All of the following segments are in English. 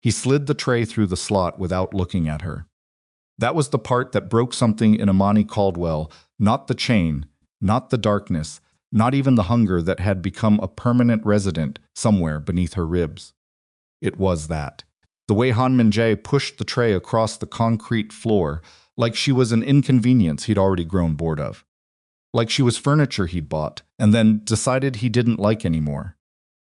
He slid the tray through the slot without looking at her. That was the part that broke something in Imani Caldwell, not the chain, not the darkness, not even the hunger that had become a permanent resident somewhere beneath her ribs. It was that. The way Han Min-jae pushed the tray across the concrete floor, like she was an inconvenience he'd already grown bored of. Like she was furniture he'd bought, and then decided he didn't like anymore.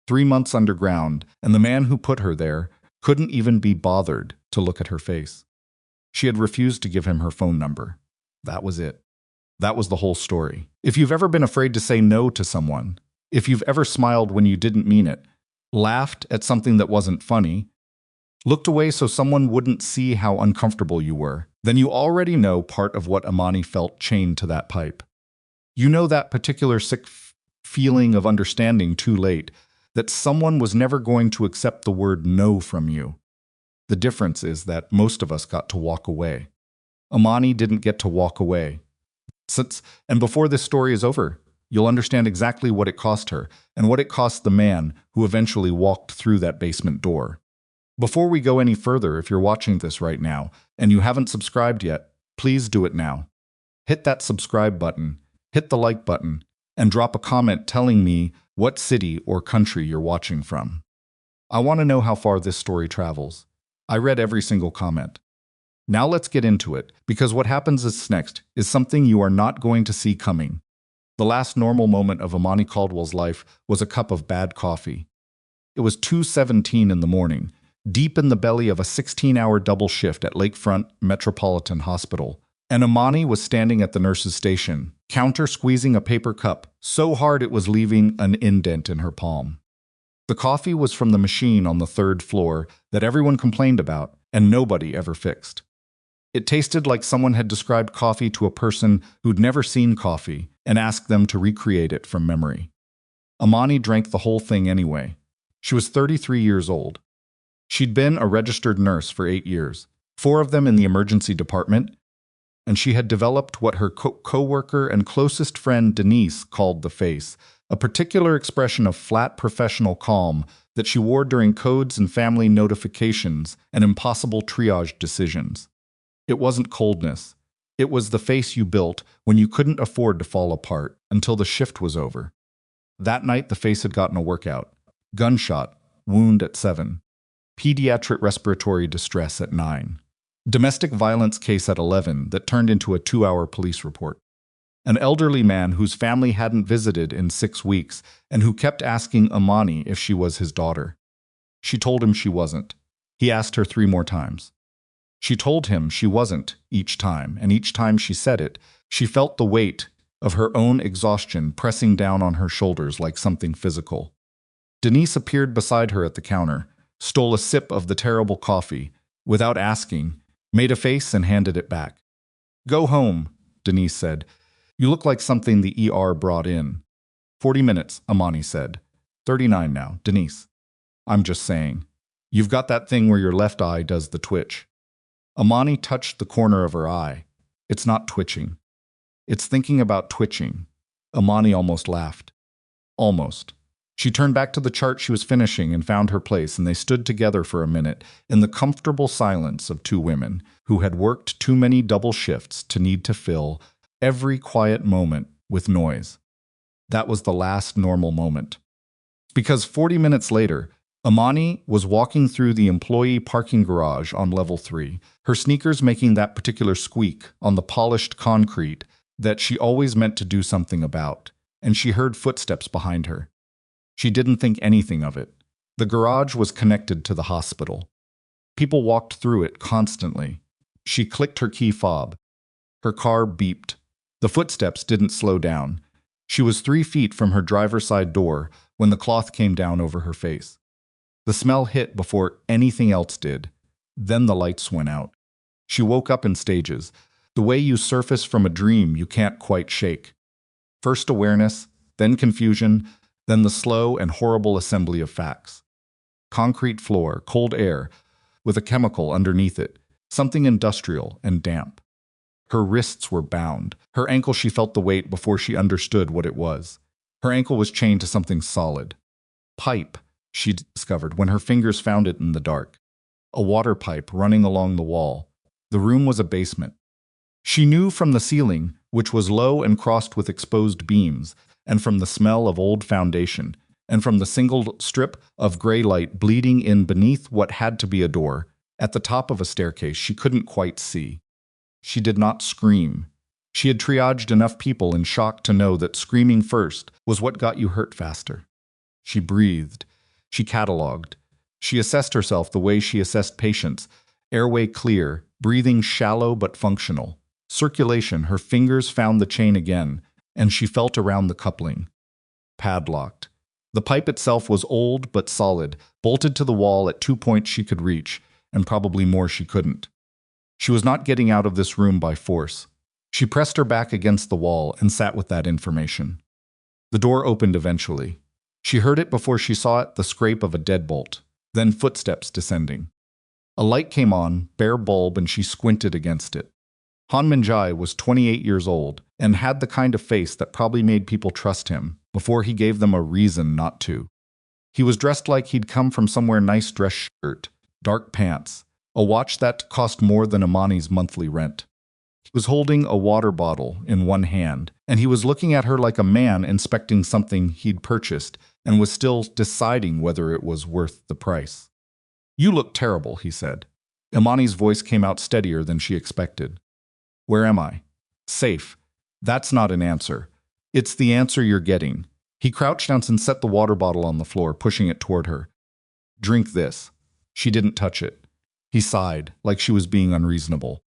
3 months underground, and the man who put her there couldn't even be bothered to look at her face. She had refused to give him her phone number. That was it. That was the whole story. If you've ever been afraid to say no to someone, if you've ever smiled when you didn't mean it, laughed at something that wasn't funny, looked away so someone wouldn't see how uncomfortable you were, then you already know part of what Imani felt chained to that pipe. You know that particular sick feeling of understanding too late, that someone was never going to accept the word no from you. The difference is that most of us got to walk away. Imani didn't get to walk away. And before this story is over, you'll understand exactly what it cost her and what it cost the man who eventually walked through that basement door. Before we go any further, if you're watching this right now and you haven't subscribed yet, please do it now. Hit that subscribe button, hit the like button, and drop a comment telling me what city or country you're watching from. I want to know how far this story travels. I read every single comment. Now let's get into it, because what happens next is something you are not going to see coming. The last normal moment of Imani Caldwell's life was a cup of bad coffee. It was 2:17 in the morning, deep in the belly of a 16-hour double shift at Lakefront Metropolitan Hospital, and Imani was standing at the nurse's station, counter-squeezing a paper cup so hard it was leaving an indent in her palm. The coffee was from the machine on the 3rd floor that everyone complained about and nobody ever fixed. It tasted like someone had described coffee to a person who'd never seen coffee and asked them to recreate it from memory. Imani drank the whole thing anyway. She was 33 years old. She'd been a registered nurse for 8 years, 4 of them in the emergency department, and she had developed what her co-worker and closest friend Denise called the face, a particular expression of flat professional calm that she wore during codes and family notifications and impossible triage decisions. It wasn't coldness. It was the face you built when you couldn't afford to fall apart until the shift was over. That night, the face had gotten a workout. Gunshot, wound at 7. Pediatric respiratory distress at 9. Domestic violence case at 11 that turned into a 2-hour police report. An elderly man whose family hadn't visited in 6 weeks and who kept asking Imani if she was his daughter. She told him she wasn't. He asked her 3 more times. She told him she wasn't each time, and each time she said it, she felt the weight of her own exhaustion pressing down on her shoulders like something physical. Denise appeared beside her at the counter, stole a sip of the terrible coffee, without asking, made a face and handed it back. "Go home," Denise said. "You look like something the ER brought in." 40 minutes, Imani said. 39 now, Denise. "I'm just saying. You've got that thing where your left eye does the twitch." Imani touched the corner of her eye. "It's not twitching. It's thinking about twitching." Imani almost laughed. Almost. She turned back to the chart she was finishing and found her place, and they stood together for a minute in the comfortable silence of 2 women who had worked too many double shifts to need to fill every quiet moment with noise. That was the last normal moment. Because 40 minutes later, Imani was walking through the employee parking garage on level 3, her sneakers making that particular squeak on the polished concrete that she always meant to do something about, and she heard footsteps behind her. She didn't think anything of it. The garage was connected to the hospital. People walked through it constantly. She clicked her key fob. Her car beeped. The footsteps didn't slow down. She was 3 feet from her driver's side door when the cloth came down over her face. The smell hit before anything else did. Then the lights went out. She woke up in stages, the way you surface from a dream you can't quite shake. First awareness, then confusion, then the slow and horrible assembly of facts. Concrete floor, cold air, with a chemical underneath it, something industrial and damp. Her wrists were bound. Her ankle, she felt the weight before she understood what it was. Her ankle was chained to something solid. Pipe, she discovered when her fingers found it in the dark. a water pipe running along the wall. The room was a basement. She knew from the ceiling, which was low and crossed with exposed beams, and from the smell of old foundation, and from the single strip of gray light bleeding in beneath what had to be a door, at the top of a staircase she couldn't quite see. She did not scream. She had triaged enough people in shock to know that screaming first was what got you hurt faster. She breathed. She catalogued. She assessed herself the way she assessed patients, airway clear, breathing shallow but functional. Circulation, her fingers found the chain again, and she felt around the coupling. Padlocked. The pipe itself was old but solid, bolted to the wall at 2 points she could reach, and probably more she couldn't. She was not getting out of this room by force. She pressed her back against the wall and sat with that information. The door opened eventually. She heard it before she saw it, the scrape of a deadbolt, then footsteps descending. A light came on, bare bulb, and she squinted against it. Han Min-jae was 28 years old and had the kind of face that probably made people trust him before he gave them a reason not to. He was dressed like he'd come from somewhere nice, dress shirt, dark pants, a watch that cost more than Imani's monthly rent. He was holding a water bottle in one hand, and he was looking at her like a man inspecting something he'd purchased and was still deciding whether it was worth the price. "You look terrible," he said. Imani's voice came out steadier than she expected. "Where am I?" "Safe." "That's not an answer. It's the answer you're getting." He crouched down and set the water bottle on the floor, pushing it toward her. "Drink this." She didn't touch it. He sighed, like she was being unreasonable.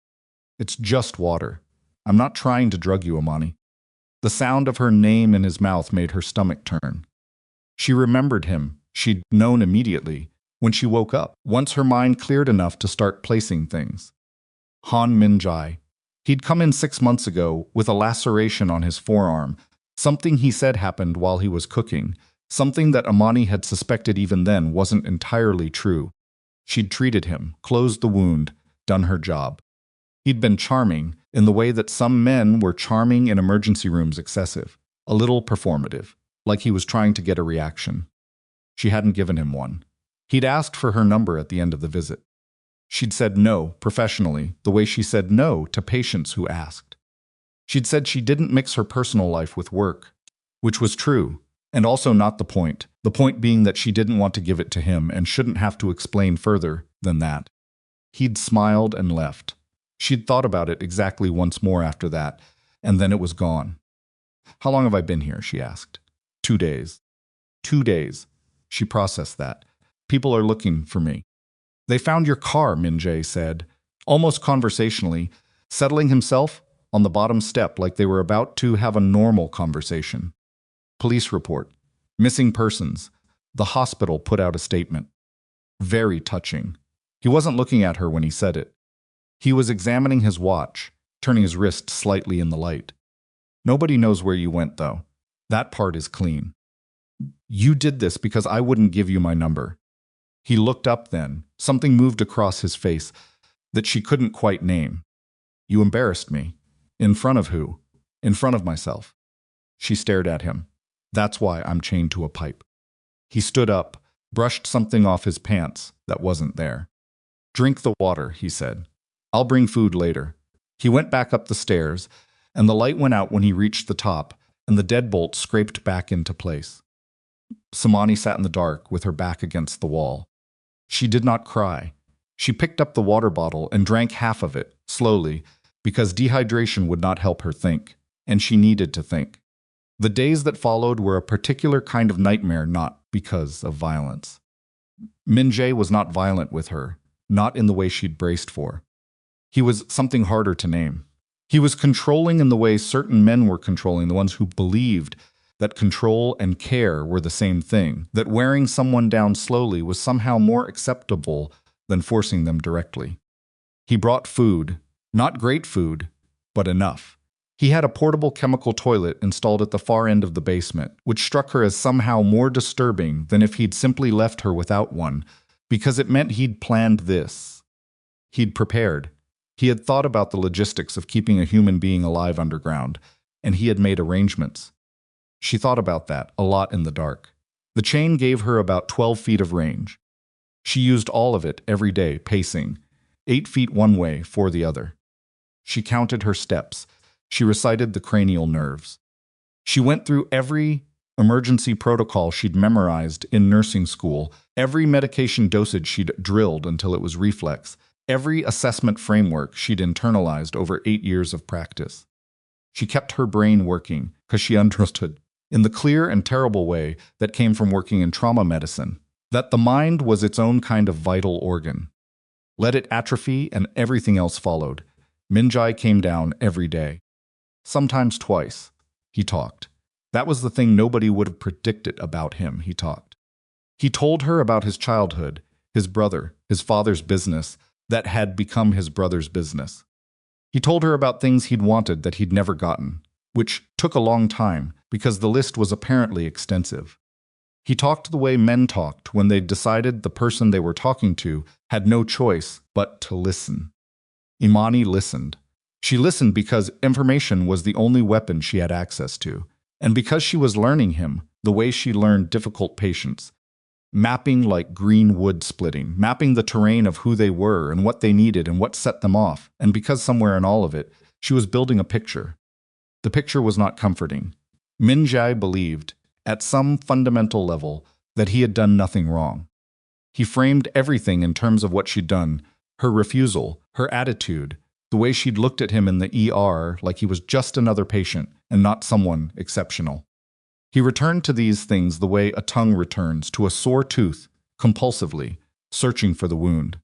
"It's just water. I'm not trying to drug you, Imani." The sound of her name in his mouth made her stomach turn. She remembered him. She'd known immediately when she woke up, once her mind cleared enough to start placing things. Han Min-jae. He'd come in 6 months ago with a laceration on his forearm, something he said happened while he was cooking, something that Imani had suspected even then wasn't entirely true. She'd treated him, closed the wound, done her job. He'd been charming, in the way that some men were charming in emergency rooms, excessive, a little performative, like he was trying to get a reaction. She hadn't given him one. He'd asked for her number at the end of the visit. She'd said no, professionally, the way she said no to patients who asked. She'd said she didn't mix her personal life with work, which was true, and also not the point being that she didn't want to give it to him and shouldn't have to explain further than that. He'd smiled and left. She'd thought about it exactly once more after that, and then it was gone. "How long have I been here?" she asked. 2 days. 2 days. She processed that. "People are looking for me." "They found your car," Min-jae said, almost conversationally, settling himself on the bottom step like they were about to have a normal conversation. "Police report. Missing persons." The hospital put out a statement. Very touching. He wasn't looking at her when he said it. He was examining his watch, turning his wrist slightly in the light. "Nobody knows where you went, though. That part is clean. You did this because I wouldn't give you my number." He looked up then. Something moved across his face that she couldn't quite name. "You embarrassed me." "In front of who?" "In front of myself." She stared at him. "That's why I'm chained to a pipe." He stood up, brushed something off his pants that wasn't there. "Drink the water," he said. "I'll bring food later." He went back up the stairs, and the light went out when he reached the top, and the deadbolt scraped back into place. Imani sat in the dark with her back against the wall. She did not cry. She picked up the water bottle and drank half of it, slowly, because dehydration would not help her think, and she needed to think. The days that followed were a particular kind of nightmare, not because of violence. Min-jae was not violent with her, not in the way she'd braced for. He was something harder to name. He was controlling in the way certain men were controlling, the ones who believed that control and care were the same thing, that wearing someone down slowly was somehow more acceptable than forcing them directly. He brought food, not great food, but enough. He had a portable chemical toilet installed at the far end of the basement, which struck her as somehow more disturbing than if he'd simply left her without one, because it meant he'd planned this. He'd prepared. He had thought about the logistics of keeping a human being alive underground, and he had made arrangements. She thought about that a lot in the dark. The chain gave her about 12 feet of range. She used all of it every day, pacing, 8 feet one way, 4 the other. She counted her steps. She recited the cranial nerves. She went through every emergency protocol she'd memorized in nursing school, every medication dosage she'd drilled until it was reflex, every assessment framework she'd internalized over 8 years of practice. She kept her brain working because she understood, in the clear and terrible way that came from working in trauma medicine, that the mind was its own kind of vital organ. Let it atrophy and everything else followed. Min-jae came down every day. Sometimes twice. He talked. That was the thing nobody would have predicted about him, he talked. He told her about his childhood, his brother, his father's business that had become his brother's business. He told her about things he'd wanted that he'd never gotten, which took a long time because the list was apparently extensive. He talked the way men talked when they decided the person they were talking to had no choice but to listen. Imani listened. She listened because information was the only weapon she had access to, and because she was learning him the way she learned difficult patients, mapping like green wood splitting, mapping the terrain of who they were and what they needed and what set them off, and because somewhere in all of it, she was building a picture. The picture was not comforting. Min-jae believed, at some fundamental level, that he had done nothing wrong. He framed everything in terms of what she'd done, her refusal, her attitude, the way she'd looked at him in the ER like he was just another patient and not someone exceptional. He returned to these things the way a tongue returns to a sore tooth, compulsively, searching for the wound.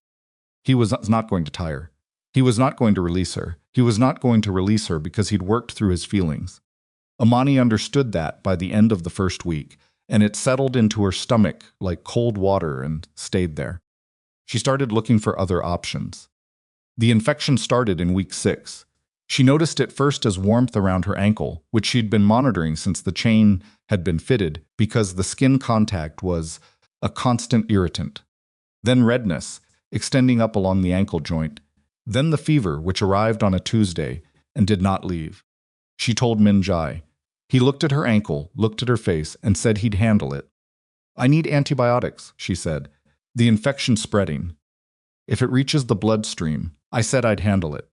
He was not going to tire. He was not going to release her. He was not going to release her because he'd worked through his feelings. Imani understood that by the end of the first week, and it settled into her stomach like cold water and stayed there. She started looking for other options. The infection started in week 6. She noticed it first as warmth around her ankle, which she'd been monitoring since the chain had been fitted because the skin contact was a constant irritant. Then redness, extending up along the ankle joint. Then the fever, which arrived on a Tuesday and did not leave. She told Min-jae. He looked at her ankle, looked at her face, and said he'd handle it. "I need antibiotics," she said. "The infection's spreading. If it reaches the bloodstream, I said I'd handle it."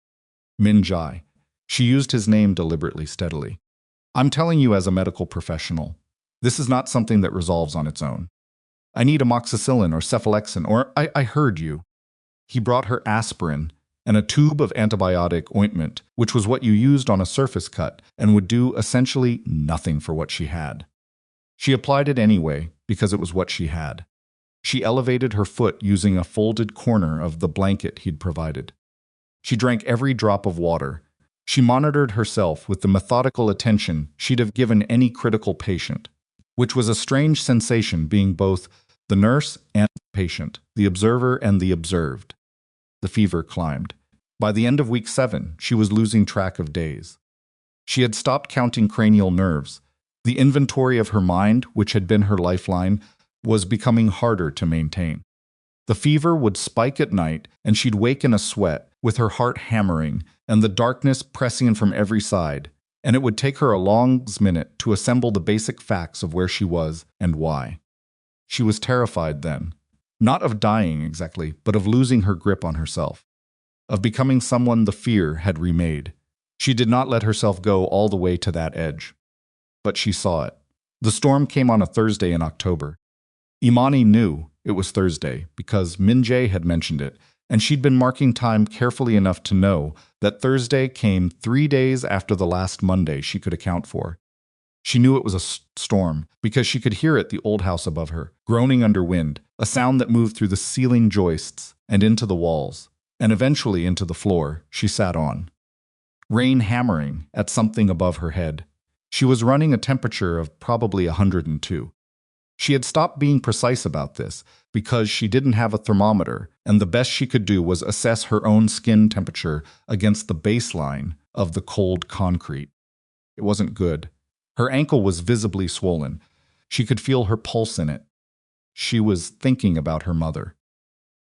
Min-jae. She used his name deliberately, steadily. "I'm telling you as a medical professional. This is not something that resolves on its own. I need amoxicillin or cephalexin, or I heard you." He brought her aspirin and a tube of antibiotic ointment, which was what you used on a surface cut and would do essentially nothing for what she had. She applied it anyway because it was what she had. She elevated her foot using a folded corner of the blanket he'd provided. She drank every drop of water. She monitored herself with the methodical attention she'd have given any critical patient, which was a strange sensation being both the nurse and the patient, the observer and the observed. The fever climbed. By the end of week 7, she was losing track of days. She had stopped counting cranial nerves. The inventory of her mind, which had been her lifeline, was becoming harder to maintain. The fever would spike at night, and she'd wake in a sweat, with her heart hammering, and the darkness pressing in from every side, and it would take her a long minute to assemble the basic facts of where she was and why. She was terrified then. Not of dying exactly, but of losing her grip on herself. Of becoming someone the fear had remade. She did not let herself go all the way to that edge. But she saw it. The storm came on a Thursday in October. Imani knew it was Thursday because Min-jae had mentioned it, and she'd been marking time carefully enough to know that Thursday came 3 days after the last Monday she could account for. She knew it was a storm because she could hear it the old house above her, groaning under wind, a sound that moved through the ceiling joists and into the walls, and eventually into the floor she sat on. Rain hammering at something above her head. She was running a temperature of probably 102. She had stopped being precise about this because she didn't have a thermometer, and the best she could do was assess her own skin temperature against the baseline of the cold concrete. It wasn't good. Her ankle was visibly swollen. She could feel her pulse in it. She was thinking about her mother.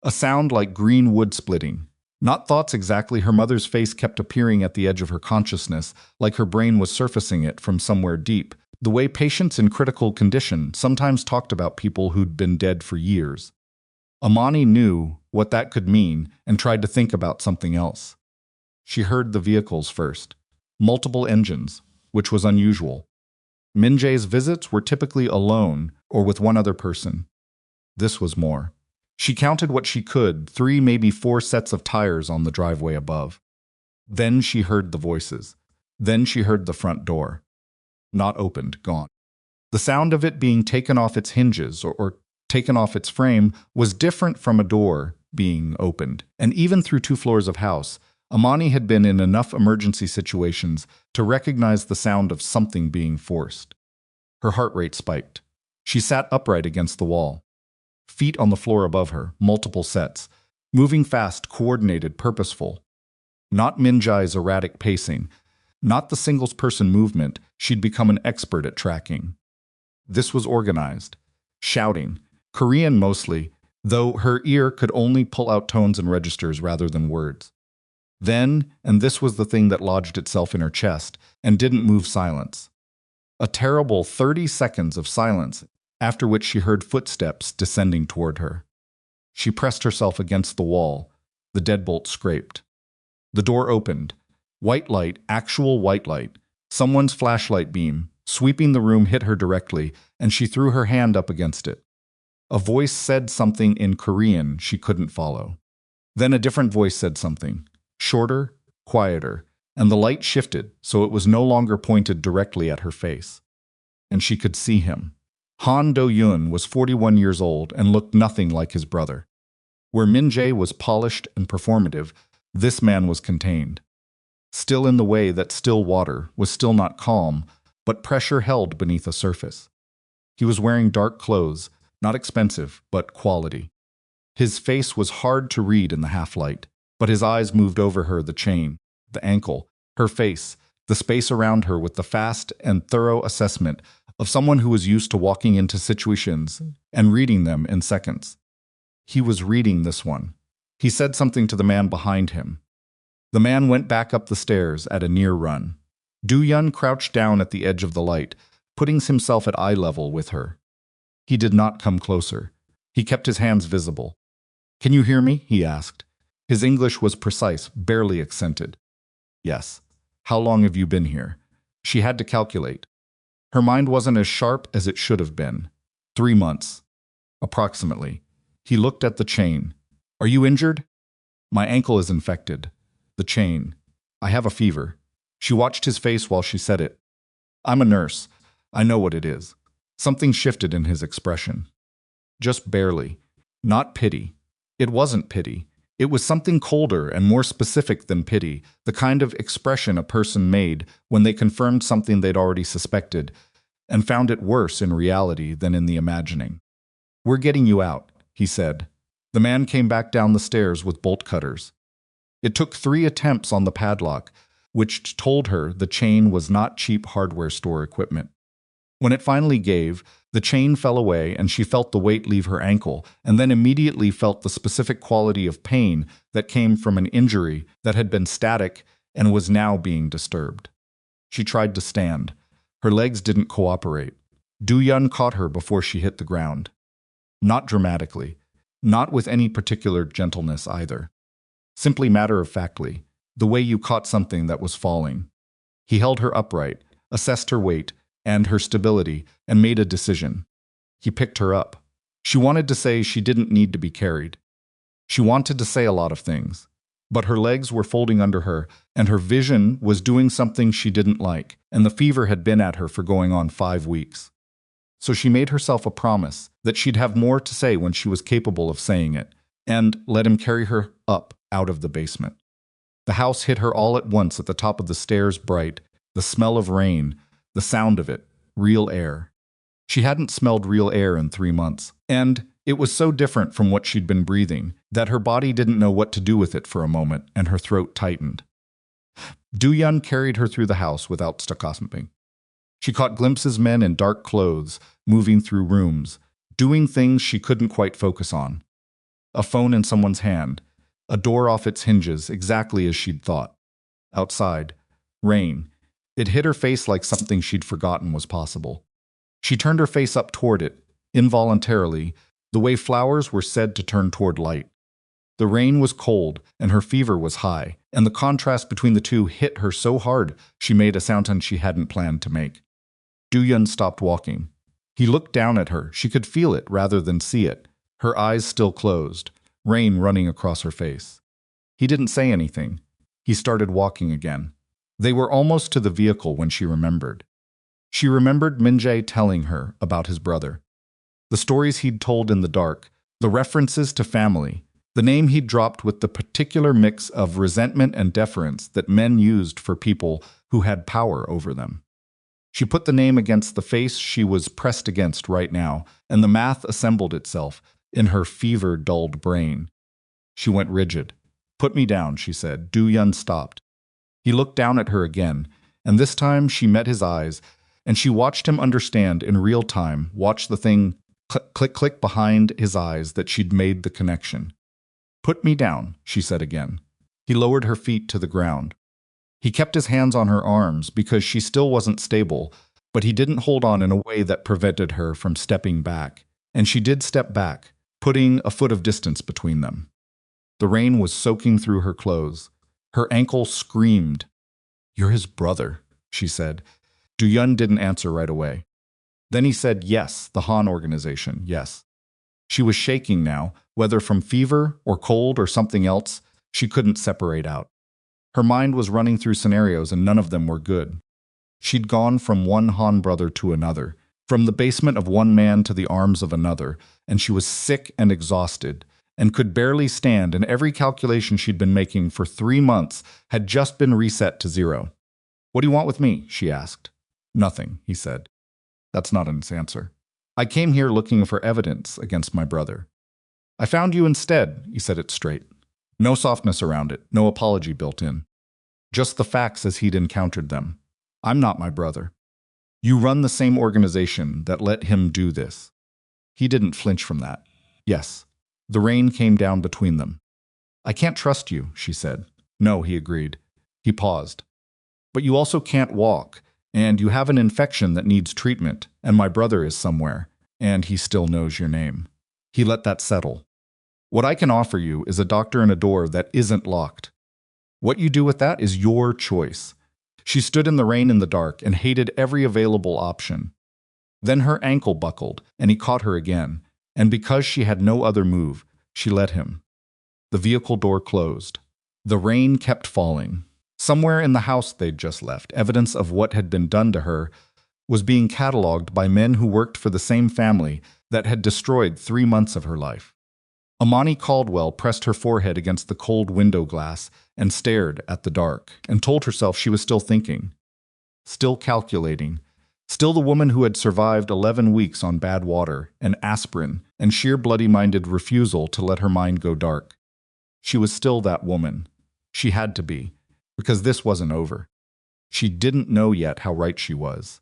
A sound like green wood splitting. Not thoughts exactly. Her mother's face kept appearing at the edge of her consciousness, like her brain was surfacing it from somewhere deep, the way patients in critical condition sometimes talked about people who'd been dead for years. Imani knew what that could mean and tried to think about something else. She heard the vehicles first. Multiple engines, which was unusual. Min-jae's visits were typically alone or with one other person. This was more. She counted what she could, 3, maybe 4 sets of tires on the driveway above. Then she heard the voices. Then she heard the front door. Not opened, gone. The sound of it being taken off its hinges or taken off its frame was different from a door being opened. And even through 2 floors of house, Imani had been in enough emergency situations to recognize the sound of something being forced. Her heart rate spiked. She sat upright against the wall. Feet on the floor above her, multiple sets, moving fast, coordinated, purposeful. Not Min-jae's erratic pacing, not the singles-person movement she'd become an expert at tracking. This was organized, shouting, Korean mostly, though her ear could only pull out tones and registers rather than words. Then, and this was the thing that lodged itself in her chest and didn't move, silence. A terrible 30 seconds of silence, after which she heard footsteps descending toward her. She pressed herself against the wall. The deadbolt scraped. The door opened. White light, actual white light. Someone's flashlight beam, sweeping the room, hit her directly, and she threw her hand up against it. A voice said something in Korean she couldn't follow. Then a different voice said something, shorter, quieter, and the light shifted so it was no longer pointed directly at her face. And she could see him. Han Do-yun was 41 years old and looked nothing like his brother. Where Min-jae was polished and performative, this man was contained. Still in the way that still water was still not calm, but pressure held beneath a surface. He was wearing dark clothes, not expensive, but quality. His face was hard to read in the half-light, but his eyes moved over her, the chain, the ankle, her face, the space around her with the fast and thorough assessment of someone who was used to walking into situations and reading them in seconds. He was reading this one. He said something to the man behind him. The man went back up the stairs at a near run. Do-yun crouched down at the edge of the light, putting himself at eye level with her. He did not come closer. He kept his hands visible. "Can you hear me?" he asked. His English was precise, barely accented. "Yes." "How long have you been here?" She had to calculate. Her mind wasn't as sharp as it should have been. 3 months. Approximately. He looked at the chain. "Are you injured?" "My ankle is infected." "The chain." "I have a fever." She watched his face while she said it. "I'm a nurse. I know what it is." Something shifted in his expression. Just barely. Not pity. It wasn't pity. It was something colder and more specific than pity, the kind of expression a person made when they confirmed something they'd already suspected and found it worse in reality than in the imagining. "We're getting you out," he said. The man came back down the stairs with bolt cutters. It took 3 attempts on the padlock, which told her the chain was not cheap hardware store equipment. When it finally gave, the chain fell away and she felt the weight leave her ankle, and then immediately felt the specific quality of pain that came from an injury that had been static and was now being disturbed. She tried to stand. Her legs didn't cooperate. Do-yun caught her before she hit the ground. Not dramatically. Not with any particular gentleness either. Simply matter-of-factly, the way you caught something that was falling. He held her upright, assessed her weight and her stability, and made a decision. He picked her up. She wanted to say she didn't need to be carried. She wanted to say a lot of things. But her legs were folding under her, and her vision was doing something she didn't like, and the fever had been at her for going on 5 weeks. So she made herself a promise that she'd have more to say when she was capable of saying it, and let him carry her up out of the basement. The house hit her all at once at the top of the stairs, bright, the smell of rain, the sound of it, real air. She hadn't smelled real air in 3 months, and it was so different from what she'd been breathing that her body didn't know what to do with it for a moment, and her throat tightened. Do-yun carried her through the house without stopping. She caught glimpses of men in dark clothes, moving through rooms, doing things she couldn't quite focus on. A phone in someone's hand, a door off its hinges, exactly as she'd thought. Outside, rain. It hit her face like something she'd forgotten was possible. She turned her face up toward it, involuntarily, the way flowers were said to turn toward light. The rain was cold, and her fever was high, and the contrast between the two hit her so hard she made a sound she hadn't planned to make. Do-yun stopped walking. He looked down at her. She could feel it rather than see it, her eyes still closed, rain running across her face. He didn't say anything. He started walking again. They were almost to the vehicle when she remembered. She remembered Min-jae telling her about his brother. The stories he'd told in the dark, the references to family, the name he'd dropped with the particular mix of resentment and deference that men used for people who had power over them. She put the name against the face she was pressed against right now, and the math assembled itself in her fever-dulled brain. She went rigid. "Put me down," she said. Do-yun stopped. He looked down at her again, and this time she met his eyes, and she watched him understand in real time, watch the thing click, click, click behind his eyes that she'd made the connection. "Put me down," she said again. He lowered her feet to the ground. He kept his hands on her arms because she still wasn't stable, but he didn't hold on in a way that prevented her from stepping back. And she did step back, putting a foot of distance between them. The rain was soaking through her clothes. Her ankle screamed. "You're his brother," she said. Do-yun didn't answer right away. Then he said, "Yes, the Han organization, yes." She was shaking now, whether from fever or cold or something else, she couldn't separate out. Her mind was running through scenarios and none of them were good. She'd gone from one Han brother to another, from the basement of one man to the arms of another, and she was sick and exhausted, and could barely stand, and every calculation she'd been making for 3 months had just been reset to 0. "What do you want with me?" she asked. "Nothing," he said. That's not an answer. "I came here looking for evidence against my brother." "I found you instead," he said it straight. No softness around it, no apology built in. Just the facts as he'd encountered them. "I'm not my brother. You run the same organization that let him do this." He didn't flinch from that. "Yes." The rain came down between them. "I can't trust you," she said. "No," he agreed. He paused. "But you also can't walk, and you have an infection that needs treatment, and my brother is somewhere, and he still knows your name." He let that settle. "What I can offer you is a doctor and a door that isn't locked. What you do with that is your choice." She stood in the rain in the dark and hated every available option. Then her ankle buckled, and he caught her again, and because she had no other move, she let him. The vehicle door closed. The rain kept falling. Somewhere in the house they'd just left, evidence of what had been done to her was being cataloged by men who worked for the same family that had destroyed 3 months of her life. Imani Caldwell pressed her forehead against the cold window glass and stared at the dark, and told herself she was still thinking, still calculating, still the woman who had survived 11 weeks on bad water and aspirin and sheer bloody-minded refusal to let her mind go dark. She was still that woman. She had to be, because this wasn't over. She didn't know yet how right she was.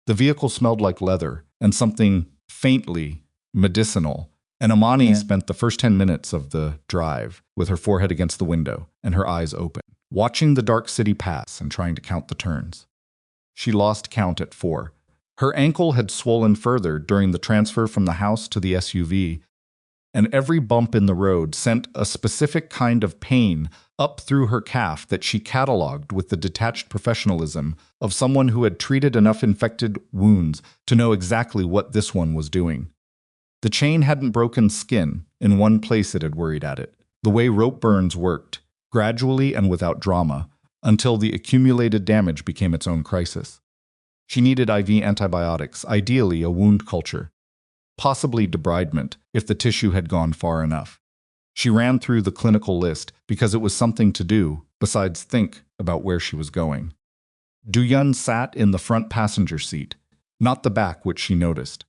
The vehicle smelled like leather and something faintly medicinal, and Imani spent the first 10 minutes of the drive with her forehead against the window and her eyes open, watching the dark city pass and trying to count the turns. She lost count at 4. Her ankle had swollen further during the transfer from the house to the SUV, and every bump in the road sent a specific kind of pain up through her calf that she cataloged with the detached professionalism of someone who had treated enough infected wounds to know exactly what this one was doing. The chain hadn't broken skin in one place it had worried at it, the way rope burns worked, gradually and without drama, until the accumulated damage became its own crisis. She needed IV antibiotics, ideally a wound culture, possibly debridement if the tissue had gone far enough. She ran through the clinical list because it was something to do besides think about where she was going. Do-yun sat in the front passenger seat, not the back, which she noticed.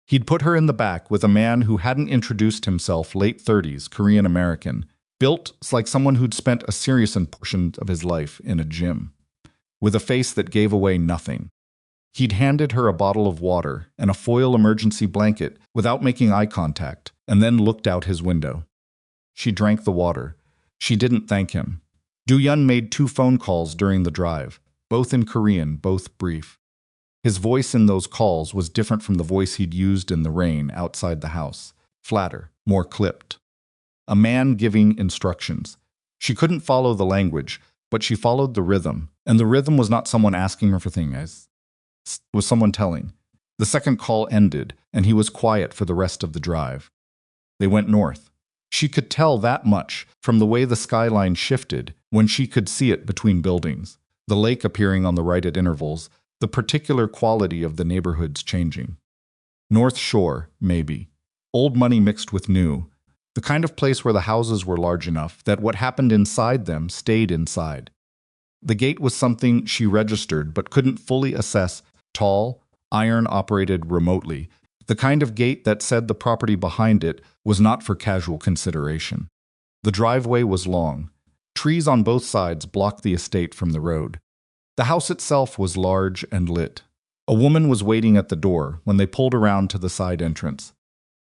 He'd put her in the back with a man who hadn't introduced himself, late 30s, Korean-American, built like someone who'd spent a serious portion of his life in a gym, with a face that gave away nothing. He'd handed her a bottle of water and a foil emergency blanket without making eye contact, and then looked out his window. She drank the water. She didn't thank him. Do-yun made 2 phone calls during the drive, both in Korean, both brief. His voice in those calls was different from the voice he'd used in the rain outside the house, flatter, more clipped. A man giving instructions. She couldn't follow the language, but she followed the rhythm, and the rhythm was not someone asking her for things, it was someone telling. The second call ended, and he was quiet for the rest of the drive. They went north. She could tell that much from the way the skyline shifted when she could see it between buildings, the lake appearing on the right at intervals, the particular quality of the neighborhoods changing. North Shore, maybe. Old money mixed with new. The kind of place where the houses were large enough that what happened inside them stayed inside. The gate was something she registered but couldn't fully assess. Tall, iron-operated remotely. The kind of gate that said the property behind it was not for casual consideration. The driveway was long. Trees on both sides blocked the estate from the road. The house itself was large and lit. A woman was waiting at the door when they pulled around to the side entrance.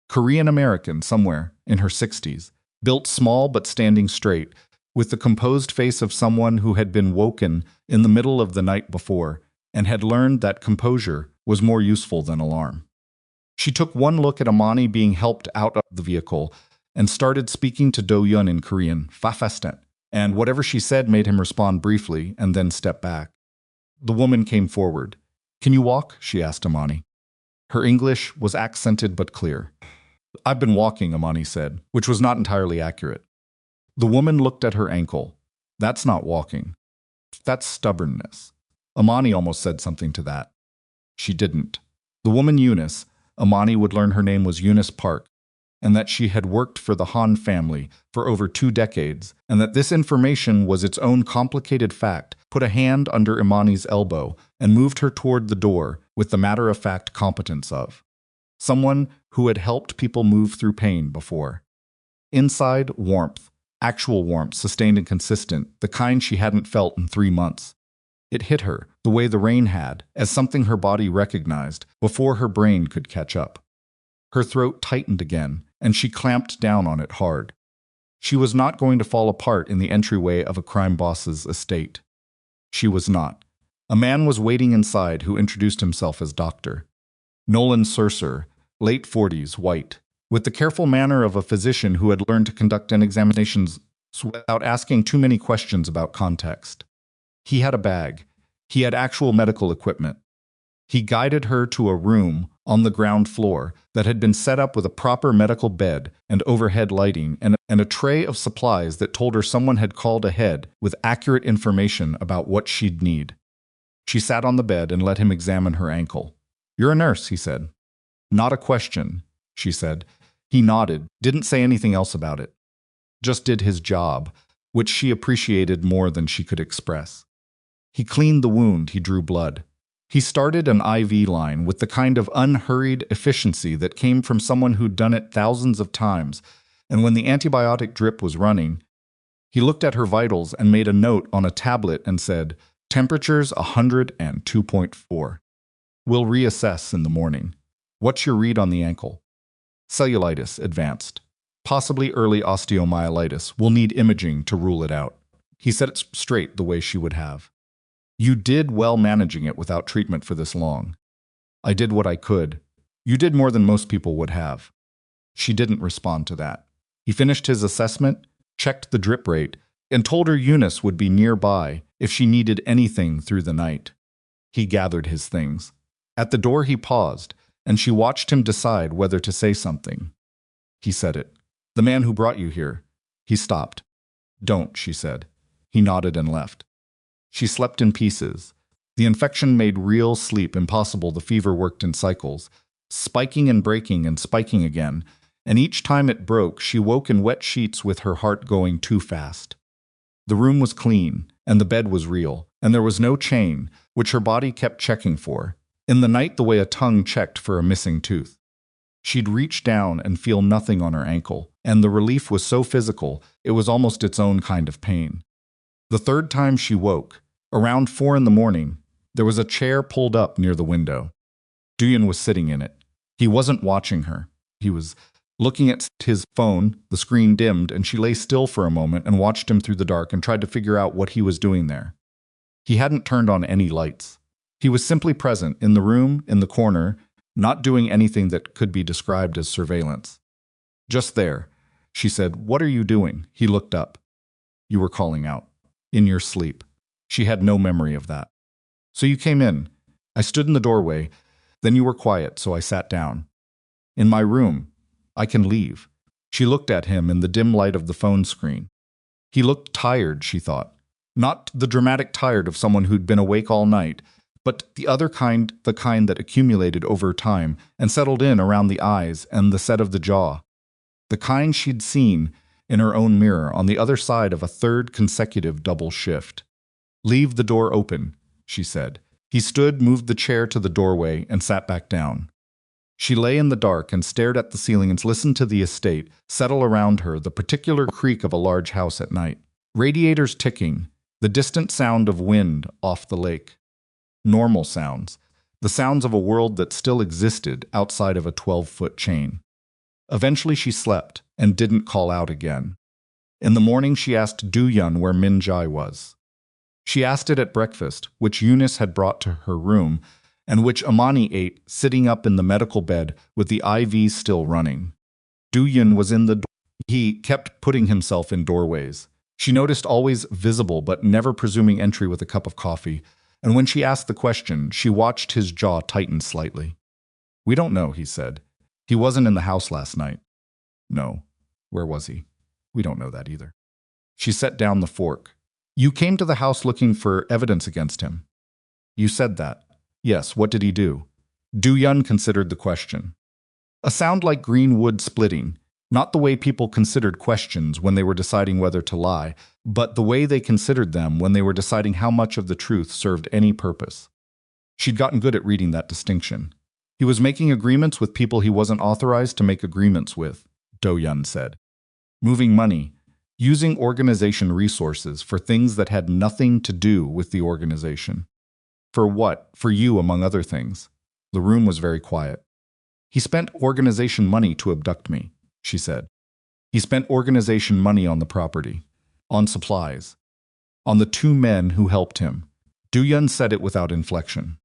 Korean-American somewhere, in her 60s, built small but standing straight, with the composed face of someone who had been woken in the middle of the night before and had learned that composure was more useful than alarm. She took one look at Imani being helped out of the vehicle and started speaking to Do-yun in Korean, "Fa-fastent," and whatever she said made him respond briefly and then step back. The woman came forward. "Can you walk?" she asked Imani. Her English was accented but clear. "I've been walking," Imani said, which was not entirely accurate. The woman looked at her ankle. "That's not walking. That's stubbornness." Imani almost said something to that. She didn't. The woman Eunice, Imani would learn her name was Eunice Park, and that she had worked for the Han family for over 2 decades, and that this information was its own complicated fact, put a hand under Imani's elbow and moved her toward the door with the matter-of-fact competence of someone who had helped people move through pain before. Inside, warmth, actual warmth, sustained and consistent, the kind she hadn't felt in 3 months. It hit her, the way the rain had, as something her body recognized before her brain could catch up. Her throat tightened again, and she clamped down on it hard. She was not going to fall apart in the entryway of a crime boss's estate. She was not. A man was waiting inside who introduced himself as Dr. Nolan Surser, late 40s, white, with the careful manner of a physician who had learned to conduct an examination without asking too many questions about context. He had a bag. He had actual medical equipment. He guided her to a room on the ground floor that had been set up with a proper medical bed and overhead lighting and a tray of supplies that told her someone had called ahead with accurate information about what she'd need. She sat on the bed and let him examine her ankle. "You're a nurse," he said. "Not a question," she said. He nodded, didn't say anything else about it. Just did his job, which she appreciated more than she could express. He cleaned the wound, he drew blood. He started an IV line with the kind of unhurried efficiency that came from someone who'd done it thousands of times, and when the antibiotic drip was running, he looked at her vitals and made a note on a tablet and said, "Temperature's 102.4. We'll reassess in the morning. What's your read on the ankle?" "Cellulitis, advanced. Possibly early osteomyelitis. We'll need imaging to rule it out." He said it straight the way she would have. "You did well managing it without treatment for this long." "I did what I could." "You did more than most people would have." She didn't respond to that. He finished his assessment, checked the drip rate, and told her Eunice would be nearby if she needed anything through the night. He gathered his things. At the door he paused, and she watched him decide whether to say something. He said it. "The man who brought you here." He stopped. "Don't," she said. He nodded and left. She slept in pieces. The infection made real sleep impossible. The fever worked in cycles, spiking and breaking and spiking again, and each time it broke, she woke in wet sheets with her heart going too fast. The room was clean, and the bed was real, and there was no chain, which her body kept checking for, in the night the way a tongue checked for a missing tooth. She'd reach down and feel nothing on her ankle, and the relief was so physical, it was almost its own kind of pain. The third time she woke, around 4 in the morning, there was a chair pulled up near the window. Do-yun was sitting in it. He wasn't watching her. He was looking at his phone. The screen dimmed, and she lay still for a moment and watched him through the dark and tried to figure out what he was doing there. He hadn't turned on any lights. He was simply present, in the room, in the corner, not doing anything that could be described as surveillance. Just there. She said, "What are you doing?" He looked up. "You were calling out. In your sleep." She had no memory of that. "So you came in." I stood in the doorway. "Then you were quiet, so I sat down." "In my room. I can leave." She looked at him in the dim light of the phone screen. He looked tired, she thought. Not the dramatic tired of someone who'd been awake all night, but the other kind, the kind that accumulated over time and settled in around the eyes and the set of the jaw. The kind she'd seen in her own mirror on the other side of a third consecutive double shift. "Leave the door open," she said. He stood, moved the chair to the doorway, and sat back down. She lay in the dark and stared at the ceiling and listened to the estate settle around her, the particular creak of a large house at night. Radiators ticking, the distant sound of wind off the lake. Normal sounds, the sounds of a world that still existed outside of a 12-foot chain. Eventually she slept and didn't call out again. In the morning she asked Do-yun where Min Jai was. She asked it at breakfast, which Eunice had brought to her room, and which Imani ate sitting up in the medical bed with the IV still running. Do-yun was in the door. He kept putting himself in doorways. She noticed always visible but never presuming entry with a cup of coffee, and when she asked the question, she watched his jaw tighten slightly. "We don't know," he said. "He wasn't in the house last night." "No. Where was he?" "We don't know that either." She set down the fork. "You came to the house looking for evidence against him." "You said that." "Yes, what did he do?" Do-yun considered the question. A sound like green wood splitting, not the way people considered questions when they were deciding whether to lie, but the way they considered them when they were deciding how much of the truth served any purpose. She'd gotten good at reading that distinction. He was making agreements with people he wasn't authorized to make agreements with, Do-yun said. Moving money, using organization resources for things that had nothing to do with the organization. For what? For you, among other things. The room was very quiet. "He spent organization money to abduct me," she said. "He spent organization money on the property, on supplies, on the two men who helped him." Do-yun said it without inflection.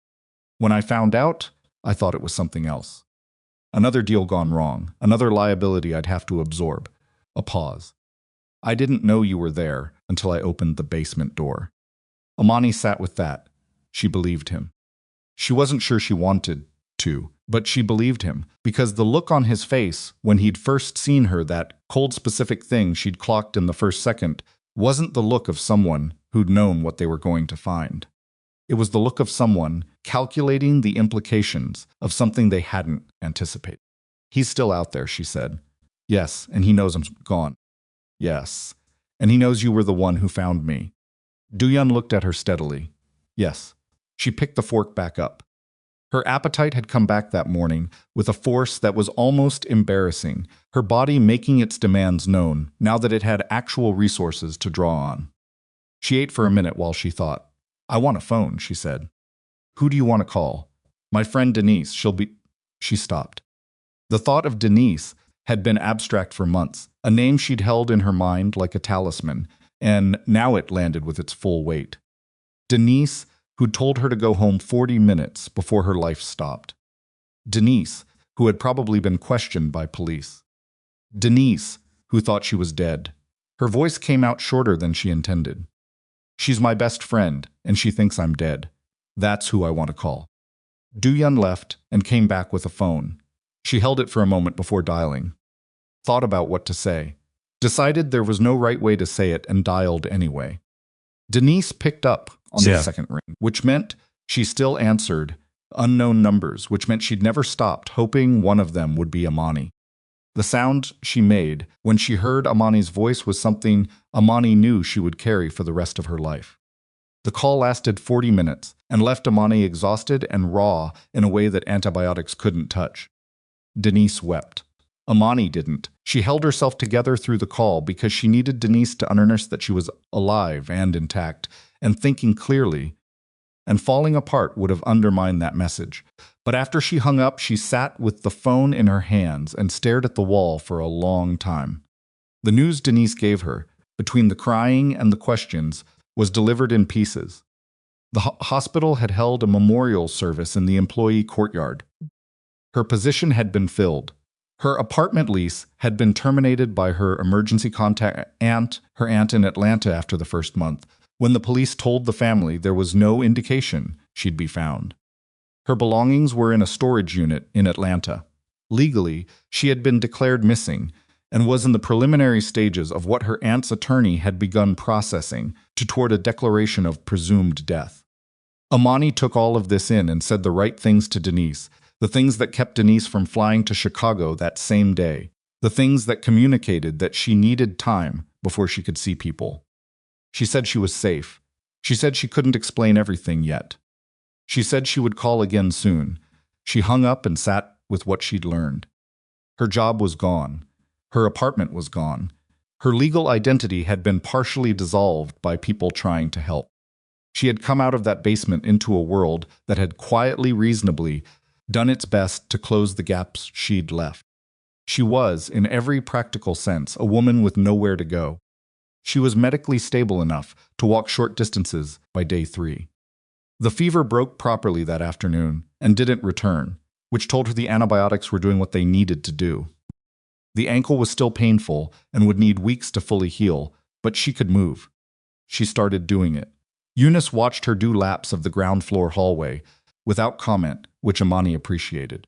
"When I found out, I thought it was something else. Another deal gone wrong, another liability I'd have to absorb." A pause. "I didn't know you were there until I opened the basement door." Imani sat with that. She believed him. She wasn't sure she wanted to, but she believed him, because the look on his face when he'd first seen her, that cold specific thing she'd clocked in the first second, wasn't the look of someone who'd known what they were going to find. It was the look of someone calculating the implications of something they hadn't anticipated. "He's still out there," she said. "Yes, and he knows I'm gone." "Yes, and he knows you were the one who found me." Do-yun looked at her steadily. "Yes." She picked the fork back up. Her appetite had come back that morning with a force that was almost embarrassing, her body making its demands known now that it had actual resources to draw on. She ate for a minute while she thought. "I want a phone," she said. "Who do you want to call?" "My friend Denise, she'll be—" She stopped. The thought of Denise had been abstract for months, a name she'd held in her mind like a talisman, and now it landed with its full weight. Denise, who'd told her to go home 40 minutes before her life stopped. Denise, who had probably been questioned by police. Denise, who thought she was dead. Her voice came out shorter than she intended. "She's my best friend, and she thinks I'm dead. That's who I want to call." Do-yun left and came back with a phone. She held it for a moment before dialing. Thought about what to say. Decided there was no right way to say it and dialed anyway. Denise picked up on the second ring, which meant she still answered unknown numbers, which meant she'd never stopped hoping one of them would be Imani. The sound she made when she heard Imani's voice was something Imani knew she would carry for the rest of her life. The call lasted 40 minutes and left Imani exhausted and raw in a way that antibiotics couldn't touch. Denise wept. Imani didn't. She held herself together through the call because she needed Denise to unearth that she was alive and intact and thinking clearly, and falling apart would have undermined that message. But after she hung up, she sat with the phone in her hands and stared at the wall for a long time. The news Denise gave her, between the crying and the questions, was delivered in pieces. The hospital had held a memorial service in the employee courtyard. Her position had been filled. Her apartment lease had been terminated by her emergency contact her aunt in Atlanta after the first month, when the police told the family there was no indication she'd be found. Her belongings were in a storage unit in Atlanta. Legally, she had been declared missing and was in the preliminary stages of what her aunt's attorney had begun processing toward a declaration of presumed death. Imani took all of this in and said the right things to Denise, the things that kept Denise from flying to Chicago that same day, the things that communicated that she needed time before she could see people. She said she was safe. She said she couldn't explain everything yet. She said she would call again soon. She hung up and sat with what she'd learned. Her job was gone. Her apartment was gone. Her legal identity had been partially dissolved by people trying to help. She had come out of that basement into a world that had quietly, reasonably done its best to close the gaps she'd left. She was, in every practical sense, a woman with nowhere to go. She was medically stable enough to walk short distances by day 3. The fever broke properly that afternoon and didn't return, which told her the antibiotics were doing what they needed to do. The ankle was still painful and would need weeks to fully heal, but she could move. She started doing it. Eunice watched her do laps of the ground floor hallway, without comment, which Imani appreciated.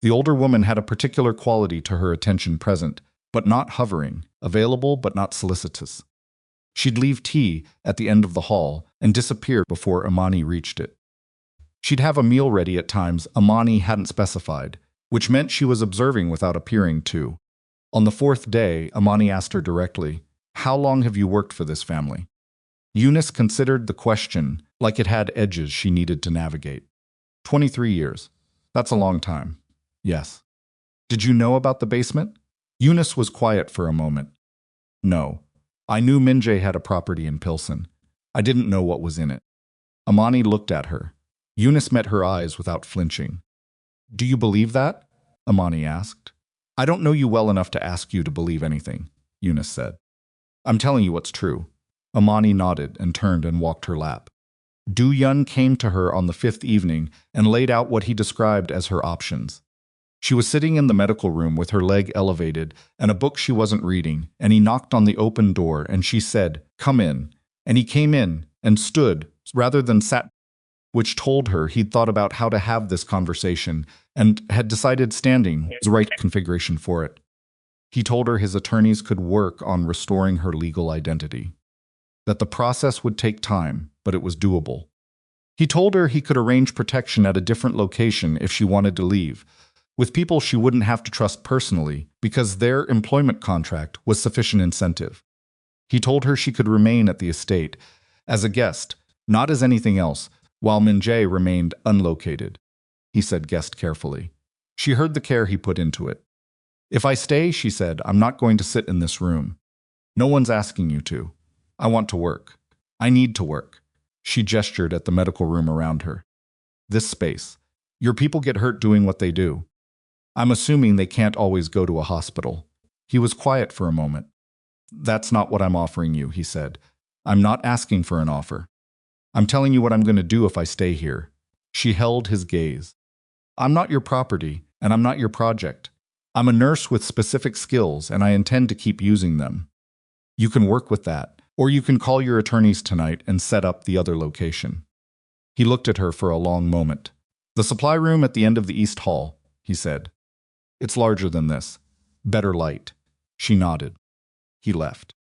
The older woman had a particular quality to her attention, present, but not hovering, available but not solicitous. She'd leave tea at the end of the hall and disappear before Imani reached it. She'd have a meal ready at times Imani hadn't specified, which meant she was observing without appearing to. On the 4th day, Imani asked her directly, "How long have you worked for this family?" Eunice considered the question like it had edges she needed to navigate. 23 years. That's a long time. Yes. Did you know about the basement? Eunice was quiet for a moment. No. I knew Minjae had a property in Pilsen. I didn't know what was in it. Imani looked at her. Eunice met her eyes without flinching. Do you believe that? Imani asked. I don't know you well enough to ask you to believe anything, Eunice said. I'm telling you what's true. Imani nodded and turned and walked her lap. Do-yun came to her on the 5th evening and laid out what he described as her options. She was sitting in the medical room with her leg elevated and a book she wasn't reading, and he knocked on the open door and she said, "Come in." And he came in and stood rather than sat, which told her he'd thought about how to have this conversation and had decided standing was the right configuration for it. He told her his attorneys could work on restoring her legal identity, that the process would take time, but it was doable. He told her he could arrange protection at a different location if she wanted to leave, with people she wouldn't have to trust personally because their employment contract was sufficient incentive. He told her she could remain at the estate as a guest, not as anything else, while Minjae remained unlocated. He said guest carefully. She heard the care he put into it. If I stay, she said, I'm not going to sit in this room. No one's asking you to. I want to work. I need to work. She gestured at the medical room around her. This space. Your people get hurt doing what they do. I'm assuming they can't always go to a hospital. He was quiet for a moment. That's not what I'm offering you, he said. I'm not asking for an offer. I'm telling you what I'm going to do if I stay here. She held his gaze. I'm not your property, and I'm not your project. I'm a nurse with specific skills, and I intend to keep using them. You can work with that, or you can call your attorneys tonight and set up the other location. He looked at her for a long moment. The supply room at the end of the East Hall, he said. It's larger than this. Better light. She nodded. He left.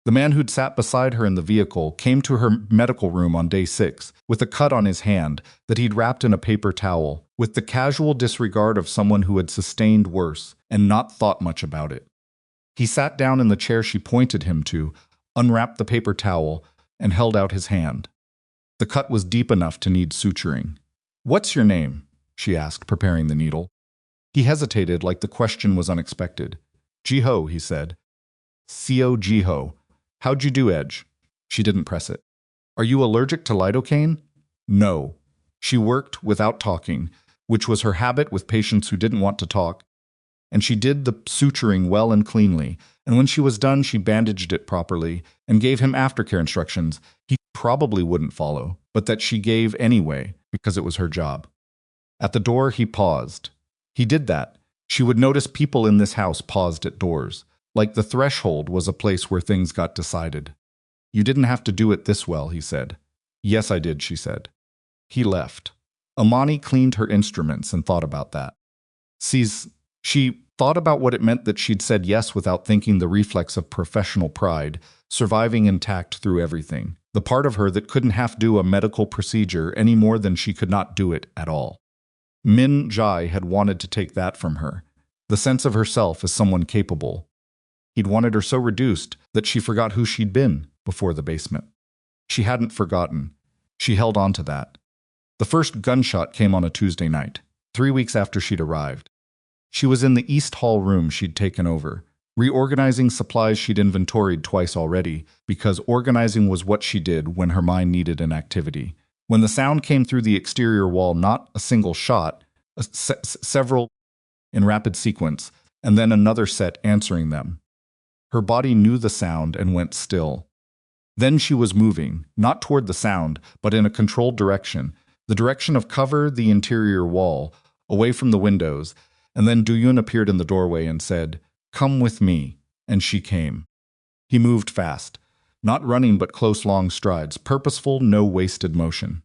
The man who'd sat beside her in the vehicle came to her medical room on day 6 with a cut on his hand that he'd wrapped in a paper towel, with the casual disregard of someone who had sustained worse and not thought much about it. He sat down in the chair she pointed him to, unwrapped the paper towel, and held out his hand. The cut was deep enough to need suturing. What's your name? She asked, preparing the needle. He hesitated like the question was unexpected. Jiho, he said. Co Jiho. How'd you do, Edge? She didn't press it. Are you allergic to lidocaine? No. She worked without talking, which was her habit with patients who didn't want to talk, and she did the suturing well and cleanly, and when she was done she bandaged it properly and gave him aftercare instructions he probably wouldn't follow, but that she gave anyway because it was her job. At the door he paused. He did that, She would notice people in this house paused at doors, like the threshold was a place where things got decided. You didn't have to do it this well, he said. Yes, I did, she said. He left. Imani cleaned her instruments and thought about that. She thought about what it meant that she'd said yes without thinking, the reflex of professional pride, surviving intact through everything. The part of her that couldn't half do a medical procedure any more than she could not do it at all. Min Jai had wanted to take that from her, the sense of herself as someone capable. He'd wanted her so reduced that she forgot who she'd been before the basement. She hadn't forgotten. She held on to that. The first gunshot came on a Tuesday night, 3 weeks after she'd arrived. She was in the East Hall room she'd taken over, reorganizing supplies she'd inventoried twice already, because organizing was what she did when her mind needed an activity. When the sound came through the exterior wall, not a single shot, several in rapid sequence, and then another set answering them. Her body knew the sound and went still. Then she was moving, not toward the sound, but in a controlled direction, the direction of cover, the interior wall, away from the windows, and then Do-yun appeared in the doorway and said, "Come with me," and she came. He moved fast, not running but close long strides, purposeful, no wasted motion.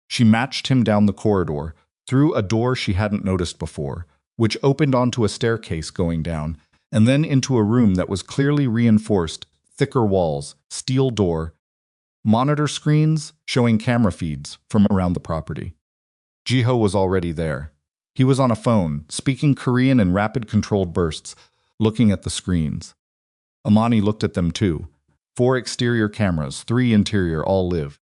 She matched him down the corridor, through a door she hadn't noticed before, which opened onto a staircase going down, and then into a room that was clearly reinforced, thicker walls, steel door, monitor screens showing camera feeds from around the property. Jiho was already there. He was on a phone, speaking Korean in rapid controlled bursts, looking at the screens. Imani looked at them too. 4 exterior cameras, 3 interior, all live.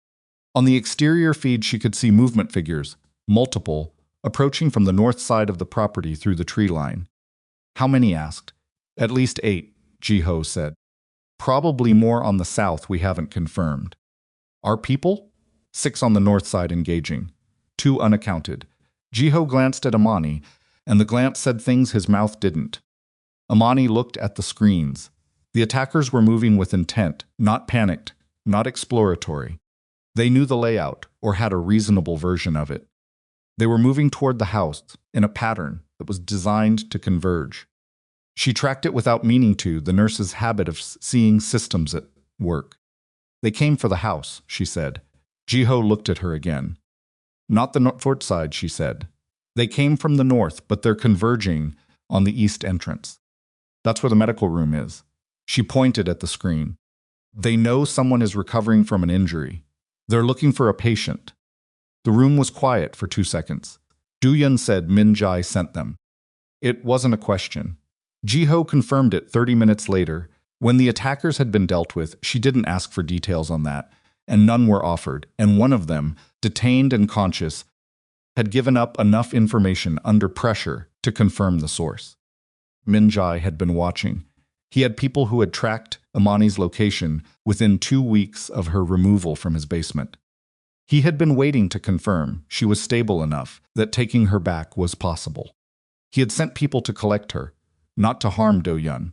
On the exterior feed she could see movement figures, multiple, approaching from the north side of the property through the tree line. How many asked? At least 8, Jiho said. Probably more on the south we haven't confirmed. Our people? 6 on the north side engaging. 2 unaccounted. Jiho glanced at Imani, and the glance said things his mouth didn't. Imani looked at the screens. The attackers were moving with intent, not panicked, not exploratory. They knew the layout, or had a reasonable version of it. They were moving toward the house, in a pattern that was designed to converge. She tracked it without meaning to, the nurse's habit of seeing systems at work. They came for the house, she said. Jiho looked at her again. Not the north side, she said. They came from the north, but they're converging on the east entrance. That's where the medical room is. She pointed at the screen. They know someone is recovering from an injury. They're looking for a patient. The room was quiet for 2 seconds. Do-yun said Min Jai sent them. It wasn't a question. Jiho confirmed it 30 minutes later. When the attackers had been dealt with, she didn't ask for details on that, and none were offered, and one of them, detained and conscious, had given up enough information under pressure to confirm the source. Min Jai had been watching. He had people who had tracked Imani's location within 2 weeks of her removal from his basement. He had been waiting to confirm she was stable enough that taking her back was possible. He had sent people to collect her, not to harm Do-yun,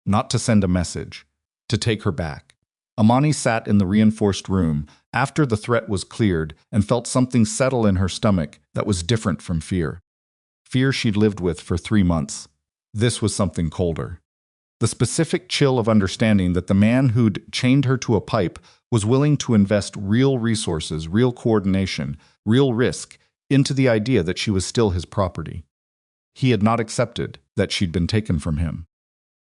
not to send a message, to take her back. Imani sat in the reinforced room after the threat was cleared and felt something settle in her stomach that was different from fear. Fear she'd lived with for 3 months. This was something colder. The specific chill of understanding that the man who'd chained her to a pipe was willing to invest real resources, real coordination, real risk into the idea that she was still his property. He had not accepted that she'd been taken from him.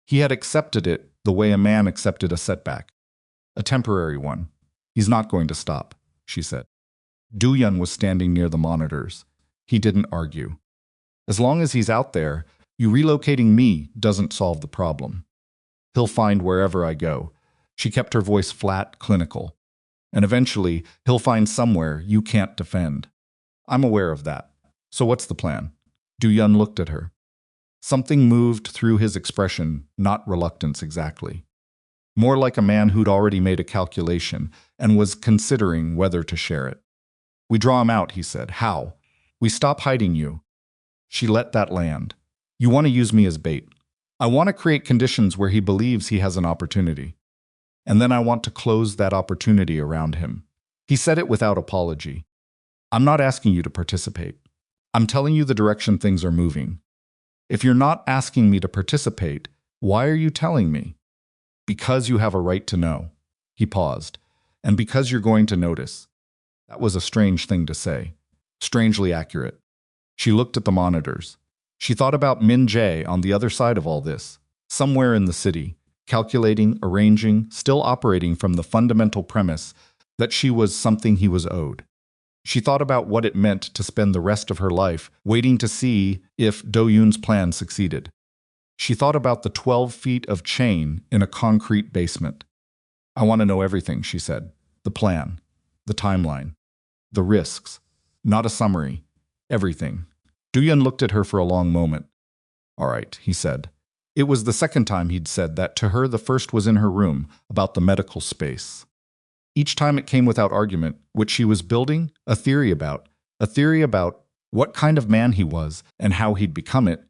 He had accepted it the way a man accepted a setback. A temporary one. He's not going to stop, she said. Do-yun was standing near the monitors. He didn't argue. As long as he's out there, you relocating me doesn't solve the problem. He'll find wherever I go. She kept her voice flat, clinical. And eventually, he'll find somewhere you can't defend. I'm aware of that. So what's the plan? Do-yun looked at her. Something moved through his expression, not reluctance exactly. More like a man who'd already made a calculation and was considering whether to share it. We draw him out, he said. How? We stop hiding you. She let that land. You want to use me as bait. I want to create conditions where he believes he has an opportunity. And then I want to close that opportunity around him. He said it without apology. I'm not asking you to participate. I'm telling you the direction things are moving. If you're not asking me to participate, why are you telling me? Because you have a right to know. He paused. And because you're going to notice. That was a strange thing to say. Strangely accurate. She looked at the monitors. She thought about Min Jae on the other side of all this, somewhere in the city, calculating, arranging, still operating from the fundamental premise that she was something he was owed. She thought about what it meant to spend the rest of her life waiting to see if Do-yun's plan succeeded. She thought about the 12 feet of chain in a concrete basement. I want to know everything, she said. The plan, the timeline, the risks, not a summary, everything. Do-yun looked at her for a long moment. All right, he said. It was the second time he'd said that to her. The first was in her room, about the medical space. Each time it came without argument, which she was building a theory about what kind of man he was and how he'd become it.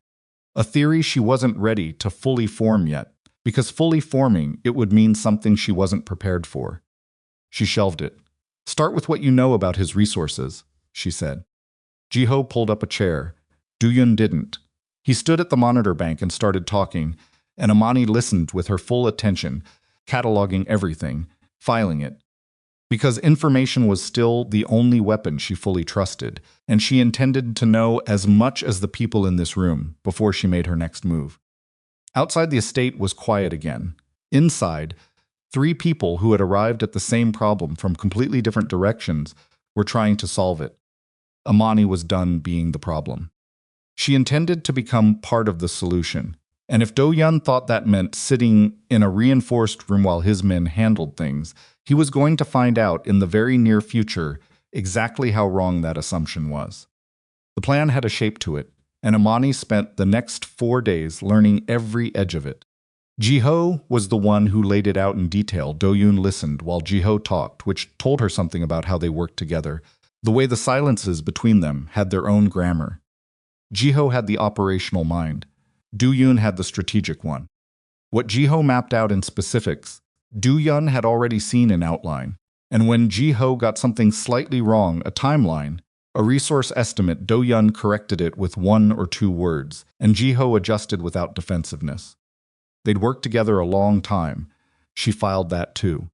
A theory she wasn't ready to fully form yet, because fully forming it would mean something she wasn't prepared for. She shelved it. Start with what you know about his resources, she said. Ji-ho pulled up a chair. Do-yun didn't. He stood at the monitor bank and started talking, and Imani listened with her full attention, cataloging everything, filing it. Because information was still the only weapon she fully trusted, and she intended to know as much as the people in this room before she made her next move. Outside the estate was quiet again. Inside, 3 people who had arrived at the same problem from completely different directions were trying to solve it. Imani was done being the problem. She intended to become part of the solution, and if Do-yun thought that meant sitting in a reinforced room while his men handled things, he was going to find out in the very near future exactly how wrong that assumption was. The plan had a shape to it, and Imani spent the next 4 days learning every edge of it. Ji-ho was the one who laid it out in detail. Do-yun listened while Ji-ho talked, which told her something about how they worked together, the way the silences between them had their own grammar. Ji-ho had the operational mind. Do-yun had the strategic one. What Ji-ho mapped out in specifics, Do-yun had already seen in outline, and when Ji-ho got something slightly wrong, a timeline, a resource estimate, Do-yun corrected it with 1 or 2 words, and Ji-ho adjusted without defensiveness. They'd worked together a long time. She filed that too.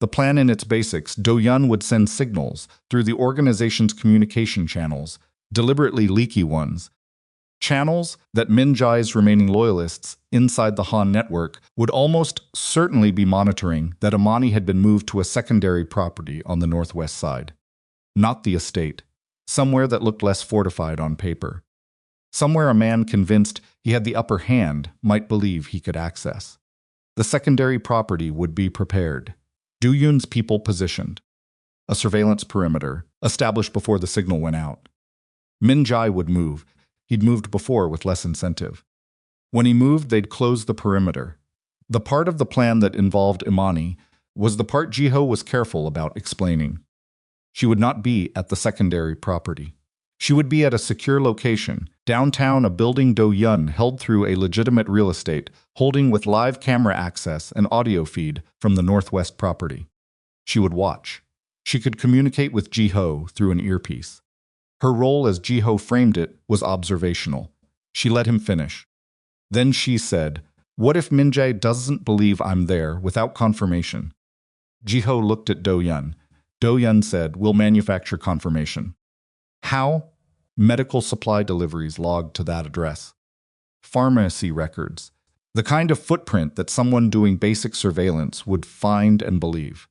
The plan in its basics, Do-yun would send signals through the organization's communication channels, deliberately leaky ones, channels that Min Jae's remaining loyalists inside the Han network would almost certainly be monitoring that Imani had been moved to a secondary property on the northwest side. Not the estate. Somewhere that looked less fortified on paper. Somewhere a man convinced he had the upper hand might believe he could access. The secondary property would be prepared. Do-yun's people positioned. A surveillance perimeter, established before the signal went out. Min Jae would move. He'd moved before with less incentive. When he moved, they'd close the perimeter. The part of the plan that involved Imani was the part Ji-ho was careful about explaining. She would not be at the secondary property. She would be at a secure location, downtown, a building Do-yun held through a legitimate real estate, holding with live camera access and audio feed from the northwest property. She would watch. She could communicate with Ji-ho through an earpiece. Her role, as Ji-ho framed it, was observational. She let him finish. Then she said, "What if Min Jae doesn't believe I'm there without confirmation?" Ji-ho looked at Do-yun. Do-yun said, "We'll manufacture confirmation." How? Medical supply deliveries logged to that address. Pharmacy records. The kind of footprint that someone doing basic surveillance would find and believe.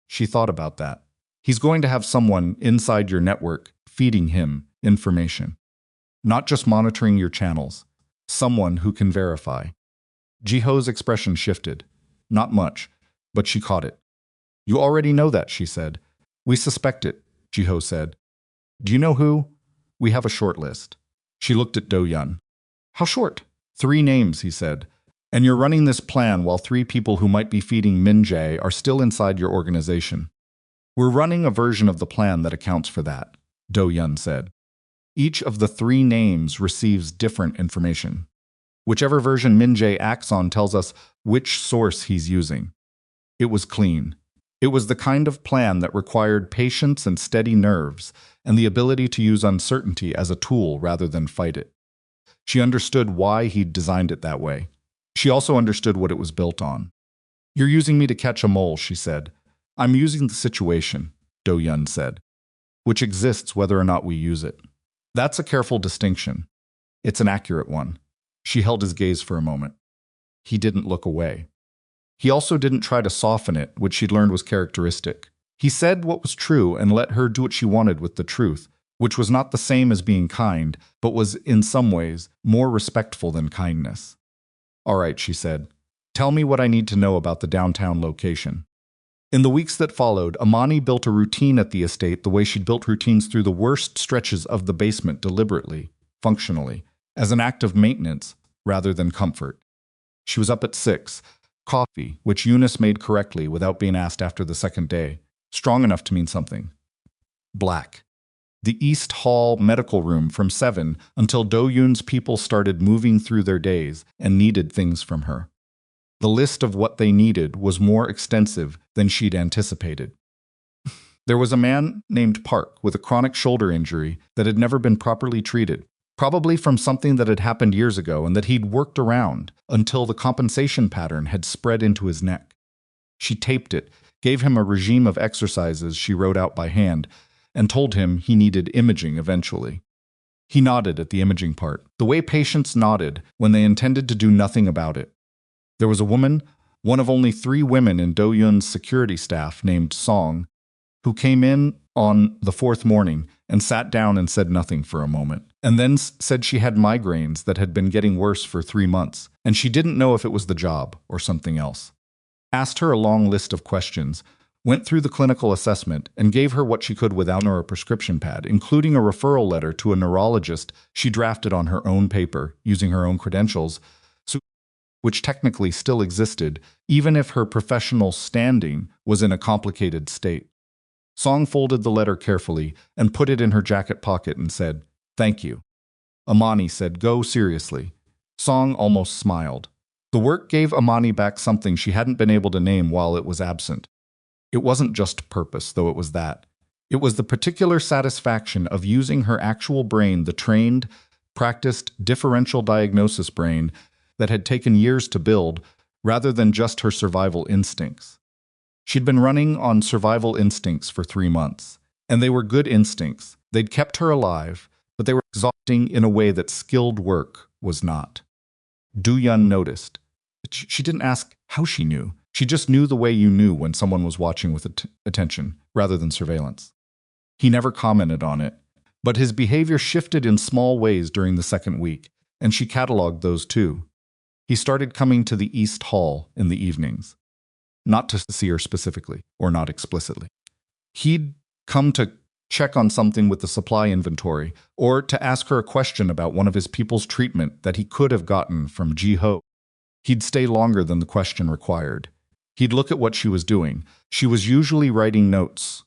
She thought about that. He's going to have someone inside your network feeding him information. Not just monitoring your channels. Someone who can verify. Ji-ho's expression shifted. Not much, but she caught it. "You already know that," she said. "We suspect it," Ji-ho said. "Do you know who?" "We have a short list." She looked at Do-yun. "How short?" "3 names," he said. "And you're running this plan while 3 people who might be feeding Min Jae are still inside your organization." "We're running a version of the plan that accounts for that," Do-yun said. "Each of the 3 names receives different information. Whichever version Min Jae acts on tells us which source he's using." It was clean. It was the kind of plan that required patience and steady nerves, and the ability to use uncertainty as a tool rather than fight it. She understood why he'd designed it that way. She also understood what it was built on. "You're using me to catch a mole," she said. "I'm using the situation," Do-yun said, "which exists whether or not we use it. That's a careful distinction. It's an accurate one." She held his gaze for a moment. He didn't look away. He also didn't try to soften it, which she'd learned was characteristic. He said what was true and let her do what she wanted with the truth, which was not the same as being kind, but was, in some ways, more respectful than kindness. "All right," she said. "Tell me what I need to know about the downtown location." In the weeks that followed, Imani built a routine at the estate the way she'd built routines through the worst stretches of the basement deliberately, functionally, as an act of maintenance rather than comfort. She was up at 6, coffee, which Eunice made correctly without being asked after the second day, strong enough to mean something. Black. The East Hall medical room from 7 until Do-yun's people started moving through their days and needed things from her. The list of what they needed was more extensive than she'd anticipated. There was a man named Park with a chronic shoulder injury that had never been properly treated, probably from something that had happened years ago and that he'd worked around until the compensation pattern had spread into his neck. She taped it, gave him a regime of exercises she wrote out by hand, and told him he needed imaging eventually. He nodded at the imaging part, the way patients nodded when they intended to do nothing about it. There was a woman, one of only 3 women in Do-yun's security staff named Song, who came in on the 4th morning and sat down and said nothing for a moment, and then said she had migraines that had been getting worse for 3 months, and she didn't know if it was the job or something else. Asked her a long list of questions, went through the clinical assessment, and gave her what she could without her a prescription pad, including a referral letter to a neurologist she drafted on her own paper, using her own credentials, which technically still existed, even if her professional standing was in a complicated state. Song folded the letter carefully and put it in her jacket pocket and said, "Thank you." Imani said, "Go seriously." Song almost smiled. The work gave Imani back something she hadn't been able to name while it was absent. It wasn't just purpose, though it was that. It was the particular satisfaction of using her actual brain, the trained, practiced differential diagnosis brain that had taken years to build, rather than just her survival instincts. She'd been running on survival instincts for 3 months, and they were good instincts. They'd kept her alive, but they were exhausting in a way that skilled work was not. Do-yun noticed. She didn't ask how she knew. She just knew the way you knew when someone was watching with attention, rather than surveillance. He never commented on it, but his behavior shifted in small ways during the 2nd week, and she cataloged those too. He started coming to the East Hall in the evenings. Not to see her specifically, or not explicitly. He'd come to check on something with the supply inventory, or to ask her a question about one of his people's treatment that he could have gotten from Ji-ho. He'd stay longer than the question required. He'd look at what she was doing. She was usually writing notes.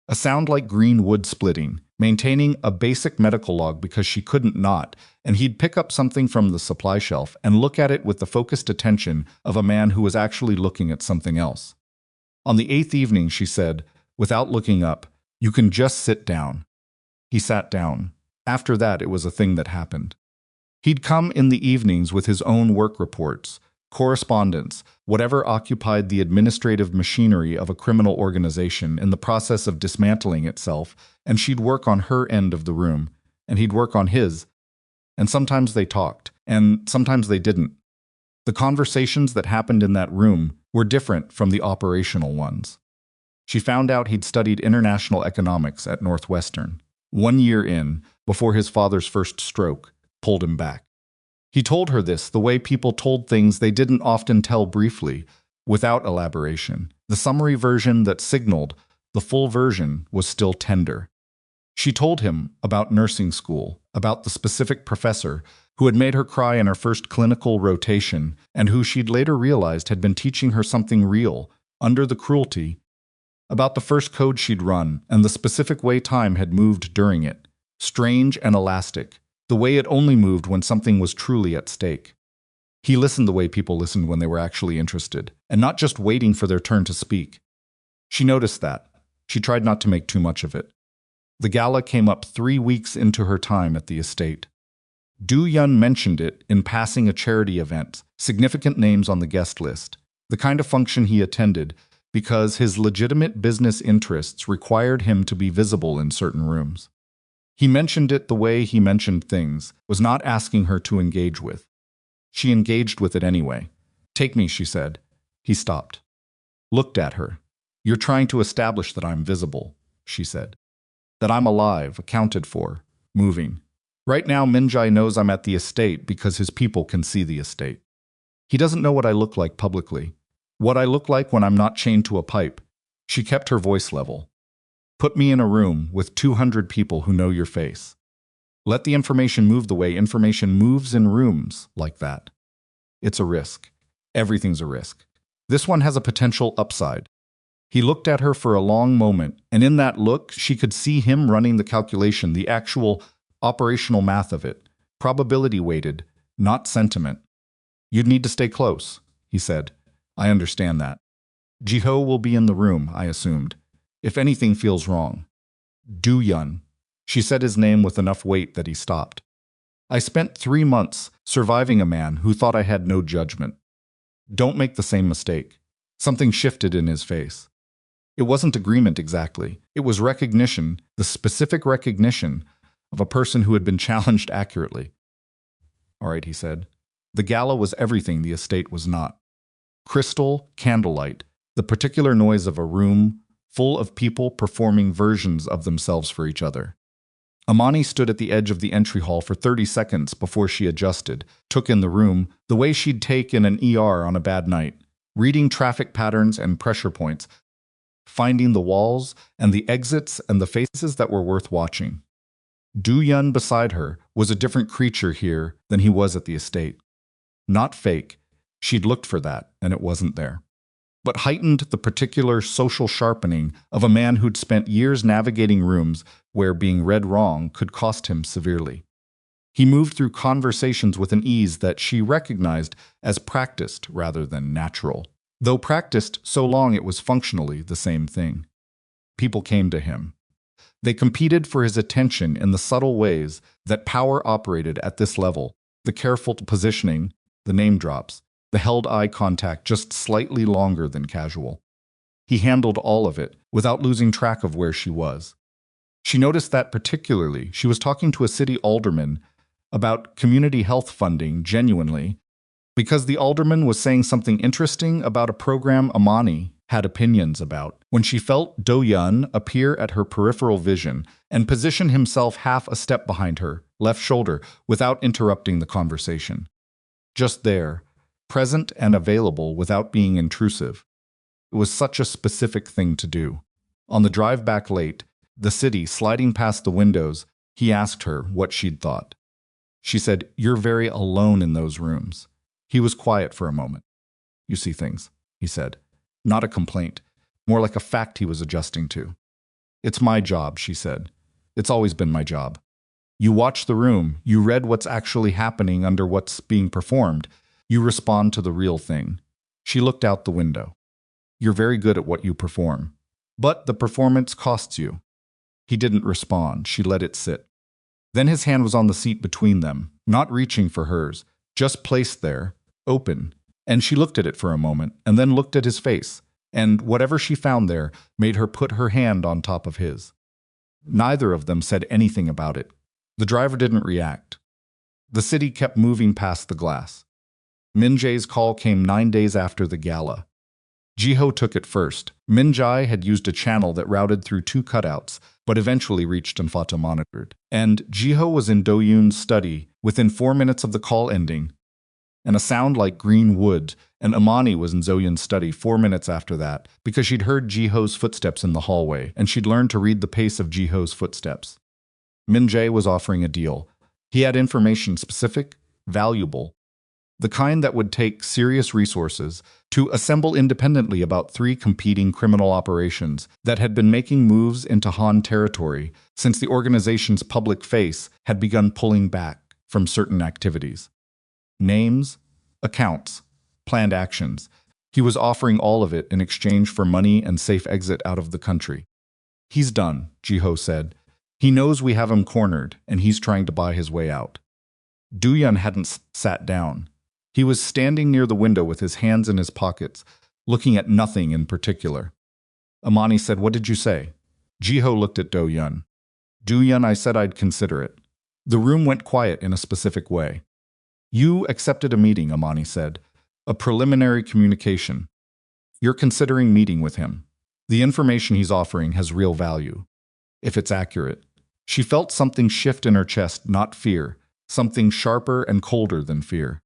A sound like green wood splitting, maintaining a basic medical log because she couldn't not, and he'd pick up something from the supply shelf and look at it with the focused attention of a man who was actually looking at something else. On the 8th evening, she said, without looking up, "You can just sit down." He sat down. After that, it was a thing that happened. He'd come in the evenings with his own work reports, correspondence, whatever occupied the administrative machinery of a criminal organization in the process of dismantling itself, and she'd work on her end of the room, and he'd work on his, and sometimes they talked, and sometimes they didn't. The conversations that happened in that room were different from the operational ones. She found out he'd studied international economics at Northwestern. 1 year in, before his father's first stroke, pulled him back. He told her this the way people told things they didn't often tell briefly, without elaboration. The summary version that signaled the full version was still tender. She told him about nursing school, about the specific professor who had made her cry in her first clinical rotation and who she'd later realized had been teaching her something real, under the cruelty, about the first code she'd run and the specific way time had moved during it, strange and elastic, the way it only moved when something was truly at stake. He listened the way people listened when they were actually interested, and not just waiting for their turn to speak. She noticed that. She tried not to make too much of it. The gala came up 3 weeks into her time at the estate. Do-yun mentioned it in passing a charity event, significant names on the guest list, the kind of function he attended because his legitimate business interests required him to be visible in certain rooms. He mentioned it the way he mentioned things, was not asking her to engage with. She engaged with it anyway. "Take me," she said. He stopped. Looked at her. "You're trying to establish that I'm visible," she said. "That I'm alive, accounted for, moving. Right now, Minjai knows I'm at the estate because his people can see the estate. He doesn't know what I look like publicly. What I look like when I'm not chained to a pipe." She kept her voice level. "Put me in a room with 200 people who know your face. Let the information move the way information moves in rooms like that. It's a risk. Everything's a risk. This one has a potential upside." He looked at her for a long moment, and in that look, she could see him running the calculation, the actual operational math of it, probability weighted, not sentiment. "You'd need to stay close," he said. "I understand that. Jiho will be in the room," I assumed. "If anything feels wrong." Do-yun. She said his name with enough weight that he stopped. "I spent 3 months surviving a man who thought I had no judgment. Don't make the same mistake." Something shifted in his face. It wasn't agreement exactly. It was recognition, the specific recognition of a person who had been challenged accurately. "All right," he said. The gala was everything the estate was not. Crystal, candlelight, the particular noise of a room full of people performing versions of themselves for each other. Imani stood at the edge of the entry hall for 30 seconds before she adjusted, took in the room, the way she'd take in an ER on a bad night, reading traffic patterns and pressure points, finding the walls and the exits and the faces that were worth watching. Do-yun beside her was a different creature here than he was at the estate. Not fake. She'd looked for that, and it wasn't there. But heightened the particular social sharpening of a man who'd spent years navigating rooms where being read wrong could cost him severely. He moved through conversations with an ease that she recognized as practiced rather than natural, though practiced so long it was functionally the same thing. People came to him. They competed for his attention in the subtle ways that power operated at this level, the careful positioning, the name drops, the held eye contact just slightly longer than casual. He handled all of it without losing track of where she was. She noticed that particularly she was talking to a city alderman about community health funding genuinely because the alderman was saying something interesting about a program Imani had opinions about when she felt Do-yun appear at her peripheral vision and position himself half a step behind her, left shoulder, without interrupting the conversation. Just there, present and available without being intrusive. It was such a specific thing to do. On the drive back late, the city sliding past the windows, he asked her what she'd thought. She said, "You're very alone in those rooms." He was quiet for a moment. "You see things," he said. Not a complaint, more like a fact he was adjusting to. "It's my job," she said. "It's always been my job. You watch the room, you read what's actually happening under what's being performed. You respond to the real thing." She looked out the window. "You're very good at what you perform. But the performance costs you." He didn't respond. She let it sit. Then his hand was on the seat between them, not reaching for hers, just placed there, open. And she looked at it for a moment, and then looked at his face, and whatever she found there made her put her hand on top of his. Neither of them said anything about it. The driver didn't react. The city kept moving past the glass. Minjae's call came 9 days after the gala. Jiho took it first. Minjae had used a channel that routed through 2 cutouts, but eventually reached and Fata monitored. And Jiho was in Do-yun's study within 4 minutes of the call ending, and a sound like green wood, and Imani was in Do-yun's study 4 minutes after that because she'd heard Jiho's footsteps in the hallway, and she'd learned to read the pace of Jiho's footsteps. Minjae was offering a deal. He had information specific, valuable, the kind that would take serious resources to assemble independently about 3 competing criminal operations that had been making moves into Han territory since the organization's public face had begun pulling back from certain activities. Names, accounts, planned actions. He was offering all of it in exchange for money and safe exit out of the country. "He's done," Jiho said. "He knows we have him cornered, and he's trying to buy his way out." Do-yun hadn't sat down. He was standing near the window with his hands in his pockets, looking at nothing in particular. Imani said, "What did you say?" Jiho looked at Do-yun. "Do-yun, I said I'd consider it." The room went quiet in a specific way. "You accepted a meeting," Imani said. "A preliminary communication. You're considering meeting with him. The information he's offering has real value. If it's accurate." She felt something shift in her chest, not fear, something sharper and colder than fear.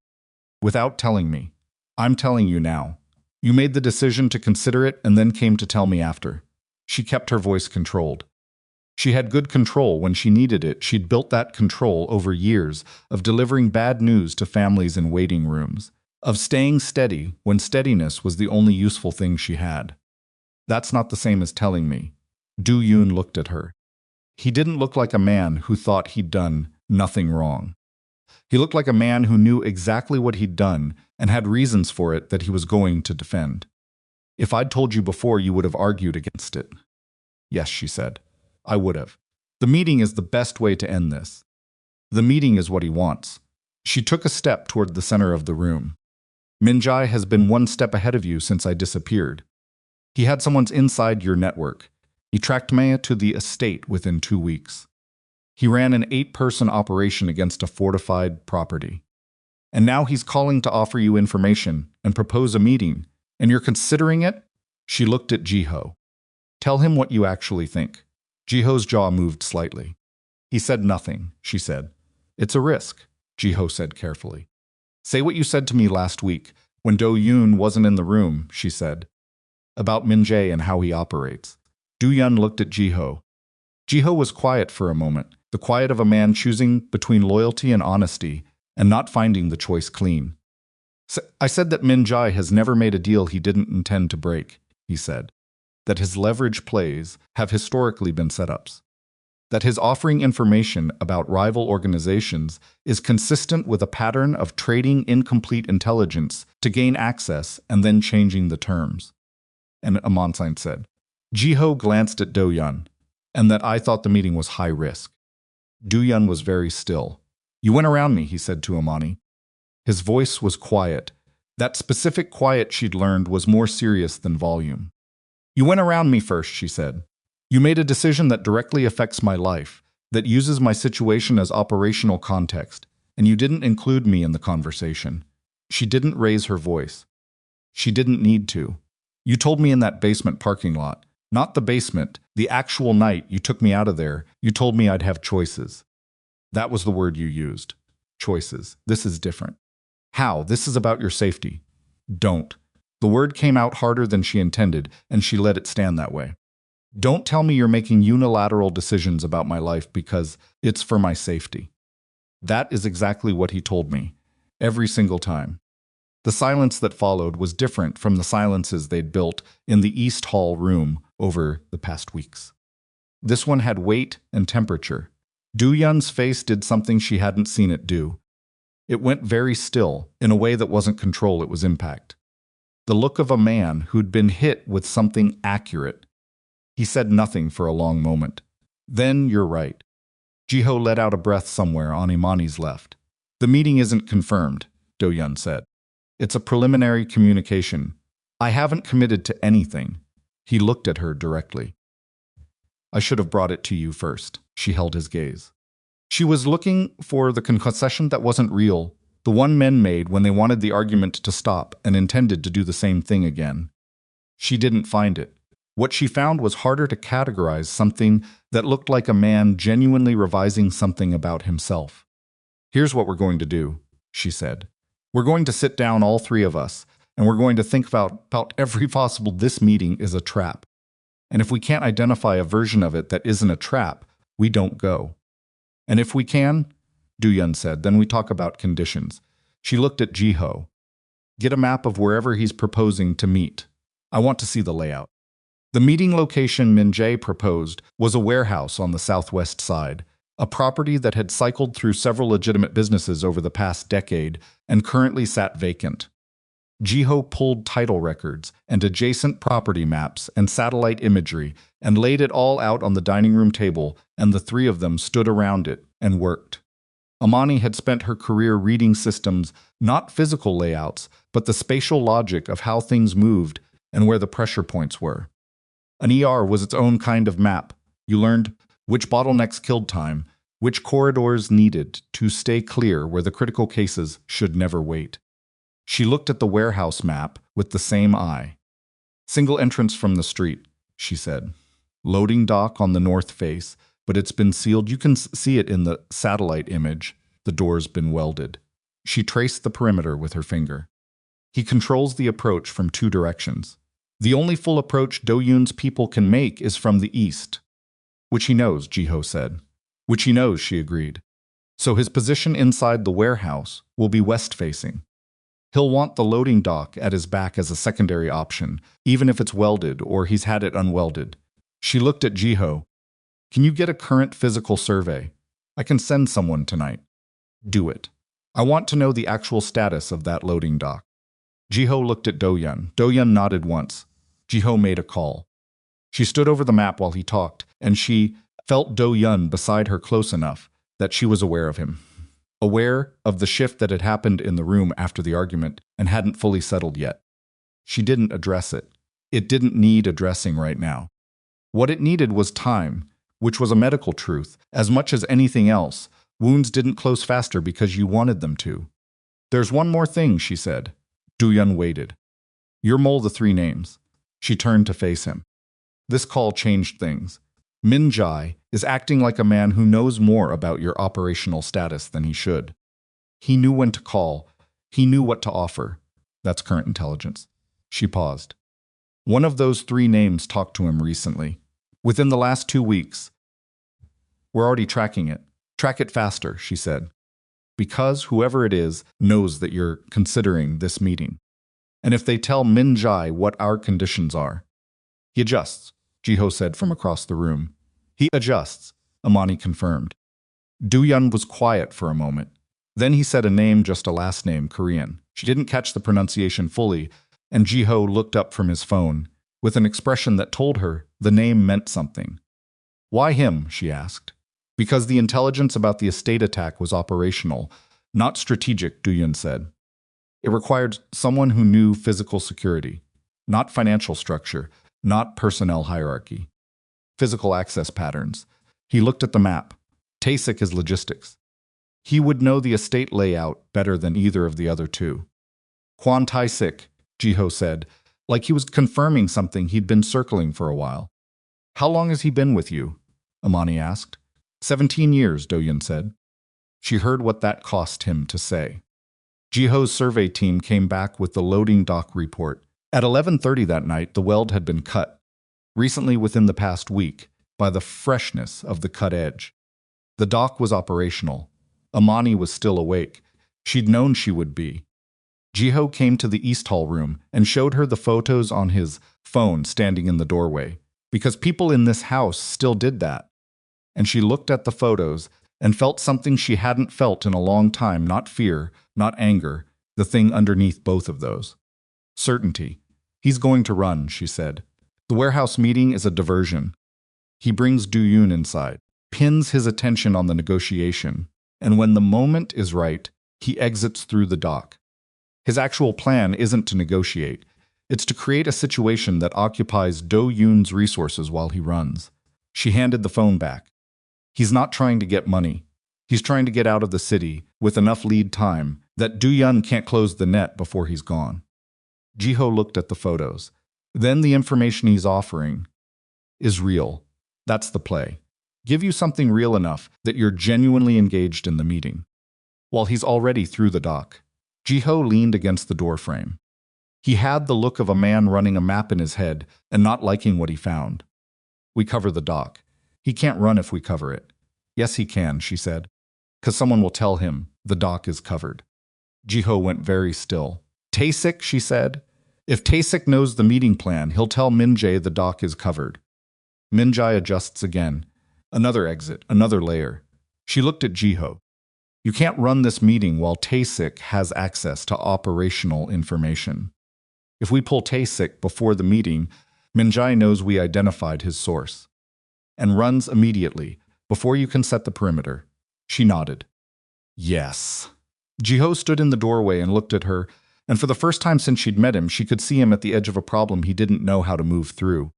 "Without telling me. I'm telling you now. You made the decision to consider it and then came to tell me after." She kept her voice controlled. She had good control when she needed it. She'd built that control over years of delivering bad news to families in waiting rooms, of staying steady when steadiness was the only useful thing she had. "That's not the same as telling me." Do-yun looked at her. He didn't look like a man who thought he'd done nothing wrong. He looked like a man who knew exactly what he'd done and had reasons for it that he was going to defend. "If I'd told you before, you would have argued against it." "Yes," she said. "I would have. The meeting is the best way to end this. The meeting is what he wants." She took a step toward the center of the room. "Min-jae has been one step ahead of you since I disappeared. He had someone's inside your network. He tracked Maya to the estate within 2 weeks. He ran an 8-person operation against a fortified property. And now he's calling to offer you information and propose a meeting, and you're considering it?" She looked at Jiho. "Tell him what you actually think." Jiho's jaw moved slightly. "He said nothing," she said. "It's a risk," Jiho said carefully. "Say what you said to me last week, when Do-yun wasn't in the room," she said. "About Min-jae and how he operates." Do-yun looked at Jiho. Jiho was quiet for a moment, the quiet of a man choosing between loyalty and honesty, and not finding the choice clean. "I said that Min-jae has never made a deal he didn't intend to break," he said. "That his leverage plays have historically been setups. That his offering information about rival organizations is consistent with a pattern of trading incomplete intelligence to gain access and then changing the terms." And Imani said. Jiho glanced at Do-yun, and that I thought the meeting was high risk. Do-yun was very still. "You went around me," he said to Imani. His voice was quiet. That specific quiet she'd learned was more serious than volume. "You went around me first," she said. "You made a decision that directly affects my life, that uses my situation as operational context, and you didn't include me in the conversation." She didn't raise her voice. She didn't need to. "You told me in that basement parking lot. Not the basement, the actual night you took me out of there, you told me I'd have choices." That was the word you used. Choices. This is different. "How? This is about your safety." "Don't." The word came out harder than she intended, and she let it stand that way. "Don't tell me you're making unilateral decisions about my life because it's for my safety." That is exactly what he told me, every single time. The silence that followed was different from the silences they'd built in the East Hall room over the past weeks. This one had weight and temperature. Do-yun's face did something she hadn't seen it do. It went very still, in a way that wasn't control, it was impact. The look of a man who'd been hit with something accurate. He said nothing for a long moment. "Then you're right." Jiho let out a breath somewhere on Imani's left. "The meeting isn't confirmed," Do-yun said. "It's a preliminary communication. I haven't committed to anything." He looked at her directly. "I should have brought it to you first." She held his gaze. She was looking for the concession that wasn't real, the one men made when they wanted the argument to stop and intended to do the same thing again. She didn't find it. What she found was harder to categorize, something that looked like a man genuinely revising something about himself. "Here's what we're going to do," she said. "We're going to sit down, all 3 of us, and we're going to think about every possible this meeting is a trap. And if we can't identify a version of it that isn't a trap, we don't go. And if we can," Do-yun said, "then we talk about conditions." She looked at Jiho. "Get a map of wherever he's proposing to meet. I want to see the layout." The meeting location Min-jae proposed was a warehouse on the southwest side, a property that had cycled through several legitimate businesses over the past decade and currently sat vacant. Jiho pulled title records and adjacent property maps and satellite imagery and laid it all out on the dining room table, and the 3 of them stood around it and worked. Imani had spent her career reading systems, not physical layouts, but the spatial logic of how things moved and where the pressure points were. An ER was its own kind of map. You learned which bottlenecks killed time, which corridors needed to stay clear where the critical cases should never wait. She looked at the warehouse map with the same eye. Single entrance from the street, she said. Loading dock on the north face, but it's been sealed. You can see it in the satellite image. The door's been welded. She traced the perimeter with her finger. He controls the approach from two directions. The only full approach Do-yun's people can make is from the east. Which he knows, Ji-ho said. Which he knows, she agreed. So his position inside the warehouse will be west-facing. He'll want the loading dock at his back as a secondary option, even if it's welded or he's had it unwelded. She looked at Ji-ho. Can you get a current physical survey? I can send someone tonight. Do it. I want to know the actual status of that loading dock. Ji-ho looked at Do-yun. Do-yun nodded once. Ji-ho made a call. She stood over the map while he talked, and she felt Do-yun beside her close enough that she was aware of him. Aware of the shift that had happened in the room after the argument and hadn't fully settled yet. She didn't address it. It didn't need addressing right now. What it needed was time, which was a medical truth. As much as anything else, wounds didn't close faster because you wanted them to. There's one more thing, she said. Do-yun waited. Your mole the three names. She turned to face him. This call changed things. Min-jae is acting like a man who knows more about your operational status than he should. He knew when to call. He knew what to offer. That's current intelligence. She paused. One of those three names talked to him recently. Within the last 2 weeks. We're already tracking it. Track it faster, she said. Because whoever it is knows that you're considering this meeting. And if they tell Min-jae what our conditions are. He adjusts, Ji-ho said from across the room. He adjusts, Imani confirmed. Do-yun was quiet for a moment. Then he said a name, just a last name, Korean. She didn't catch the pronunciation fully, and Ji-ho looked up from his phone with an expression that told her the name meant something. Why him, she asked. Because the intelligence about the estate attack was operational, not strategic, Do-yun said. It required someone who knew physical security, not financial structure, not personnel hierarchy. Physical access patterns. He looked at the map. Tae-sik is logistics. He would know the estate layout better than either of the other two. Kwon Tae-sik, Ji-ho said, like he was confirming something he'd been circling for a while. How long has he been with you? Imani asked. 17 years, Do-yun said. She heard what that cost him to say. Ji-ho's survey team came back with the loading dock report. At 11:30 that night, the weld had been cut. Recently, within the past week, by the freshness of the cut edge. The dock was operational. Imani was still awake. She'd known she would be. Ji-ho came to the East Hall room and showed her the photos on his phone standing in the doorway, because people in this house still did that. And she looked at the photos and felt something she hadn't felt in a long time, not fear, not anger, the thing underneath both of those. Certainty. He's going to run, she said. The warehouse meeting is a diversion. He brings Do-yun inside, pins his attention on the negotiation, and when the moment is right, he exits through the dock. His actual plan isn't to negotiate. It's to create a situation that occupies Do-yun's resources while he runs. She handed the phone back. He's not trying to get money. He's trying to get out of the city with enough lead time that Do-yun can't close the net before he's gone. Ji-ho looked at the photos. Then the information he's offering is real. That's the play. Give you something real enough that you're genuinely engaged in the meeting. While he's already through the dock, Ji-ho leaned against the doorframe. He had the look of a man running a map in his head and not liking what he found. We cover the dock. He can't run if we cover it. Yes, he can, she said. 'Cause someone will tell him the dock is covered. Ji-ho went very still. Tae-sik, she said. If Tae-sik knows the meeting plan, he'll tell Min-jae the dock is covered. Min-jae adjusts again. Another exit, another layer. She looked at Ji-ho. You can't run this meeting while Tae-sik has access to operational information. If we pull Tae-sik before the meeting, Min-jae knows we identified his source. And runs immediately, before you can set the perimeter. She nodded. Yes. Ji-ho stood in the doorway and looked at her, and for the first time since she'd met him, she could see him at the edge of a problem he didn't know how to move through.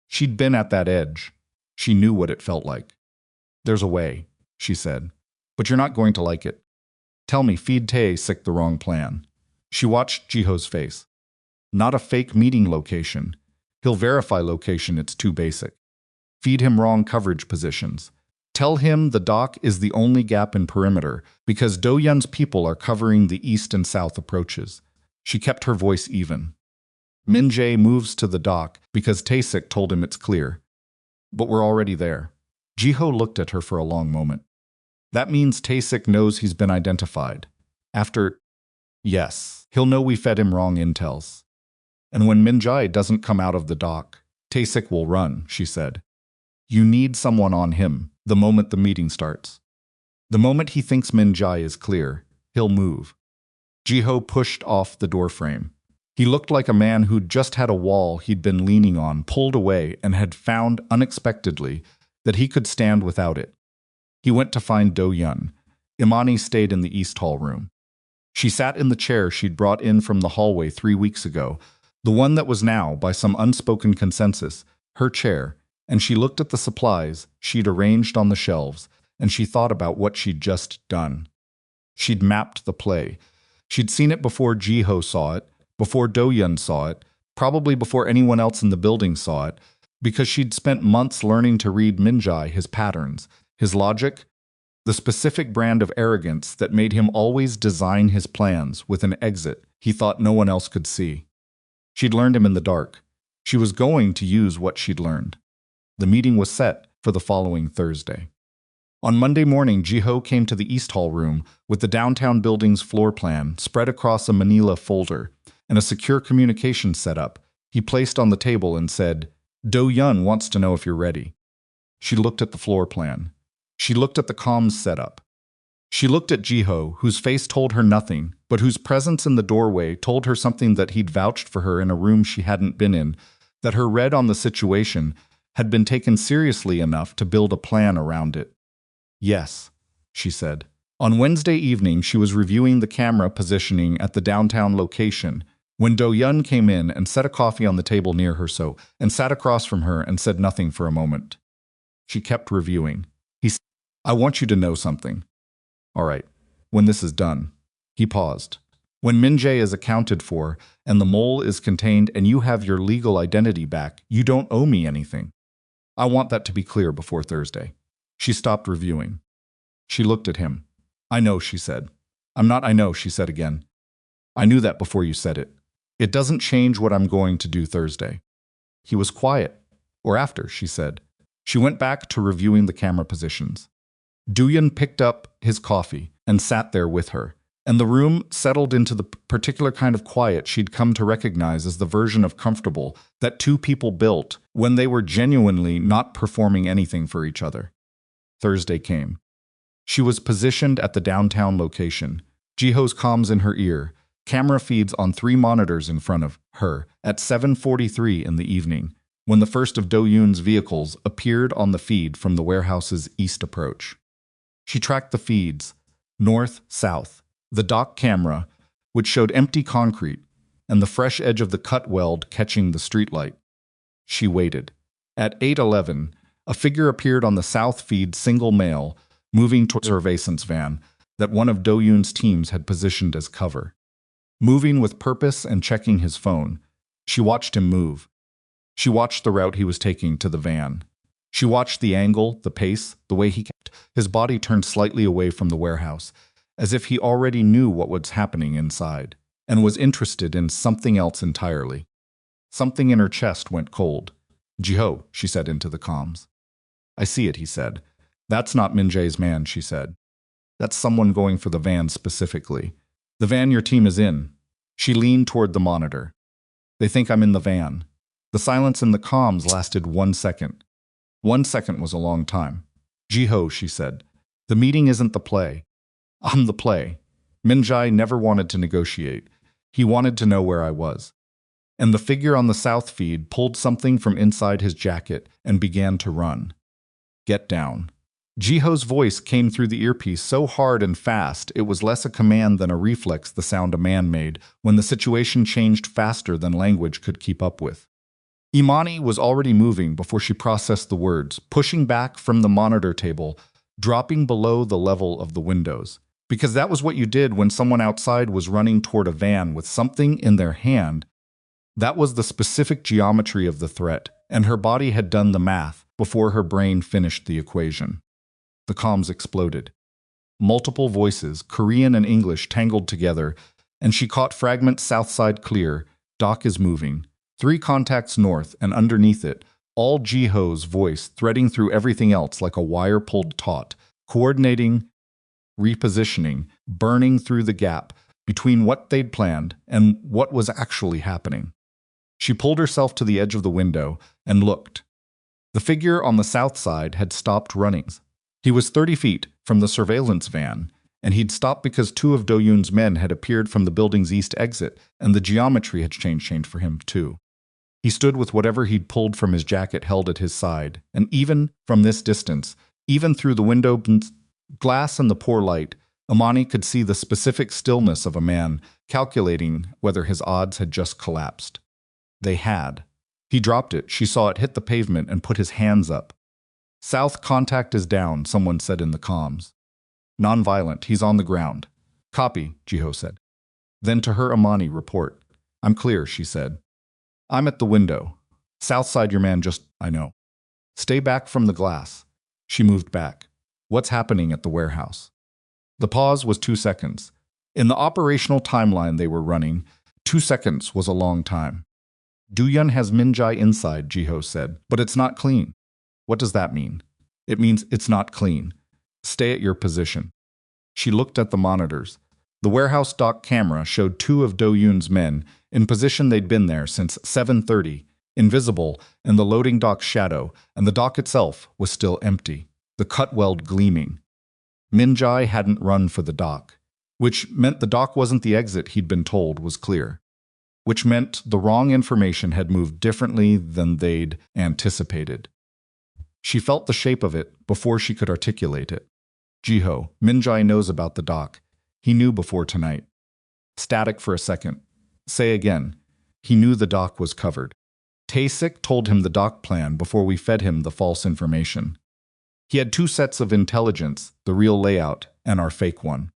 She'd been at that edge. She knew what it felt like. There's a way, she said, but you're not going to like it. Tell me, feed Tae-sik the wrong plan. She watched Ji-ho's face. Not a fake meeting location. He'll verify location, it's too basic. Feed him wrong coverage positions. Tell him the dock is the only gap in perimeter because Do-yun's people are covering the east and south approaches. She kept her voice even. Min-jae moves to the dock because Tae-sik told him it's clear. But we're already there. Ji-ho looked at her for a long moment. That means Tae-sik knows he's been identified. After, yes, he'll know we fed him wrong intels. And when Min-jae doesn't come out of the dock, Tae-sik will run, she said. You need someone on him the moment the meeting starts. The moment he thinks Min-jae is clear, he'll move. Ji-ho pushed off the doorframe. He looked like a man who'd just had a wall he'd been leaning on pulled away and had found unexpectedly that he could stand without it. He went to find Do-yun. Imani stayed in the East Hall room. She sat in the chair she'd brought in from the hallway 3 weeks ago, the one that was now, by some unspoken consensus, her chair, and she looked at the supplies she'd arranged on the shelves, and she thought about what she'd just done. She'd mapped the play. She'd seen it before Ji-ho saw it, before Do-yun saw it, probably before anyone else in the building saw it, because she'd spent months learning to read Min-jae, his patterns, his logic, the specific brand of arrogance that made him always design his plans with an exit he thought no one else could see. She'd learned him in the dark. She was going to use what she'd learned. The meeting was set for the following Thursday. On Monday morning, Ji-ho came to the East Hall room with the downtown building's floor plan spread across a manila folder and a secure communication setup he placed on the table and said, Do-yun wants to know if you're ready. She looked at the floor plan. She looked at the comms setup. She looked at Ji-ho, whose face told her nothing, but whose presence in the doorway told her something that he'd vouched for her in a room she hadn't been in, that her read on the situation had been taken seriously enough to build a plan around it. Yes, she said. On Wednesday evening, she was reviewing the camera positioning at the downtown location when Do-yun came in and set a coffee on the table near her and sat across from her and said nothing for a moment. She kept reviewing. He said, I want you to know something. All right, when this is done. He paused. When Min-jae is accounted for and the mole is contained and you have your legal identity back, you don't owe me anything. I want that to be clear before Thursday. She stopped reviewing. She looked at him. I know, she said. I know, she said again. I knew that before you said it. It doesn't change what I'm going to do Thursday. He was quiet. Or after, she said. She went back to reviewing the camera positions. Do-yun picked up his coffee and sat there with her, and the room settled into the particular kind of quiet she'd come to recognize as the version of comfortable that two people built when they were genuinely not performing anything for each other. Thursday came. She was positioned at the downtown location, Ji-ho's comms in her ear, camera feeds on 3 monitors in front of her at 7:43 in the evening, when the first of Do-yun's vehicles appeared on the feed from the warehouse's east approach. She tracked the feeds, north, south, the dock camera, which showed empty concrete, and the fresh edge of the cut weld catching the streetlight. She waited. At 8:11, a figure appeared on the south feed single male, moving towards a surveillance van that one of Do-yun's teams had positioned as cover. Moving with purpose and checking his phone, she watched him move. She watched the route he was taking to the van. She watched the angle, the pace, the way he kept his body turned slightly away from the warehouse, as if he already knew what was happening inside, and was interested in something else entirely. Something in her chest went cold. Ji-ho, she said into the comms. I see it, he said. That's not Min-jae's man, she said. That's someone going for the van specifically. The van your team is in. She leaned toward the monitor. They think I'm in the van. The silence in the comms lasted 1 second. 1 second was a long time. Ji-ho, she said. The meeting isn't the play. I'm the play. Min-jae never wanted to negotiate. He wanted to know where I was. And the figure on the south feed pulled something from inside his jacket and began to run. Get down. Jiho's voice came through the earpiece so hard and fast it was less a command than a reflex, the sound a man made when the situation changed faster than language could keep up with. Imani was already moving before she processed the words, pushing back from the monitor table, dropping below the level of the windows. Because that was what you did when someone outside was running toward a van with something in their hand. That was the specific geometry of the threat, and her body had done the math before her brain finished the equation. The comms exploded. Multiple voices, Korean and English, tangled together, and she caught fragments south side clear, dock is moving. 3 contacts north, and underneath it, all Jiho's voice threading through everything else like a wire pulled taut, coordinating, repositioning, burning through the gap between what they'd planned and what was actually happening. She pulled herself to the edge of the window and looked. The figure on the south side had stopped running. He was 30 feet from the surveillance van, and he'd stopped because 2 of Do-yun's men had appeared from the building's east exit, and the geometry had changed for him too. He stood with whatever he'd pulled from his jacket held at his side, and even from this distance, even through the window glass and the poor light, Imani could see the specific stillness of a man calculating whether his odds had just collapsed. They had. He dropped it, she saw it hit the pavement and put his hands up. South contact is down, someone said in the comms. Non-violent, he's on the ground. Copy, Jiho said. Then to her Imani, report. I'm clear, she said. I'm at the window. South side your man just, I know. Stay back from the glass. She moved back. What's happening at the warehouse? The pause was 2 seconds. In the operational timeline they were running, 2 seconds was a long time. Do-yun has Min-jae inside, Jiho said, but it's not clean. What does that mean? It means it's not clean. Stay at your position. She looked at the monitors. The warehouse dock camera showed 2 of Do-yun's men in position they'd been there since 7:30, invisible in the loading dock shadow, and the dock itself was still empty, the cut weld gleaming. Min-jae hadn't run for the dock, which meant the dock wasn't the exit he'd been told was clear, which meant the wrong information had moved differently than they'd anticipated. She felt the shape of it before she could articulate it. Jiho, Min-jae knows about the dock. He knew before tonight. Static for a second. Say again. He knew the dock was covered. Tae-sik told him the dock plan before we fed him the false information. He had 2 sets of intelligence, the real layout and our fake one.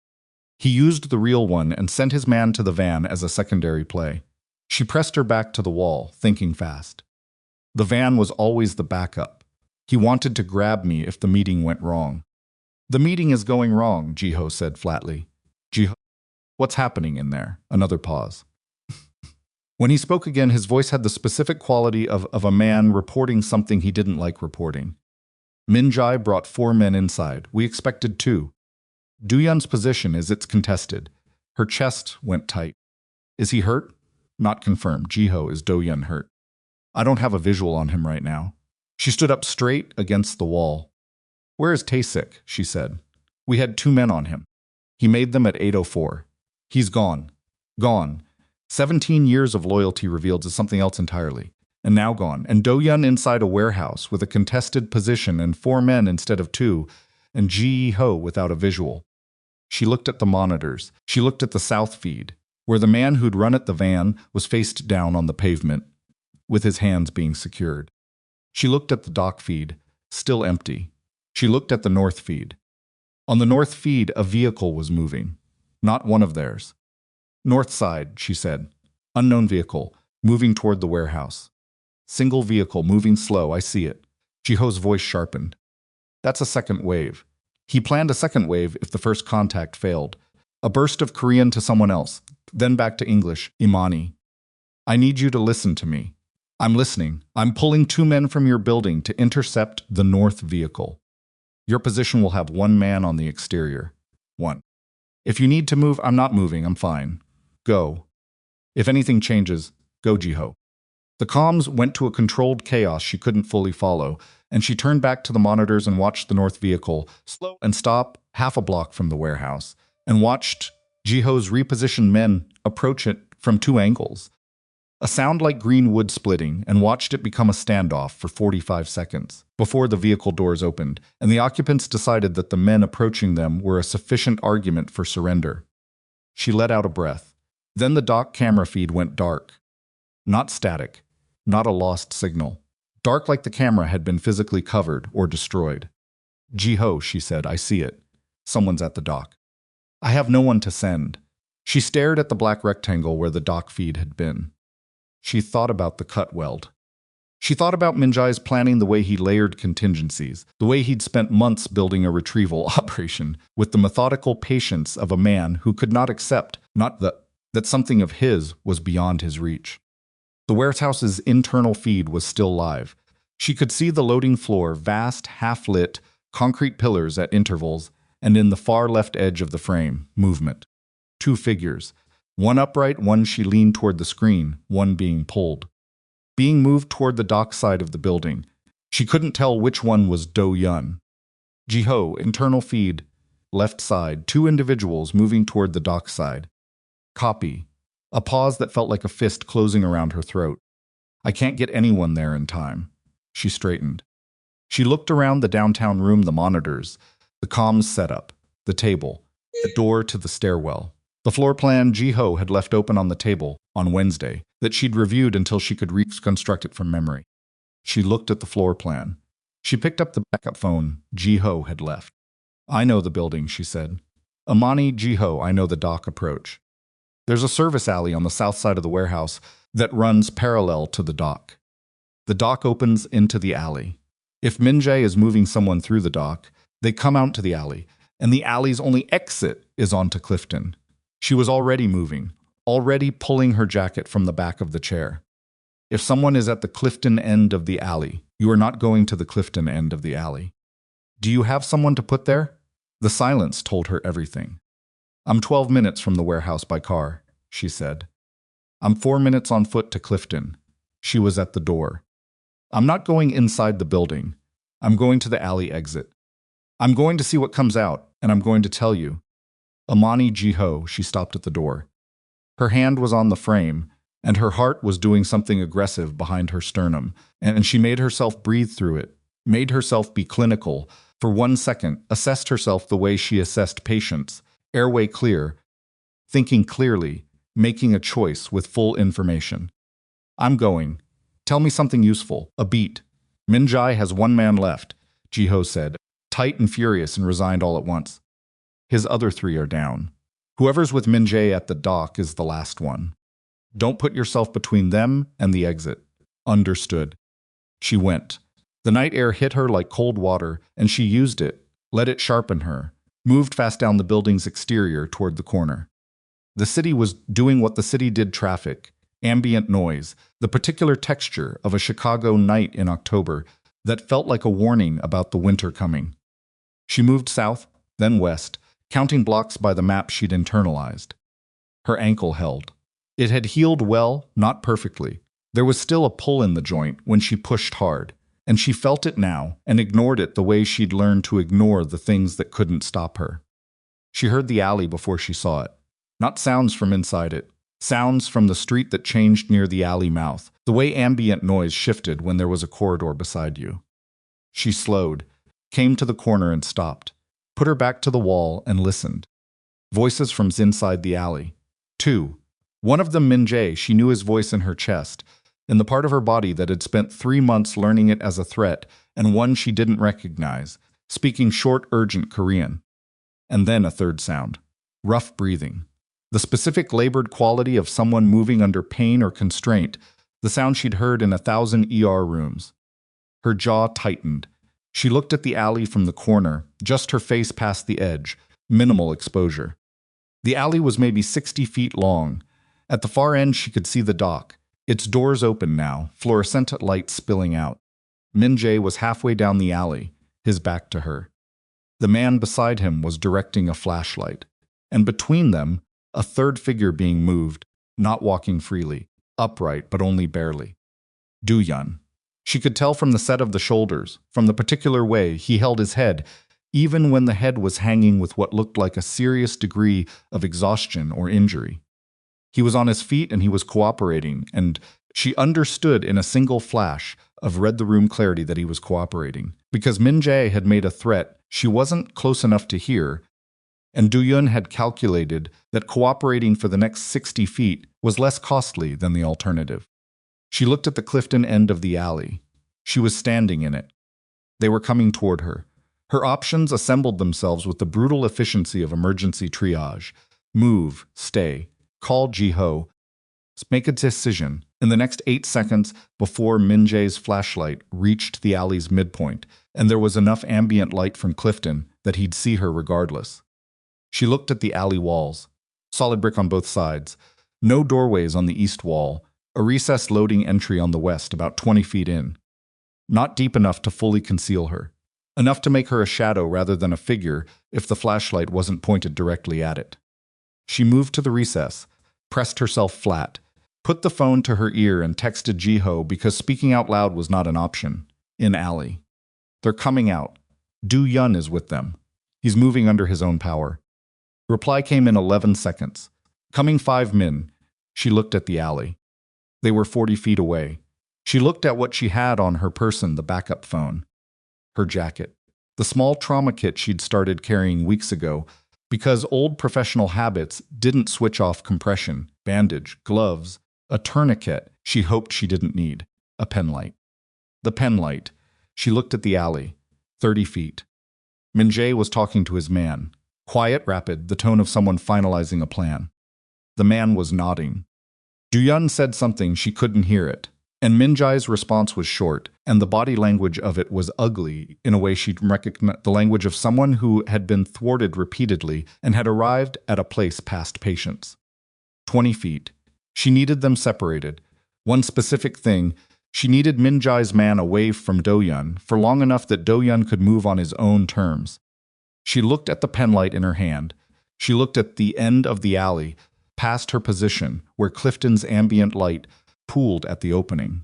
He used the real one and sent his man to the van as a secondary play. She pressed her back to the wall, thinking fast. The van was always the backup. He wanted to grab me if the meeting went wrong. The meeting is going wrong, Jiho said flatly. Jiho, what's happening in there? Another pause. When he spoke again, his voice had the specific quality of a man reporting something he didn't like reporting. Min-jae brought 4 men inside. We expected 2. Do-yun's position is it's contested. Her chest went tight. Is he hurt? Not confirmed. Jiho, is Do-yun hurt? I don't have a visual on him right now. She stood up straight against the wall. Where is Tae-sik? She said. We had 2 men on him. He made them at 8:04. He's gone. Gone. 17 years of loyalty revealed as something else entirely. And now gone. And Do-yun inside a warehouse with a contested position and 4 men instead of 2, and Jiho without a visual. She looked at the monitors. She looked at the south feed, where the man who'd run at the van was faced down on the pavement, with his hands being secured. She looked at the dock feed, still empty. She looked at the north feed. On the north feed, a vehicle was moving. Not one of theirs. North side, she said. Unknown vehicle, moving toward the warehouse. Single vehicle, moving slow, I see it. Jiho's voice sharpened. That's a second wave. He planned a second wave if the first contact failed. A burst of Korean to someone else, then back to English. Imani. I need you to listen to me. I'm listening. I'm pulling 2 men from your building to intercept the north vehicle. Your position will have 1 man on the exterior. 1. If you need to move, I'm not moving, I'm fine. Go. If anything changes, go Jiho. The comms went to a controlled chaos she couldn't fully follow, and she turned back to the monitors and watched the north vehicle slow and stop half a block from the warehouse, and watched Jiho's repositioned men approach it from 2 angles. A sound like green wood splitting, and watched it become a standoff for 45 seconds before the vehicle doors opened, and the occupants decided that the men approaching them were a sufficient argument for surrender. She let out a breath. Then the dock camera feed went dark. Not static, not a lost signal. Dark like the camera had been physically covered or destroyed. "Ji-ho," she said, "I see it. Someone's at the dock. I have no one to send." She stared at the black rectangle where the dock feed had been. She thought about the cut weld. She thought about Min-jae's planning, the way he layered contingencies, the way he'd spent months building a retrieval operation with the methodical patience of a man who could not accept that something of his was beyond his reach. The warehouse's internal feed was still live. She could see the loading floor, vast, half-lit, concrete pillars at intervals, and in the far left edge of the frame, movement. Two figures. One upright, one she leaned toward the screen, one being pulled. Being moved toward the dock side of the building. She couldn't tell which one was Do-yun. Ji-ho, internal feed, left side, two individuals moving toward the dock side. Copy. A pause that felt like a fist closing around her throat. I can't get anyone there in time. She straightened. She looked around the downtown room, the monitors, the comms setup, the table, the door to the stairwell. The floor plan Ji-ho had left open on the table on Wednesday that she'd reviewed until she could reconstruct it from memory. She looked at the floor plan. She picked up the backup phone Ji-ho had left. "I know the building," she said. "Imani, Ji-ho, I know the dock approach. There's a service alley on the south side of the warehouse that runs parallel to the dock. The dock opens into the alley. If Min-jae is moving someone through the dock, they come out to the alley, and the alley's only exit is onto Clifton." She was already moving, already pulling her jacket from the back of the chair. "If someone is at the Clifton end of the alley, you are not going to the Clifton end of the alley. Do you have someone to put there?" The silence told her everything. "I'm 12 minutes from the warehouse by car," she said. "I'm 4 minutes on foot to Clifton." She was at the door. "I'm not going inside the building. I'm going to the alley exit. I'm going to see what comes out, and I'm going to tell you." Imani, Ji-ho, she stopped at the door. Her hand was on the frame, and her heart was doing something aggressive behind her sternum, and she made herself breathe through it, made herself be clinical, for 1 second, assessed herself the way she assessed patients, airway clear, thinking clearly, making a choice with full information. "I'm going. Tell me something useful, a beat." "Min-jae has one man left," Ji-ho said, tight and furious and resigned all at once. "His other 3 are down. Whoever's with Min-jae at the dock is the last one. Don't put yourself between them and the exit." "Understood." She went. The night air hit her like cold water, and she used it, let it sharpen her, moved fast down the building's exterior toward the corner. The city was doing what the city did: traffic, ambient noise, the particular texture of a Chicago night in October that felt like a warning about the winter coming. She moved south, then west, counting blocks by the map she'd internalized. Her ankle held. It had healed well, not perfectly. There was still a pull in the joint when she pushed hard, and she felt it now and ignored it the way she'd learned to ignore the things that couldn't stop her. She heard the alley before she saw it. Not sounds from inside it, sounds from the street that changed near the alley mouth, the way ambient noise shifted when there was a corridor beside you. She slowed, came to the corner and stopped, put her back to the wall and listened. Voices from inside the alley. 2. One of them Min-jae, she knew his voice in her chest, in the part of her body that had spent 3 months learning it as a threat, and one she didn't recognize, speaking short, urgent Korean. And then a third sound. Rough breathing. The specific labored quality of someone moving under pain or constraint, the sound she'd heard in 1,000 ER rooms. Her jaw tightened. She looked at the alley from the corner, just her face past the edge, minimal exposure. The alley was maybe 60 feet long. At the far end she could see the dock, its doors open now, fluorescent light spilling out. Min-jae was halfway down the alley, his back to her. The man beside him was directing a flashlight, and between them, a third figure being moved, not walking freely, upright but only barely. Do-yun. She could tell from the set of the shoulders, from the particular way he held his head, even when the head was hanging with what looked like a serious degree of exhaustion or injury. He was on his feet and he was cooperating, and she understood in a single flash of read-the-room clarity that he was cooperating. Because Min Jae had made a threat she wasn't close enough to hear, and Do-yun had calculated that cooperating for the next 60 feet was less costly than the alternative. She looked at the Clifton end of the alley. She was standing in it. They were coming toward her. Her options assembled themselves with the brutal efficiency of emergency triage. Move, stay, call Ji-ho, make a decision. In the next 8 seconds before Min Jae's flashlight reached the alley's midpoint, and there was enough ambient light from Clifton that he'd see her regardless. She looked at the alley walls. Solid brick on both sides. No doorways on the east wall. A recessed loading entry on the west, about 20 feet in. Not deep enough to fully conceal her. Enough to make her a shadow rather than a figure if the flashlight wasn't pointed directly at it. She moved to the recess, pressed herself flat, put the phone to her ear and texted Ji-ho because speaking out loud was not an option. In alley. They're coming out. Do-yun is with them. He's moving under his own power. Reply came in 11 seconds. Coming 5 min. She looked at the alley. They were 40 feet away. She looked at what she had on her person, the backup phone. Her jacket. The small trauma kit she'd started carrying weeks ago because old professional habits didn't switch off compression, bandage, gloves, a tourniquet she hoped she didn't need, a pen light. The pen light. She looked at the alley. 30 feet. Min Jae was talking to his man. Quiet, rapid, the tone of someone finalizing a plan. The man was nodding. Do-yun said something she couldn't hear it, and Min Jae's response was short, and the body language of it was ugly in a way she'd recognized the language of someone who had been thwarted repeatedly and had arrived at a place past patience. 20 feet. She needed them separated. One specific thing, she needed Min Jae's man away from Do-yun for long enough that Do-yun could move on his own terms. She looked at the penlight in her hand. She looked at the end of the alley, past her position, where Clifton's ambient light pooled at the opening.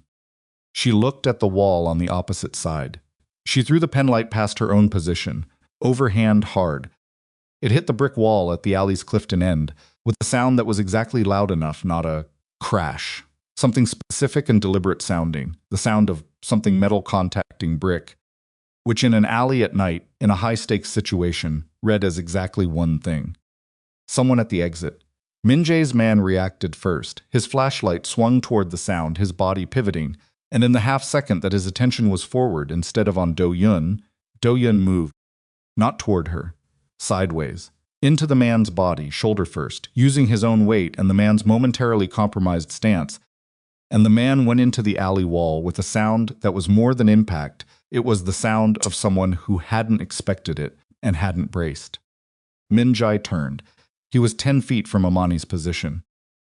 She looked at the wall on the opposite side. She threw the penlight past her own position, overhand hard. It hit the brick wall at the alley's Clifton end, with a sound that was exactly loud enough, not a crash. Something specific and deliberate sounding, the sound of something metal contacting brick, which in an alley at night, in a high-stakes situation, read as exactly one thing. Someone at the exit. Min Jae's man reacted first. His flashlight swung toward the sound, his body pivoting, and in the half-second that his attention was forward instead of on Do-yun, Do-yun moved, not toward her, sideways, into the man's body, shoulder first, using his own weight and the man's momentarily compromised stance, and the man went into the alley wall with a sound that was more than impact. It was the sound of someone who hadn't expected it and hadn't braced. Min Jae turned. He was 10 feet from Imani's position.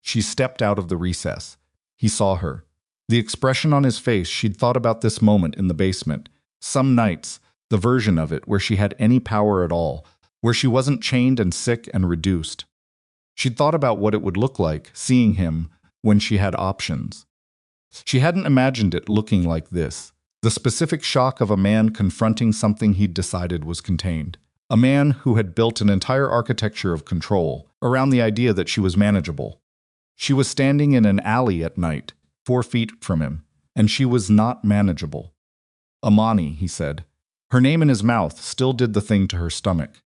She stepped out of the recess. He saw her. The expression on his face, she'd thought about this moment in the basement. Some nights, the version of it where she had any power at all, where she wasn't chained and sick and reduced. She'd thought about what it would look like, seeing him, when she had options. She hadn't imagined it looking like this. The specific shock of a man confronting something he'd decided was contained. A man who had built an entire architecture of control around the idea that she was manageable. She was standing in an alley at night, 4 feet from him, and she was not manageable. Imani, he said. Her name in his mouth still did the thing to her stomach.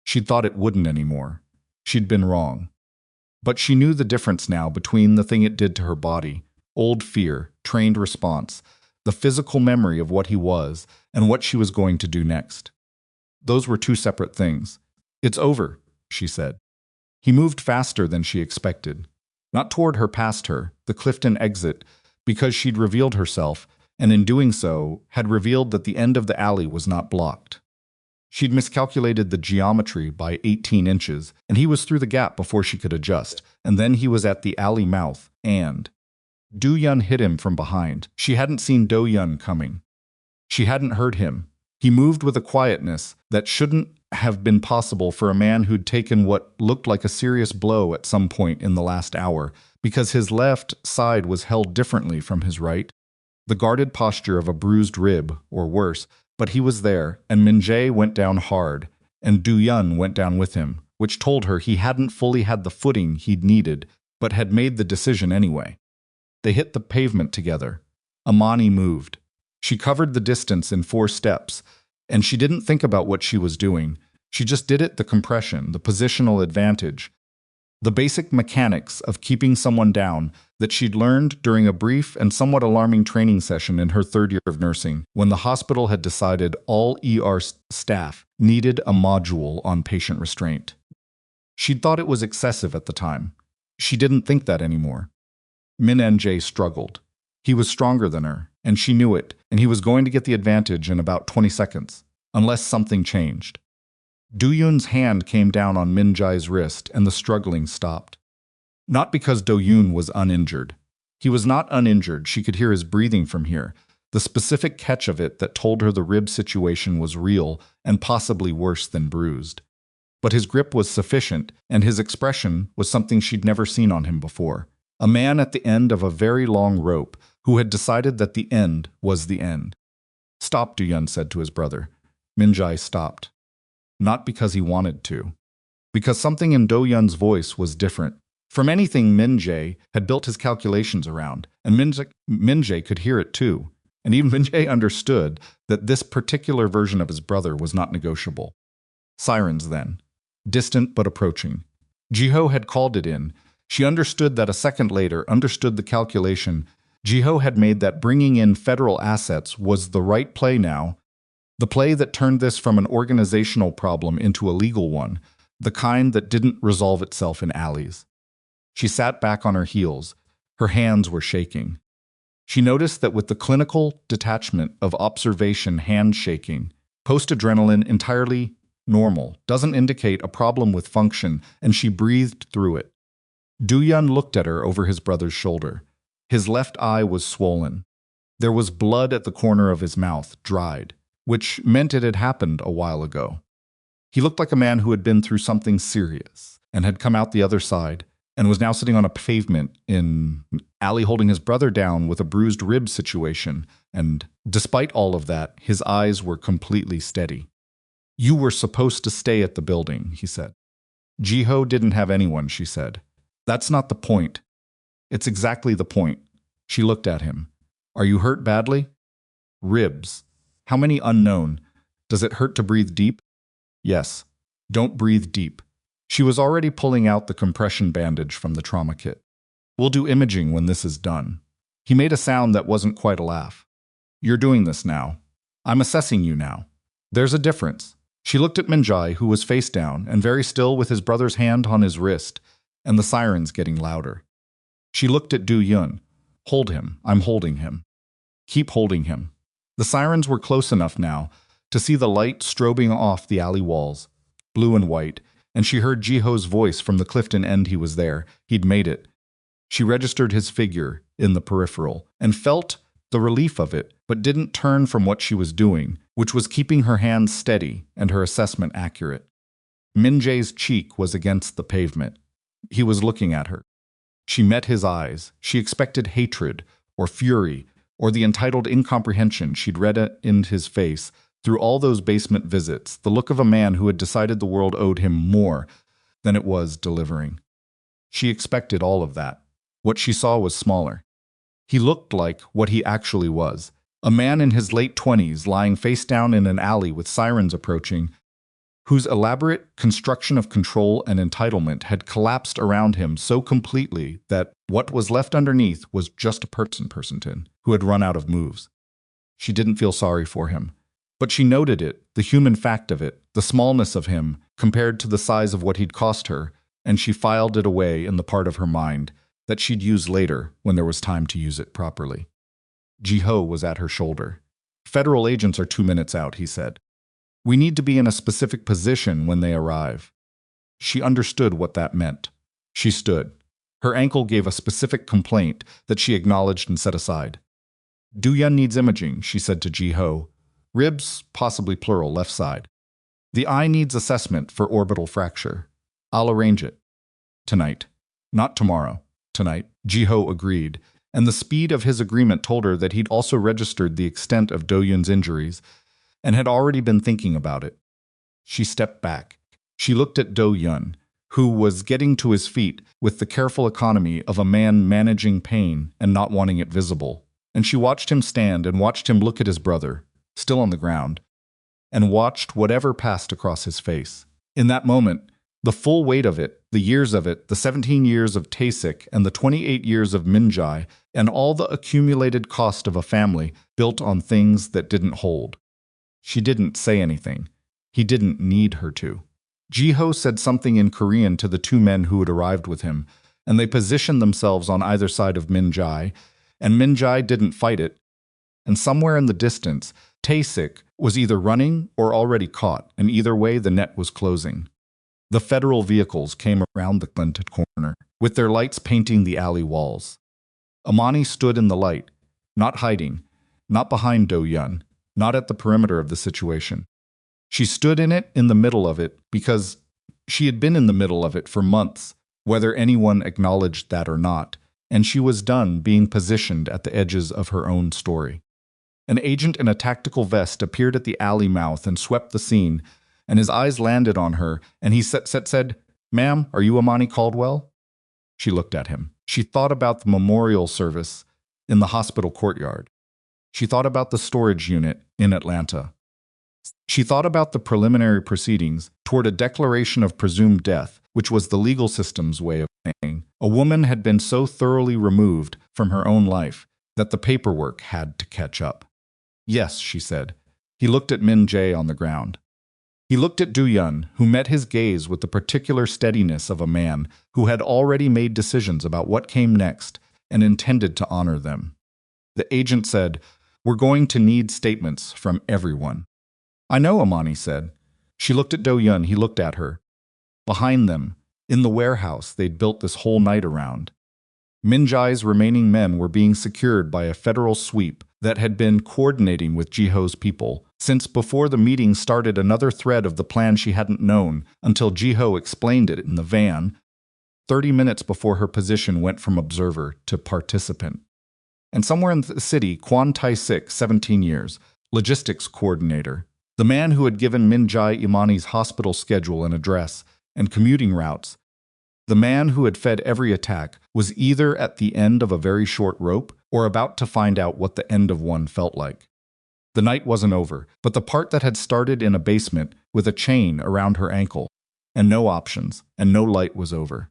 She'd thought it wouldn't anymore. She'd been wrong. But she knew the difference now between the thing it did to her body, old fear, trained response, the physical memory of what he was, and what she was going to do next. Those were two separate things. It's over, she said. He moved faster than she expected. Not toward her, past her, the Clifton exit, because she'd revealed herself, and in doing so, had revealed that the end of the alley was not blocked. She'd miscalculated the geometry by 18 inches, and he was through the gap before she could adjust, and then he was at the alley mouth, and Do-yun hit him from behind. She hadn't seen Do-yun coming. She hadn't heard him. He moved with a quietness that shouldn't have been possible for a man who'd taken what looked like a serious blow at some point in the last hour, because his left side was held differently from his right. The guarded posture of a bruised rib, or worse, but he was there, and Min Jae went down hard, and Do-yun went down with him, which told her he hadn't fully had the footing he'd needed but had made the decision anyway. They hit the pavement together. Imani moved. She covered the distance in 4 steps, and she didn't think about what she was doing. She just did it: the compression, the positional advantage, the basic mechanics of keeping someone down that she'd learned during a brief and somewhat alarming training session in her 3rd year of nursing, when the hospital had decided all ER staff needed a module on patient restraint. She'd thought it was excessive at the time. She didn't think that anymore. Min NJ struggled. He was stronger than her, and she knew it, and he was going to get the advantage in about 20 seconds, unless something changed. Do-yun's hand came down on Min Jae's wrist, and the struggling stopped. Not because Do-yun was uninjured. He was not uninjured. She could hear his breathing from here, the specific catch of it that told her the rib situation was real and possibly worse than bruised. But his grip was sufficient, and his expression was something she'd never seen on him before. A man at the end of a very long rope who had decided that the end was the end. "Stop," Do-yun said to his brother. Min Jae stopped. Not because he wanted to. Because something in Do-yun's voice was different from anything Min Jae had built his calculations around, and Min Jae could hear it too. And even Min Jae understood that this particular version of his brother was not negotiable. Sirens then. Distant but approaching. Jiho had called it in. She understood that a second later, understood the calculation. Jiho had made that bringing in federal assets was the right play now. The play that turned this from an organizational problem into a legal one, the kind that didn't resolve itself in alleys. She sat back on her heels. Her hands were shaking. She noticed that with the clinical detachment of observation handshaking, post-adrenaline entirely normal, doesn't indicate a problem with function, and she breathed through it. Do-yun looked at her over his brother's shoulder. His left eye was swollen. There was blood at the corner of his mouth, dried, which meant it had happened a while ago. He looked like a man who had been through something serious and had come out the other side and was now sitting on a pavement in an alley holding his brother down with a bruised rib situation, and despite all of that, his eyes were completely steady. "You were supposed to stay at the building," he said. "Jiho didn't have anyone," she said. "That's not the point." "It's exactly the point." She looked at him. "Are you hurt badly?" "Ribs. How many unknown? Does it hurt to breathe deep?" "Yes." "Don't breathe deep." She was already pulling out the compression bandage from the trauma kit. "We'll do imaging when this is done." He made a sound that wasn't quite a laugh. "You're doing this now. I'm assessing you now. There's a difference." She looked at Min Jae, who was face down and very still with his brother's hand on his wrist, and the sirens getting louder. She looked at Do-yun. "Hold him. I'm holding him. Keep holding him." The sirens were close enough now to see the light strobing off the alley walls, blue and white, and she heard Jiho's voice from the Clifton end. He was there. He'd made it. She registered his figure in the peripheral and felt the relief of it, but didn't turn from what she was doing, which was keeping her hands steady and her assessment accurate. Min Jae's cheek was against the pavement. He was looking at her. She met his eyes. She expected hatred or fury, or the entitled incomprehension she'd read in his face through all those basement visits, the look of a man who had decided the world owed him more than it was delivering. She expected all of that. What she saw was smaller. He looked like what he actually was, a man in his late 20s lying face down in an alley with sirens approaching, whose elaborate construction of control and entitlement had collapsed around him so completely that what was left underneath was just a person who had run out of moves. She didn't feel sorry for him, but she noted it, the human fact of it, the smallness of him compared to the size of what he'd cost her, and she filed it away in the part of her mind that she'd use later when there was time to use it properly. Jiho was at her shoulder. "Federal agents are 2 minutes out," he said. "We need to be in a specific position when they arrive." She understood what that meant. She stood. Her ankle gave a specific complaint that she acknowledged and set aside. "Do-yun needs imaging," she said to Jiho. "Ribs, possibly plural, left side. The eye needs assessment for orbital fracture. I'll arrange it. Tonight. Not tomorrow. Tonight." Jiho agreed, and the speed of his agreement told her that he'd also registered the extent of Do-yun's injuries and had already been thinking about it. She stepped back. She looked at Do-yun. who was getting to his feet with the careful economy of a man managing pain and not wanting it visible. And she watched him stand and watched him look at his brother, still on the ground, and watched whatever passed across his face. In that moment, the full weight of it, the years of it, the 17 years of Tae-sik and the 28 years of Min-jae, and all the accumulated cost of a family built on things that didn't hold. She didn't say anything. He didn't need her to. Ji-ho said something in Korean to the two men who had arrived with him, and they positioned themselves on either side of Min-jae, and Min-jae didn't fight it. And somewhere in the distance, Tae-sik was either running or already caught, and either way the net was closing. The federal vehicles came around the glinted corner, with their lights painting the alley walls. Imani stood in the light, not hiding, not behind Do-yun, not at the perimeter of the situation. She stood in it, in the middle of it, because she had been in the middle of it for months, whether anyone acknowledged that or not, and she was done being positioned at the edges of her own story. An agent in a tactical vest appeared at the alley mouth and swept the scene, and his eyes landed on her, and he said, "Ma'am, are you Imani Caldwell?" She looked at him. She thought about the memorial service in the hospital courtyard. She thought about the storage unit in Atlanta. She thought about the preliminary proceedings toward a declaration of presumed death, which was the legal system's way of saying a woman had been so thoroughly removed from her own life that the paperwork had to catch up. "Yes," she said. He looked at Min-jae on the ground. He looked at Do-yun, who met his gaze with the particular steadiness of a man who had already made decisions about what came next and intended to honor them. The agent said, "We're going to need statements from everyone." "I know," Imani said. She looked at Do-yun, he looked at her. Behind them, in the warehouse they'd built this whole night around, Min-jae's remaining men were being secured by a federal sweep that had been coordinating with Ji-ho's people since before the meeting started. Another thread of the plan she hadn't known until Ji-ho explained it in the van, 30 minutes before her position went from observer to participant. And somewhere in the city, Kwon Tae-sik, 17 years, logistics coordinator, the man who had given Min-jae Imani's hospital schedule and address and commuting routes, the man who had fed every attack, was either at the end of a very short rope or about to find out what the end of one felt like. The night wasn't over, but the part that had started in a basement with a chain around her ankle, and no options, and no light was over.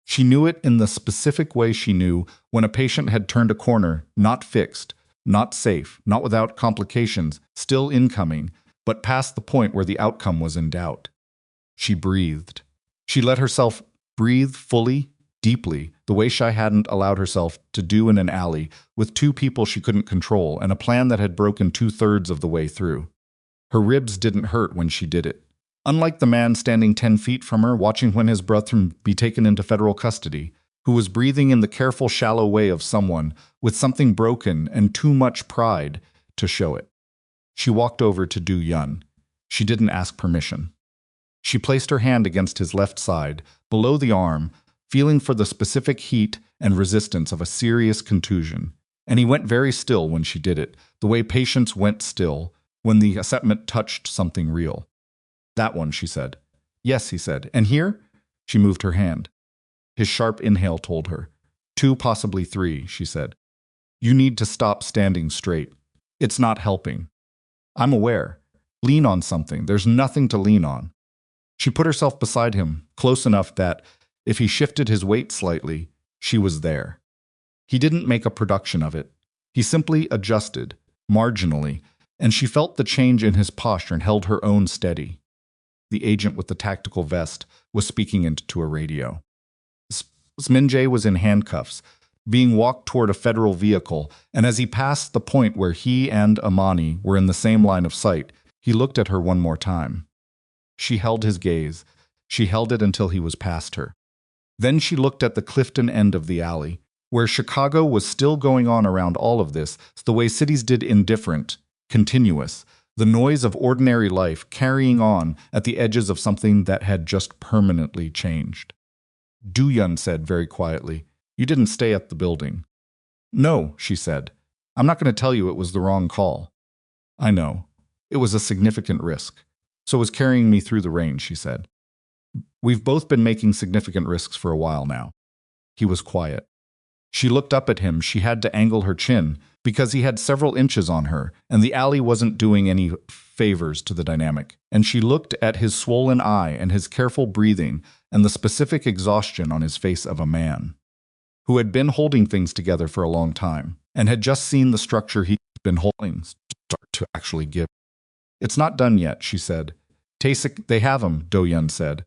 She knew it in the specific way she knew when a patient had turned a corner, not fixed, not safe, not without complications, still incoming, but past the point where the outcome was in doubt. She breathed. She let herself breathe fully, deeply, the way she hadn't allowed herself to do in an alley with two people she couldn't control and a plan that had broken 2/3 of the way through. Her ribs didn't hurt when she did it. Unlike the man standing 10 feet from her, watching when his brother be taken into federal custody, who was breathing in the careful, shallow way of someone with something broken and too much pride to show it. She walked over to Do-yun. She didn't ask permission. She placed her hand against his left side, below the arm, feeling for the specific heat and resistance of a serious contusion. And he went very still when she did it, the way patients went still when the assessment touched something real. "That one," she said. "Yes," he said. "And here?" She moved her hand. His sharp inhale told her. 2, possibly 3, she said. "You need to stop standing straight. It's not helping." "I'm aware. Lean on something. There's nothing to lean on." She put herself beside him, close enough that, if he shifted his weight slightly, she was there. He didn't make a production of it. He simply adjusted, marginally, and she felt the change in his posture and held her own steady. The agent with the tactical vest was speaking into a radio. Min-jae was in handcuffs, being walked toward a federal vehicle, and as he passed the point where he and Imani were in the same line of sight, he looked at her one more time. She held his gaze. She held it until he was past her. Then she looked at the Clifton end of the alley, where Chicago was still going on around all of this, the way cities did, indifferent, continuous, the noise of ordinary life carrying on at the edges of something that had just permanently changed. Do-yun said very quietly, "You didn't stay at the building." "No," she said. "I'm not going to tell you it was the wrong call." "I know. It was a significant risk. So was carrying me through the rain," she said. We've both been making significant risks for a while now. He was quiet. She looked up at him. She had to angle her chin because he had several inches on her, and the alley wasn't doing any favors to the dynamic. And she looked at his swollen eye and his careful breathing and the specific exhaustion on his face of a man who had been holding things together for a long time and had just seen the structure he'd been holding start to actually give. It's not done yet, she said. Tasik, they have him, Do-yun said.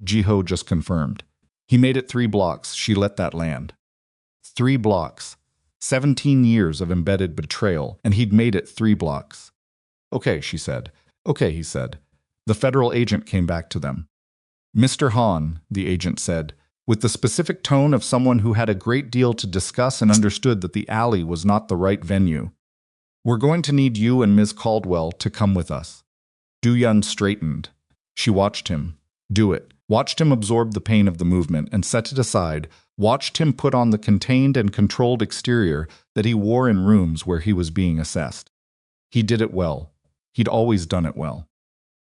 Jiho just confirmed. He made it 3 blocks. She let that land. 3 blocks. 17 years of embedded betrayal, and he'd made it 3 blocks. Okay, she said. Okay, he said. The federal agent came back to them. Mr. Han, the agent said, with the specific tone of someone who had a great deal to discuss and understood that the alley was not the right venue. We're going to need you and Ms. Caldwell to come with us. Do-yun straightened. She watched him. Do it. Watched him absorb the pain of the movement and set it aside, watched him put on the contained and controlled exterior that he wore in rooms where he was being assessed. He did it well. He'd always done it well.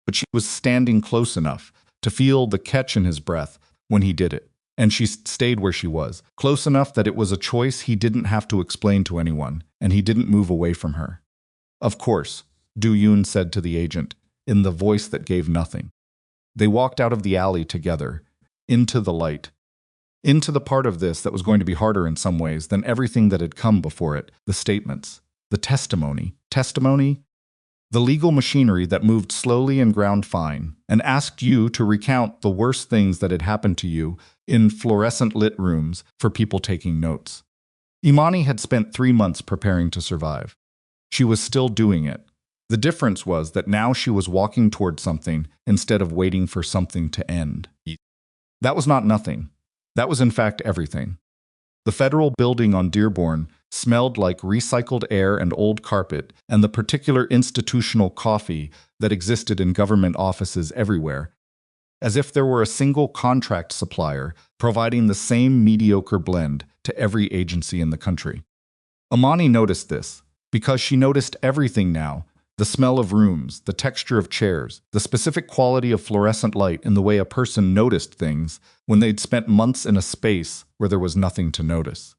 But she was standing close enough to feel the catch in his breath when he did it, and she stayed where she was, close enough that it was a choice he didn't have to explain to anyone, and he didn't move away from her. Of course, Do-yun said to the agent, in the voice that gave nothing. They walked out of the alley together, into the light, into the part of this that was going to be harder in some ways than everything that had come before it, the statements, the testimony. Testimony? The legal machinery that moved slowly and ground fine, and asked you to recount the worst things that had happened to you in fluorescent-lit rooms for people taking notes. Imani had spent 3 months preparing to survive. She was still doing it. The difference was that now she was walking toward something instead of waiting for something to end. That was not nothing. That was in fact everything. The federal building on Dearborn smelled like recycled air and old carpet and the particular institutional coffee that existed in government offices everywhere, as if there were a single contract supplier providing the same mediocre blend to every agency in the country. Imani noticed this because she noticed everything now. The smell of rooms, the texture of chairs, the specific quality of fluorescent light in the way a person noticed things when they'd spent months in a space where there was nothing to notice.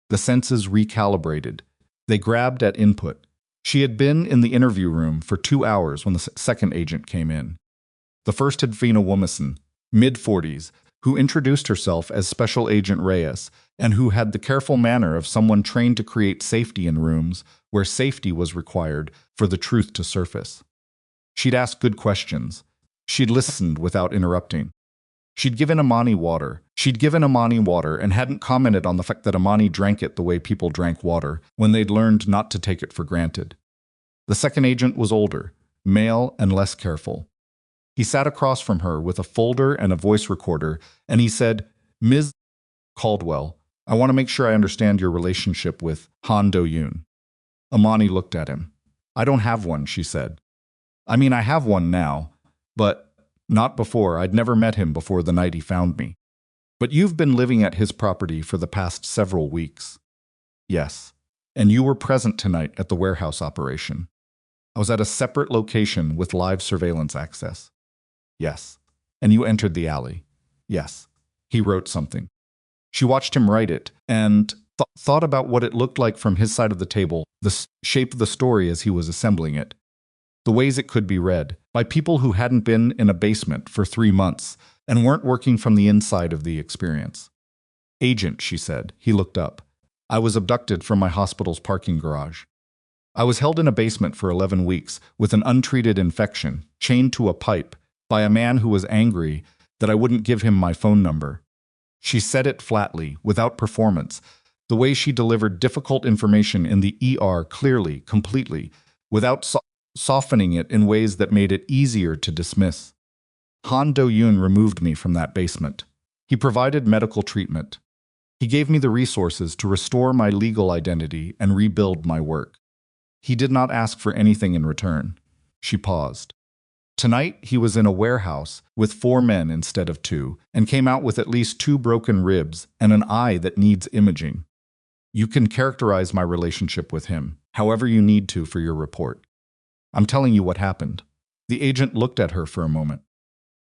The senses recalibrated. They grabbed at input. She had been in the interview room for 2 hours when the second agent came in. The first had been a woman, mid-40s, who introduced herself as Special Agent Reyes and who had the careful manner of someone trained to create safety in rooms where safety was required for the truth to surface. She'd asked good questions. She'd listened without interrupting. She'd given Imani water. And hadn't commented on the fact that Imani drank it the way people drank water when they'd learned not to take it for granted. The second agent was older, male, and less careful. He sat across from her with a folder and a voice recorder, and he said, Ms. Caldwell, I want to make sure I understand your relationship with Han Do-yun. Imani looked at him. I don't have one, she said. I mean, I have one now, but not before. I'd never met him before the night he found me. But you've been living at his property for the past several weeks. Yes, and you were present tonight at the warehouse operation. I was at a separate location with live surveillance access. Yes. And you entered the alley. Yes. He wrote something. She watched him write it and thought about what it looked like from his side of the table, the shape of the story as he was assembling it, the ways it could be read by people who hadn't been in a basement for 3 months and weren't working from the inside of the experience. Agent, she said. He looked up. I was abducted from my hospital's parking garage. I was held in a basement for 11 weeks with an untreated infection, chained to a pipe, by a man who was angry that I wouldn't give him my phone number. She said it flatly, without performance, the way she delivered difficult information in the ER clearly, completely, without softening it in ways that made it easier to dismiss. Han Do-yun removed me from that basement. He provided medical treatment. He gave me the resources to restore my legal identity and rebuild my work. He did not ask for anything in return. She paused. Tonight, he was in a warehouse with 4 men instead of 2, and came out with at least 2 broken ribs and an eye that needs imaging. You can characterize my relationship with him, however you need to for your report. I'm telling you what happened. The agent looked at her for a moment.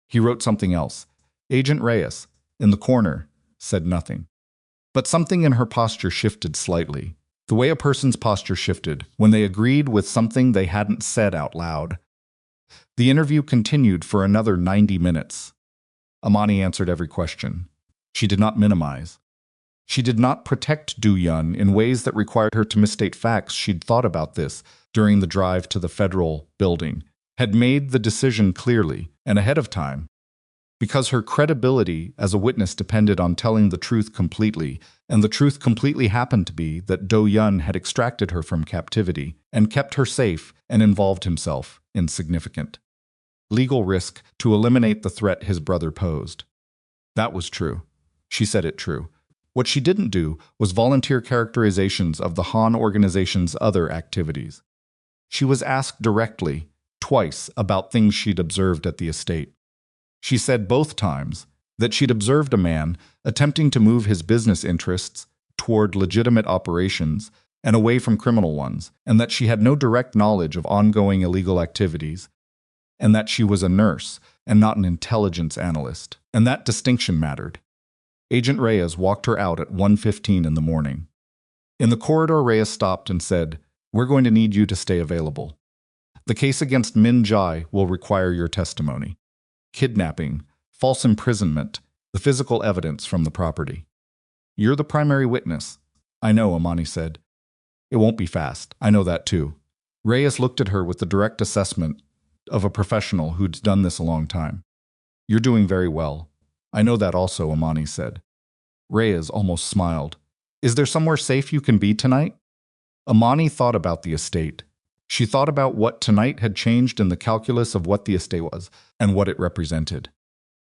He wrote something else. Agent Reyes, in the corner, said nothing. But something in her posture shifted slightly. The way a person's posture shifted when they agreed with something they hadn't said out loud. The interview continued for another 90 minutes. Imani answered every question. She did not minimize. She did not protect Do-yun in ways that required her to misstate facts. She'd thought about this during the drive to the federal building, had made the decision clearly and ahead of time. Because her credibility as a witness depended on telling the truth completely, and the truth completely happened to be that Do-yun had extracted her from captivity and kept her safe and involved himself in significant legal risk to eliminate the threat his brother posed. That was true. She said it true. What she didn't do was volunteer characterizations of the Han organization's other activities. She was asked directly, twice, about things she'd observed at the estate. She said both times that she'd observed a man attempting to move his business interests toward legitimate operations and away from criminal ones, and that she had no direct knowledge of ongoing illegal activities, and that she was a nurse and not an intelligence analyst, and that distinction mattered. Agent Reyes walked her out at 1:15 in the morning. In the corridor, Reyes stopped and said, "We're going to need you to stay available. The case against Min Jai will require your testimony. Kidnapping, false imprisonment, the physical evidence from the property. You're the primary witness." "I know," Imani said. "It won't be fast. I know that too." Reyes looked at her with the direct assessment of a professional who'd done this a long time. "You're doing very well. I know that also," Imani said. Reyes almost smiled. "Is there somewhere safe you can be tonight?" Imani thought about the estate. She thought about what tonight had changed in the calculus of what the estate was and what it represented.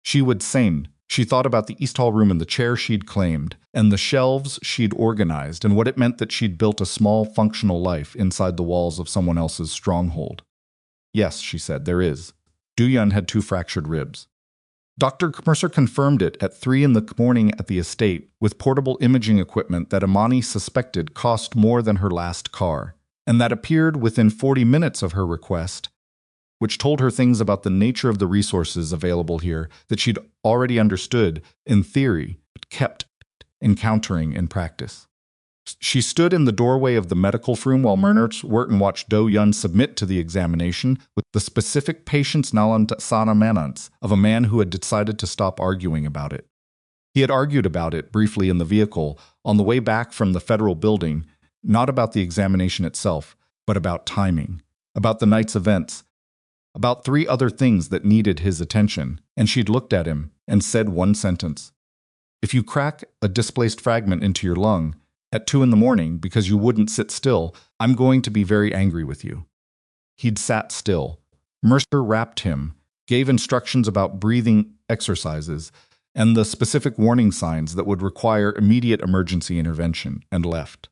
She would sane. She thought about the East Hall room and the chair she'd claimed, and the shelves she'd organized, and what it meant that she'd built a small, functional life inside the walls of someone else's stronghold. "Yes," she said, "there is." Do-yun had 2 fractured ribs. Dr. Mercer confirmed it at 3 in the morning at the estate with portable imaging equipment that Imani suspected cost more than her last car, and that appeared within 40 minutes of her request, which told her things about the nature of the resources available here that she'd already understood in theory but kept encountering in practice. She stood in the doorway of the medical room while Nurse Wharton watched Do-yun submit to the examination with the specific patience manance of a man who had decided to stop arguing about it. He had argued about it briefly in the vehicle on the way back from the federal building, not about the examination itself, but about timing, about the night's events, about 3 other things that needed his attention, and she'd looked at him and said one sentence. "If you crack a displaced fragment into your lung at 2 in the morning because you wouldn't sit still, I'm going to be very angry with you." He'd sat still. Mercer wrapped him, gave instructions about breathing exercises, and the specific warning signs that would require immediate emergency intervention, and left.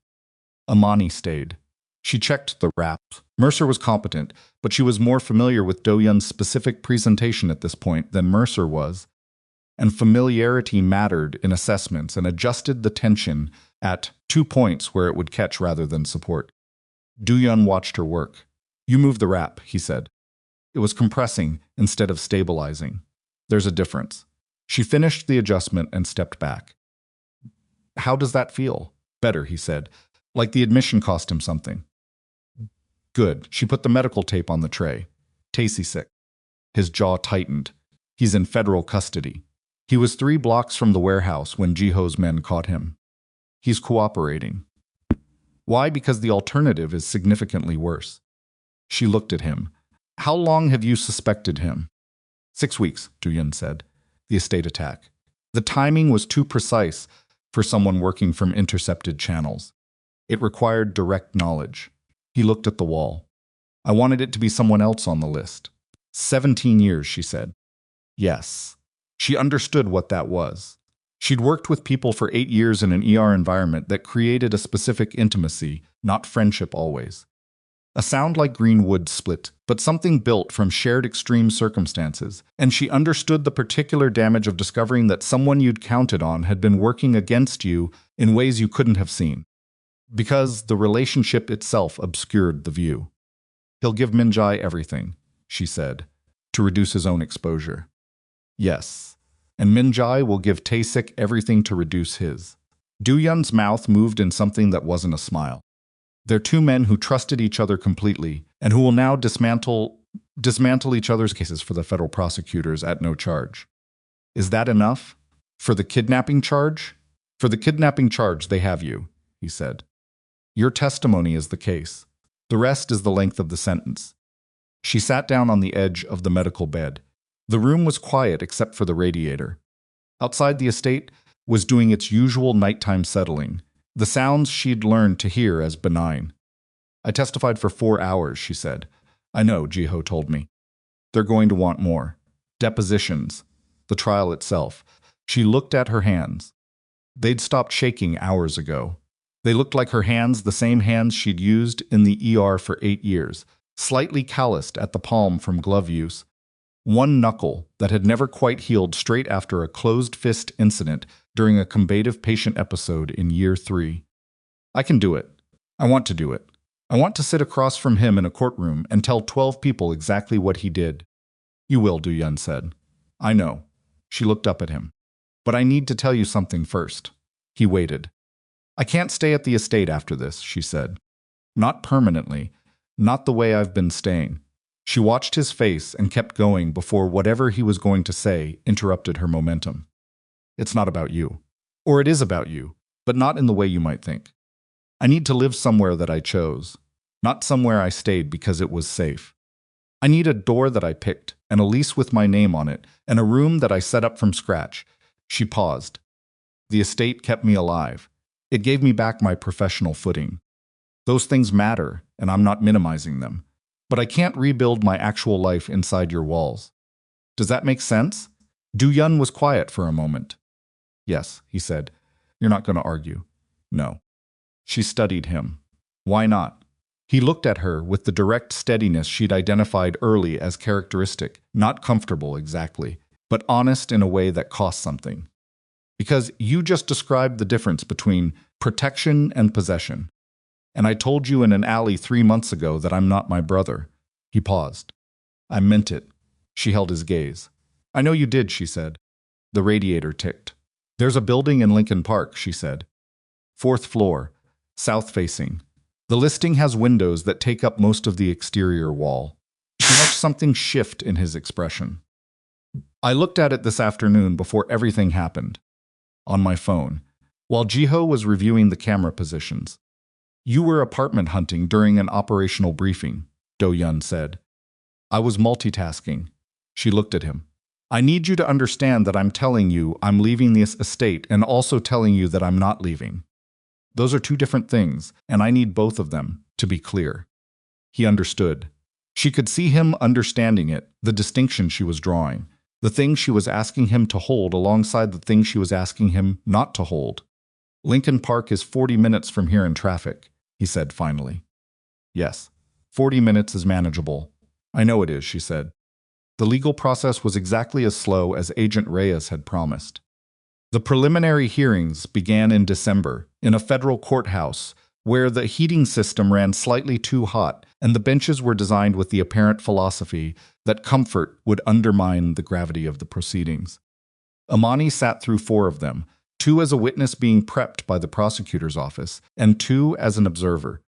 Imani stayed. She checked the wraps. Mercer was competent, but she was more familiar with Do-yun's specific presentation at this point than Mercer was, and familiarity mattered in assessments and adjusted the tension at 2 points where it would catch rather than support. Do-yun watched her work. "You move the wrap," he said. It was compressing instead of stabilizing. "There's a difference." She finished the adjustment and stepped back. "How does that feel?" "Better," he said. "Like the admission cost him something." "Good." She put the medical tape on the tray. "Tacey sick." His jaw tightened. "He's in federal custody." He was 3 blocks from the warehouse when Jiho's men caught him. "He's cooperating." "Why? Because the alternative is significantly worse." She looked at him. "How long have you suspected him?" 6 weeks, Do-yun said. The estate attack. The timing was too precise for someone working from intercepted channels. It required direct knowledge. He looked at the wall. "I wanted it to be someone else on the list." 17 years, she said. Yes. She understood what that was. She'd worked with people for 8 years in an ER environment that created a specific intimacy, not friendship always. A sound like green wood split, but something built from shared extreme circumstances, and she understood the particular damage of discovering that someone you'd counted on had been working against you in ways you couldn't have seen. Because the relationship itself obscured the view. "He'll give Min Jai everything," she said, to reduce his own exposure. Yes. And Min-jae will give Tae-sik everything to reduce his. Do-yun's mouth moved in something that wasn't a smile. They're two men who trusted each other completely and who will now dismantle each other's cases for the federal prosecutors at no charge. Is that enough? For the kidnapping charge? For the kidnapping charge, they have you, he said. Your testimony is the case. The rest is the length of the sentence. She sat down on the edge of the medical bed. The room was quiet except for the radiator. Outside, the estate was doing its usual nighttime settling, the sounds she'd learned to hear as benign. I testified for 4 hours, she said. I know, Jiho told me. They're going to want more. Depositions. The trial itself. She looked at her hands. They'd stopped shaking hours ago. They looked like her hands, the same hands she'd used in the ER for 8 years, slightly calloused at the palm from glove use. One knuckle that had never quite healed straight after a closed-fist incident during a combative patient episode in year 3. I can do it. I want to do it. I want to sit across from him in a courtroom and tell 12 people exactly what he did. You will, Do-yun said. I know. She looked up at him. But I need to tell you something first. He waited. I can't stay at the estate after this, she said. Not permanently. Not the way I've been staying. She watched his face and kept going before whatever he was going to say interrupted her momentum. It's not about you. Or it is about you, but not in the way you might think. I need to live somewhere that I chose, not somewhere I stayed because it was safe. I need a door that I picked, and a lease with my name on it, and a room that I set up from scratch. She paused. The estate kept me alive. It gave me back my professional footing. Those things matter, and I'm not minimizing them. But I can't rebuild my actual life inside your walls. Does that make sense? Do-yun was quiet for a moment. Yes, he said. You're not going to argue. No. She studied him. Why not? He looked at her with the direct steadiness she'd identified early as characteristic, not comfortable exactly, but honest in a way that cost something. Because you just described the difference between protection and possession. And I told you in an alley 3 months ago that I'm not my brother. He paused. I meant it. She held his gaze. I know you did, she said. The radiator ticked. There's a building in Lincoln Park, she said. 4th floor, south-facing. The listing has windows that take up most of the exterior wall. She watched something shift in his expression. I looked at it this afternoon before everything happened. On my phone, while Jiho was reviewing the camera positions. You were apartment hunting during an operational briefing, Do-yun said. I was multitasking. She looked at him. I need you to understand that I'm telling you I'm leaving this estate and also telling you that I'm not leaving. Those are 2 different things, and I need both of them, to be clear. He understood. She could see him understanding it, the distinction she was drawing, the thing she was asking him to hold alongside the thing she was asking him not to hold. Lincoln Park is 40 minutes from here in traffic, he said finally. Yes, 40 minutes is manageable. I know it is, she said. The legal process was exactly as slow as Agent Reyes had promised. The preliminary hearings began in December in a federal courthouse where the heating system ran slightly too hot and the benches were designed with the apparent philosophy that comfort would undermine the gravity of the proceedings. Imani sat through 4 of them, 2 as a witness being prepped by the prosecutor's office, and 2 as an observer.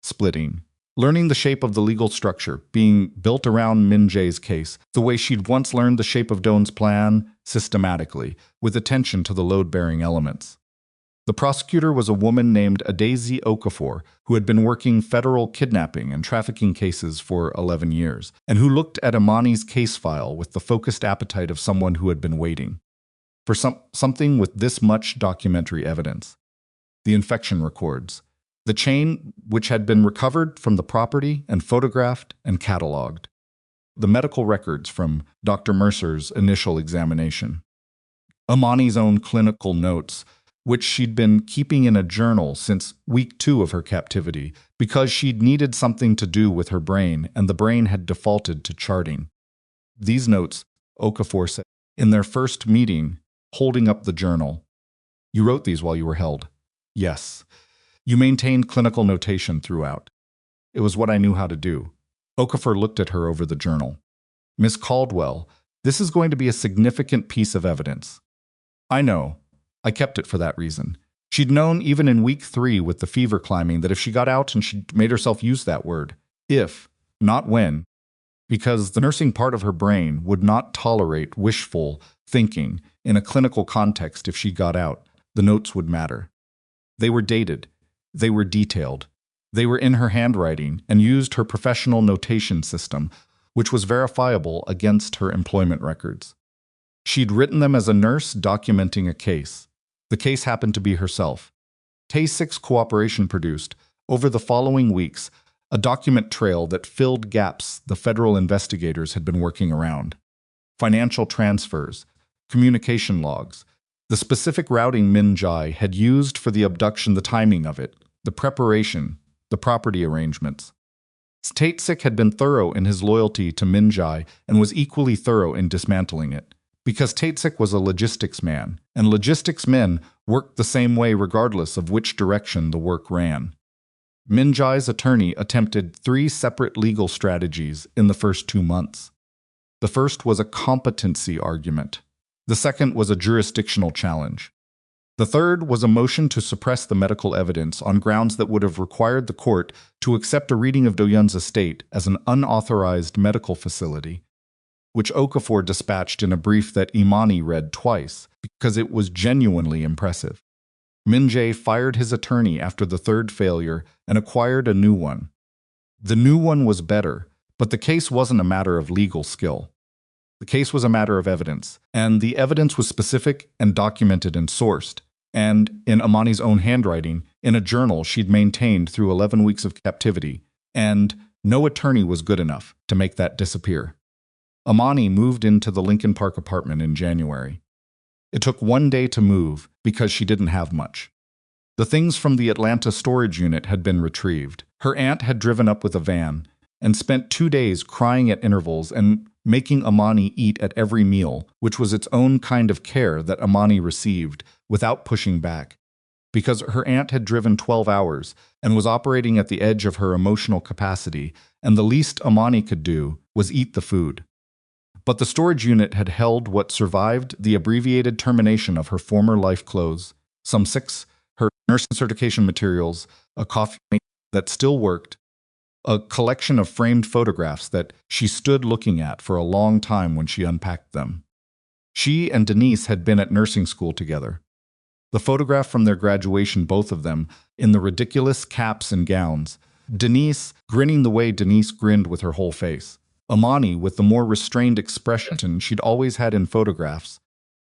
Splitting. Learning the shape of the legal structure, being built around Min-jae's case, the way she'd once learned the shape of Doan's plan, systematically, with attention to the load-bearing elements. The prosecutor was a woman named Adaeze Okafor, who had been working federal kidnapping and trafficking cases for 11 years, and who looked at Imani's case file with the focused appetite of someone who had been waiting for something with this much documentary evidence. The infection records. The chain which had been recovered from the property and photographed and cataloged. The medical records from Dr. Mercer's initial examination. Imani's own clinical notes, which she'd been keeping in a journal since week 2 of her captivity, because she'd needed something to do with her brain and the brain had defaulted to charting. These notes, Okafor said, in their first meeting, holding up the journal. You wrote these while you were held. Yes. You maintained clinical notation throughout. It was what I knew how to do. Okafor looked at her over the journal. Miss Caldwell, This is going to be a significant piece of evidence. I know. I kept it for that reason. She'd known even in week 3 with the fever climbing that if she got out, and she made herself use that word, if, not when, because the nursing part of her brain would not tolerate wishful thinking in a clinical context. If she got out, the notes would matter. They were dated. They were detailed. They were in her handwriting and used her professional notation system, which was verifiable against her employment records. She'd written them as a nurse documenting a case. The case happened to be herself. Tae-sik's cooperation produced, over the following weeks, a document trail that filled gaps the federal investigators had been working around. Financial transfers, communication logs, the specific routing Min Jae had used for the abduction, the timing of it, the preparation, the property arrangements. Tae-sik had been thorough in his loyalty to Min Jae and was equally thorough in dismantling it. Because Tae-sik was a logistics man, and logistics men worked the same way regardless of which direction the work ran. Min Jae's attorney attempted 3 separate legal strategies in the first 2 months. The first was a competency argument. The second was a jurisdictional challenge. The third was a motion to suppress the medical evidence on grounds that would have required the court to accept a reading of Do-yun's estate as an unauthorized medical facility, which Okafor dispatched in a brief that Imani read twice because it was genuinely impressive. Min Jae fired his attorney after the third failure and acquired a new one. The new one was better, but the case wasn't a matter of legal skill. The case was a matter of evidence, and the evidence was specific and documented and sourced, and, in Imani's own handwriting, in a journal she'd maintained through 11 weeks of captivity, and no attorney was good enough to make that disappear. Imani moved into the Lincoln Park apartment in January. It took 1 day to move because she didn't have much. The things from the Atlanta storage unit had been retrieved. Her aunt had driven up with a van and spent 2 days crying at intervals and making Imani eat at every meal, which was its own kind of care that Imani received without pushing back. Because her aunt had driven 12 hours and was operating at the edge of her emotional capacity, and the least Imani could do was eat the food. But the storage unit had held what survived the abbreviated termination of her former life clothes, some 6, her nursing certification materials, a coffee machine that still worked, a collection of framed photographs that she stood looking at for a long time when she unpacked them. She and Denise had been at nursing school together. The photograph from their graduation, both of them, in the ridiculous caps and gowns. Denise grinning the way Denise grinned with her whole face. Imani with the more restrained expression she'd always had in photographs.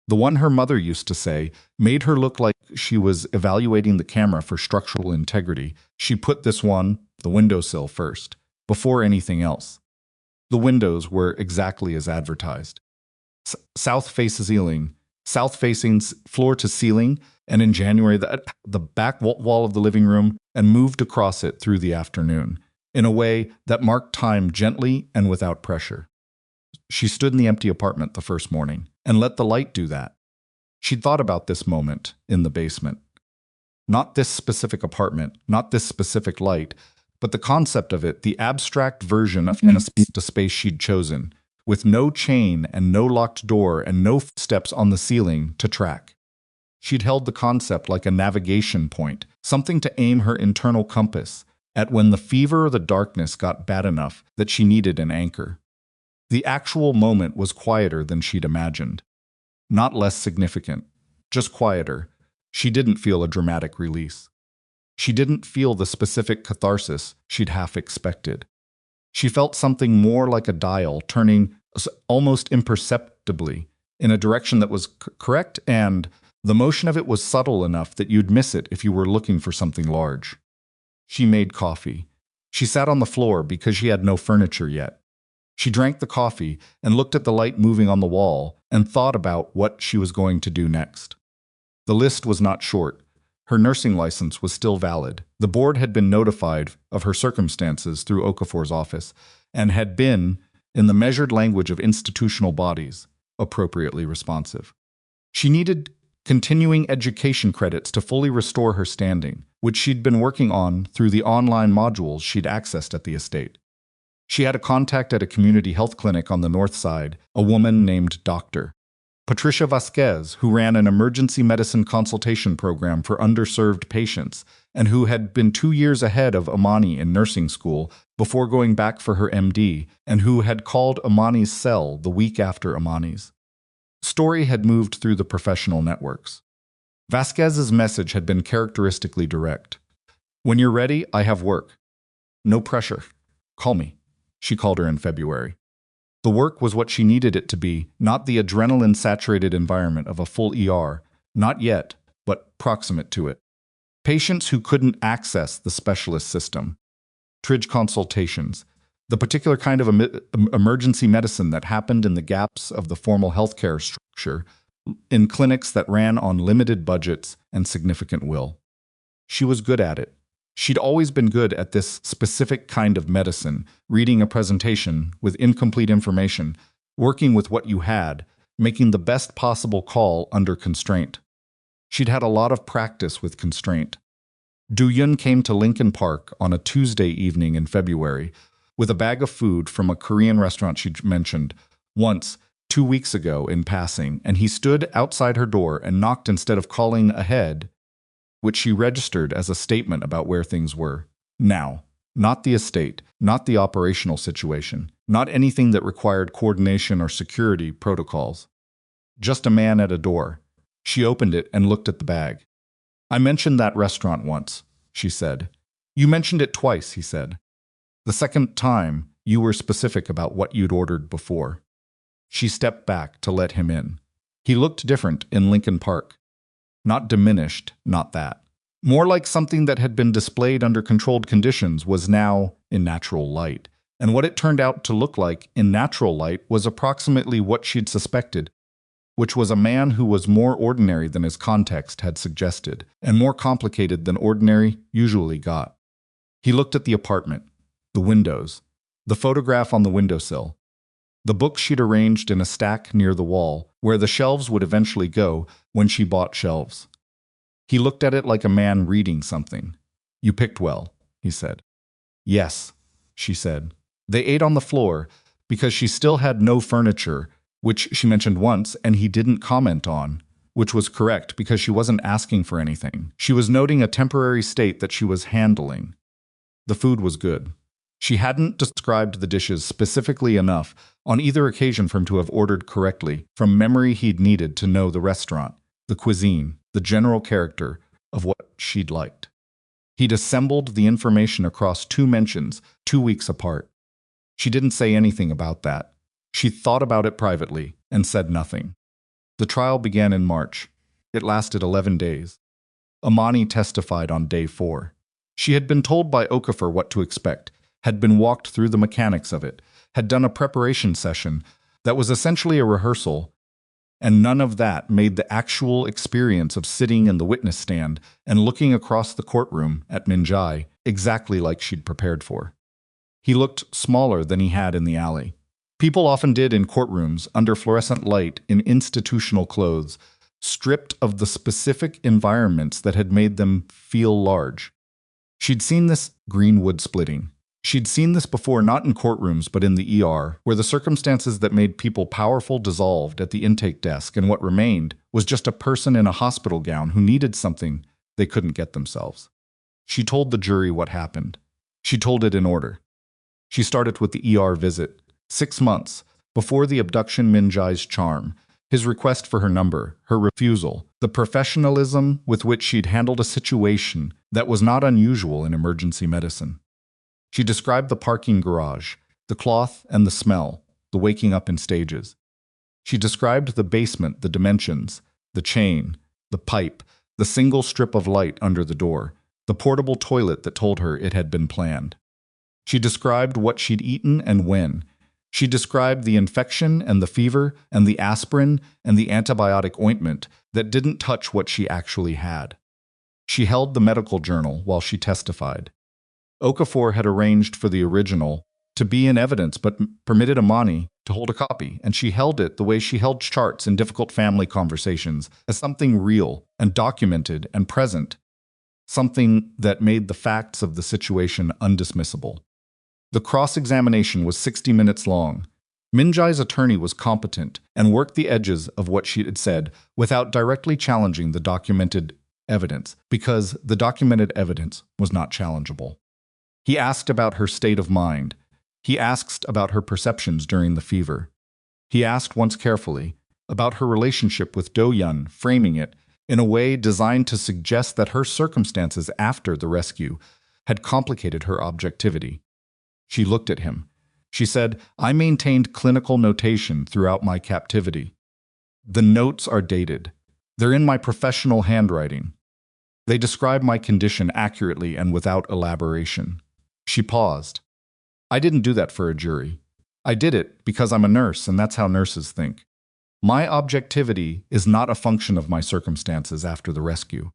The one her mother used to say made her look like she was evaluating the camera for structural integrity. She put this one, the windowsill, first, before anything else. The windows were exactly as advertised. South-facing floor to ceiling, and in January the back wall of the living room, and moved across it through the afternoon, in a way that marked time gently and without pressure. She stood in the empty apartment the first morning and let the light do that. She'd thought about this moment in the basement. Not this specific apartment, not this specific light, but the concept of it, the abstract version of the space she'd chosen, with no chain and no locked door and no steps on the ceiling to track. She'd held the concept like a navigation point, something to aim her internal compass at when the fever or the darkness got bad enough that she needed an anchor. The actual moment was quieter than she'd imagined. Not less significant, just quieter. She didn't feel a dramatic release. She didn't feel the specific catharsis she'd half expected. She felt something more like a dial turning almost imperceptibly in a direction that was correct, and the motion of it was subtle enough that you'd miss it if you were looking for something large. She made coffee. She sat on the floor because she had no furniture yet. She drank the coffee and looked at the light moving on the wall and thought about what she was going to do next. The list was not short. Her nursing license was still valid. The board had been notified of her circumstances through Okafor's office and had been, in the measured language of institutional bodies, appropriately responsive. She needed continuing education credits to fully restore her standing, which she'd been working on through the online modules she'd accessed at the estate. She had a contact at a community health clinic on the north side, a woman named Dr. Patricia Vasquez, who ran an emergency medicine consultation program for underserved patients and who had been 2 years ahead of Imani in nursing school before going back for her MD, and who had called Imani's cell the week after Imani's story had moved through the professional networks. Vasquez's message had been characteristically direct. "When you're ready, I have work. No pressure. Call me." She called her in February. The work was what she needed it to be, not the adrenaline-saturated environment of a full ER, not yet, but proximate to it. Patients who couldn't access the specialist system. Tridge consultations, the particular kind of emergency medicine that happened in the gaps of the formal healthcare structure, in clinics that ran on limited budgets and significant will. She was good at it. She'd always been good at this specific kind of medicine, reading a presentation with incomplete information, working with what you had, making the best possible call under constraint. She'd had a lot of practice with constraint. Do-yun came to Lincoln Park on a Tuesday evening in February with a bag of food from a Korean restaurant she'd mentioned once, 2 weeks ago in passing, and he stood outside her door and knocked instead of calling ahead, which she registered as a statement about where things were. Now, not the estate, not the operational situation, not anything that required coordination or security protocols. Just a man at a door. She opened it and looked at the bag. "I mentioned that restaurant once," she said. "You mentioned it twice," he said. "The second time, you were specific about what you'd ordered before." She stepped back to let him in. He looked different in Lincoln Park. Not diminished, not that. More like something that had been displayed under controlled conditions was now in natural light. And what it turned out to look like in natural light was approximately what she'd suspected, which was a man who was more ordinary than his context had suggested, and more complicated than ordinary usually got. He looked at the apartment, the windows, the photograph on the windowsill, the books she'd arranged in a stack near the wall, where the shelves would eventually go when she bought shelves. He looked at it like a man reading something. "You picked well," he said. "Yes," she said. They ate on the floor because she still had no furniture, which she mentioned once and he didn't comment on, which was correct because she wasn't asking for anything. She was noting a temporary state that she was handling. The food was good. She hadn't described the dishes specifically enough on either occasion for him to have ordered correctly. From memory, he'd needed to know the restaurant, the cuisine, the general character of what she'd liked. He'd assembled the information across 2 mentions, 2 weeks apart. She didn't say anything about that. She thought about it privately and said nothing. The trial began in March. It lasted 11 days. Imani testified on day 4. She had been told by Okafor what to expect, had been walked through the mechanics of it, had done a preparation session that was essentially a rehearsal, and none of that made the actual experience of sitting in the witness stand and looking across the courtroom at Minjai exactly like she'd prepared for. He looked smaller than he had in the alley. People often did in courtrooms under fluorescent light in institutional clothes, stripped of the specific environments that had made them feel large. She'd seen this green wood splitting. She'd seen this before not in courtrooms but in the ER, where the circumstances that made people powerful dissolved at the intake desk, and what remained was just a person in a hospital gown who needed something they couldn't get themselves. She told the jury what happened. She told it in order. She started with the ER visit, 6 months before the abduction. Minjai's charm, his request for her number, her refusal, the professionalism with which she'd handled a situation that was not unusual in emergency medicine. She described the parking garage, the cloth and the smell, the waking up in stages. She described the basement, the dimensions, the chain, the pipe, the single strip of light under the door, the portable toilet that told her it had been planned. She described what she'd eaten and when. She described the infection and the fever and the aspirin and the antibiotic ointment that didn't touch what she actually had. She held the medical journal while she testified. Okafor had arranged for the original to be in evidence but permitted Imani to hold a copy, and she held it the way she held charts in difficult family conversations, as something real and documented and present, something that made the facts of the situation undismissible. The cross-examination was 60 minutes long. Min-jae's attorney was competent and worked the edges of what she had said without directly challenging the documented evidence, because the documented evidence was not challengeable. He asked about her state of mind. He asked about her perceptions during the fever. He asked once carefully about her relationship with Do-yun, framing it in a way designed to suggest that her circumstances after the rescue had complicated her objectivity. She looked at him. She said, "I maintained clinical notation throughout my captivity. The notes are dated. They're in my professional handwriting. They describe my condition accurately and without elaboration." She paused. "I didn't do that for a jury. I did it because I'm a nurse, and that's how nurses think. My objectivity is not a function of my circumstances after the rescue.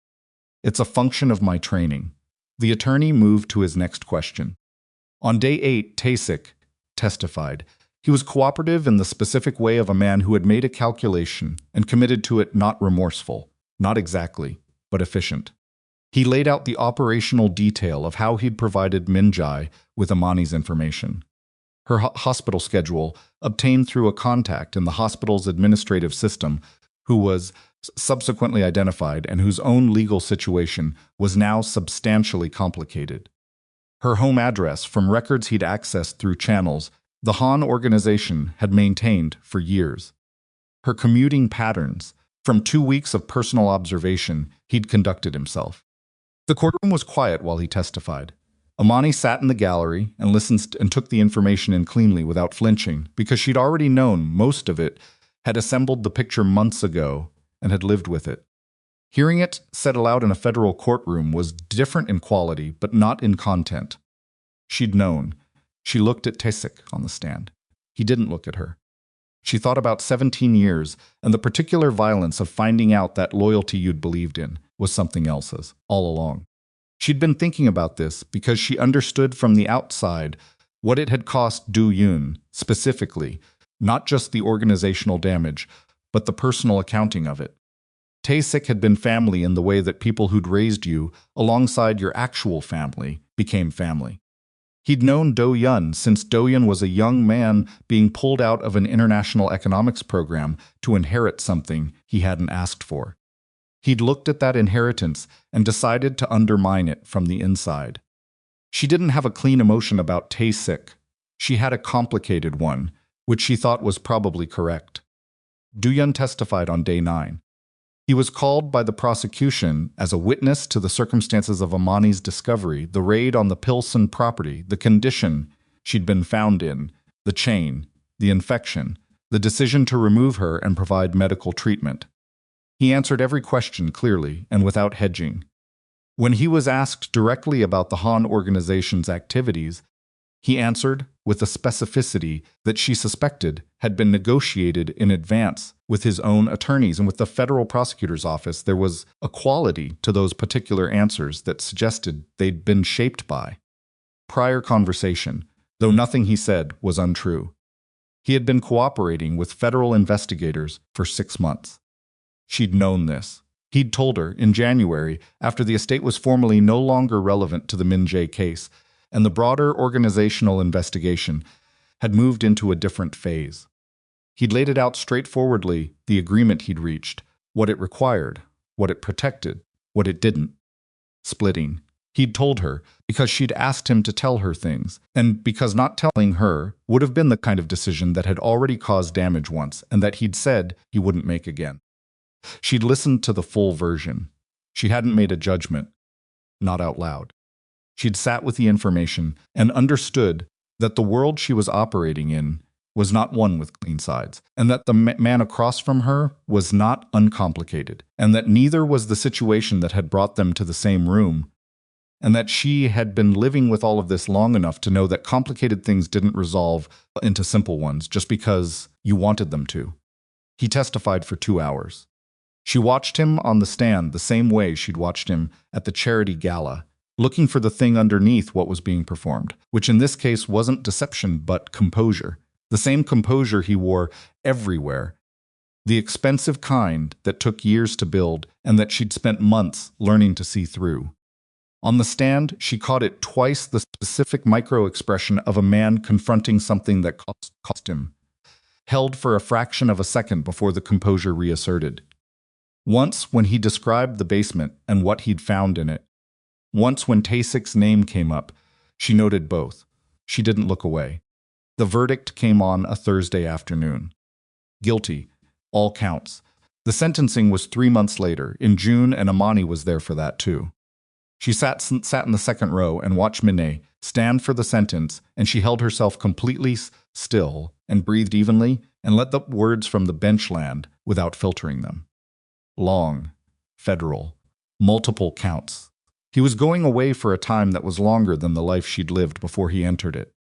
It's a function of my training." The attorney moved to his next question. On day 8, Tae-sik testified. He was cooperative in the specific way of a man who had made a calculation and committed to it, not remorseful, not exactly, but efficient. He laid out the operational detail of how he'd provided Min-jae with Imani's information. Her hospital schedule, obtained through a contact in the hospital's administrative system, who was subsequently identified and whose own legal situation was now substantially complicated. Her home address, from records he'd accessed through channels the Han organization had maintained for years. Her commuting patterns, from 2 weeks of personal observation he'd conducted himself. The courtroom was quiet while he testified. Imani sat in the gallery and listened and took the information in cleanly without flinching, because she'd already known most of it, had assembled the picture months ago, and had lived with it. Hearing it said aloud in a federal courtroom was different in quality, but not in content. She'd known. She looked at Tae-sik on the stand. He didn't look at her. She thought about 17 years, and the particular violence of finding out that loyalty you'd believed in was something else's, all along. She'd been thinking about this because she understood from the outside what it had cost Do-yun, specifically, not just the organizational damage, but the personal accounting of it. Tae-sik had been family in the way that people who'd raised you, alongside your actual family, became family. He'd known Do-yun since Do-yun was a young man being pulled out of an international economics program to inherit something he hadn't asked for. He'd looked at that inheritance and decided to undermine it from the inside. She didn't have a clean emotion about Tae-sik. She had a complicated one, which she thought was probably correct. Do-yun testified on day 9. He was called by the prosecution as a witness to the circumstances of Imani's discovery, the raid on the Pilsen property, the condition she'd been found in, the chain, the infection, the decision to remove her and provide medical treatment. He answered every question clearly and without hedging. When he was asked directly about the Han organization's activities, he answered with a specificity that she suspected had been negotiated in advance with his own attorneys and with the federal prosecutor's office. There was a quality to those particular answers that suggested they'd been shaped by prior conversation, though nothing he said was untrue. He had been cooperating with federal investigators for 6 months. She'd known this. He'd told her in January, after the estate was formally no longer relevant to the Min-jae case, and the broader organizational investigation had moved into a different phase. He'd laid it out straightforwardly, the agreement he'd reached, what it required, what it protected, what it didn't. Splitting. He'd told her because she'd asked him to tell her things, and because not telling her would have been the kind of decision that had already caused damage once and that he'd said he wouldn't make again. She'd listened to the full version. She hadn't made a judgment, not out loud. She'd sat with the information and understood that the world she was operating in was not one with clean sides, and that the man across from her was not uncomplicated, and that neither was the situation that had brought them to the same room, and that she had been living with all of this long enough to know that complicated things didn't resolve into simple ones just because you wanted them to. He testified for 2 hours. She watched him on the stand the same way she'd watched him at the charity gala, looking for the thing underneath what was being performed, which in this case wasn't deception but composure, the same composure he wore everywhere, the expensive kind that took years to build and that she'd spent months learning to see through. On the stand, she caught it twice, the specific micro-expression of a man confronting something that cost him, held for a fraction of a second before the composure reasserted. Once when he described the basement and what he'd found in it. Once when Tae-sik's name came up, she noted both. She didn't look away. The verdict came on a Thursday afternoon. Guilty. All counts. The sentencing was 3 months later, in June, and Imani was there for that too. She sat in the second row and watched Minnie stand for the sentence, and she held herself completely still and breathed evenly and let the words from the bench land without filtering them. Long. Federal. Multiple counts. He was going away for a time that was longer than the life she'd lived before he entered it.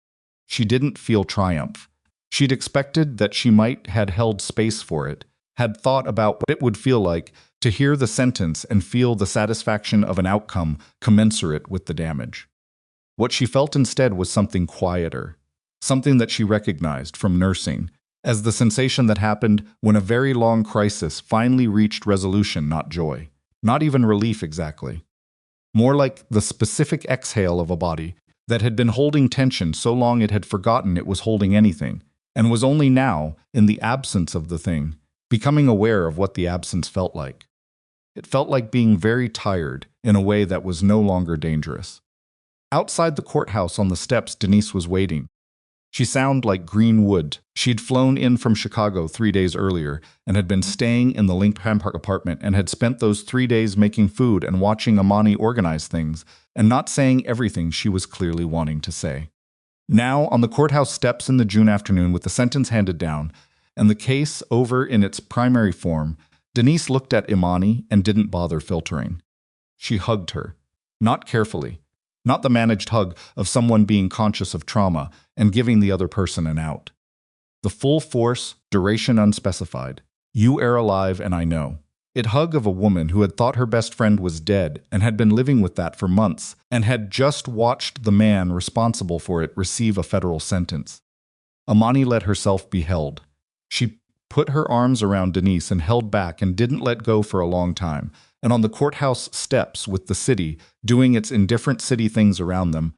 She didn't feel triumph. She'd expected that she might had held space for it, had thought about what it would feel like to hear the sentence and feel the satisfaction of an outcome commensurate with the damage. What she felt instead was something quieter, something that she recognized from nursing, as the sensation that happened when a very long crisis finally reached resolution, not joy, not even relief exactly. More like the specific exhale of a body that had been holding tension so long it had forgotten it was holding anything, and was only now, in the absence of the thing, becoming aware of what the absence felt like. It felt like being very tired in a way that was no longer dangerous. Outside the courthouse on the steps, Denise was waiting. She sounded like green wood. She'd flown in from Chicago 3 days earlier and had been staying in the Lincoln Park apartment and had spent those 3 days making food and watching Imani organize things and not saying everything she was clearly wanting to say. Now, on the courthouse steps in the June afternoon with the sentence handed down and the case over in its primary form, Denise looked at Imani and didn't bother filtering. She hugged her, not carefully, not the managed hug of someone being conscious of trauma and giving the other person an out. The full force, duration unspecified. You are alive and I know. It hug of a woman who had thought her best friend was dead and had been living with that for months and had just watched the man responsible for it receive a federal sentence. Imani let herself be held. She put her arms around Denise and held back and didn't let go for a long time. And on the courthouse steps with the city doing its indifferent city things around them,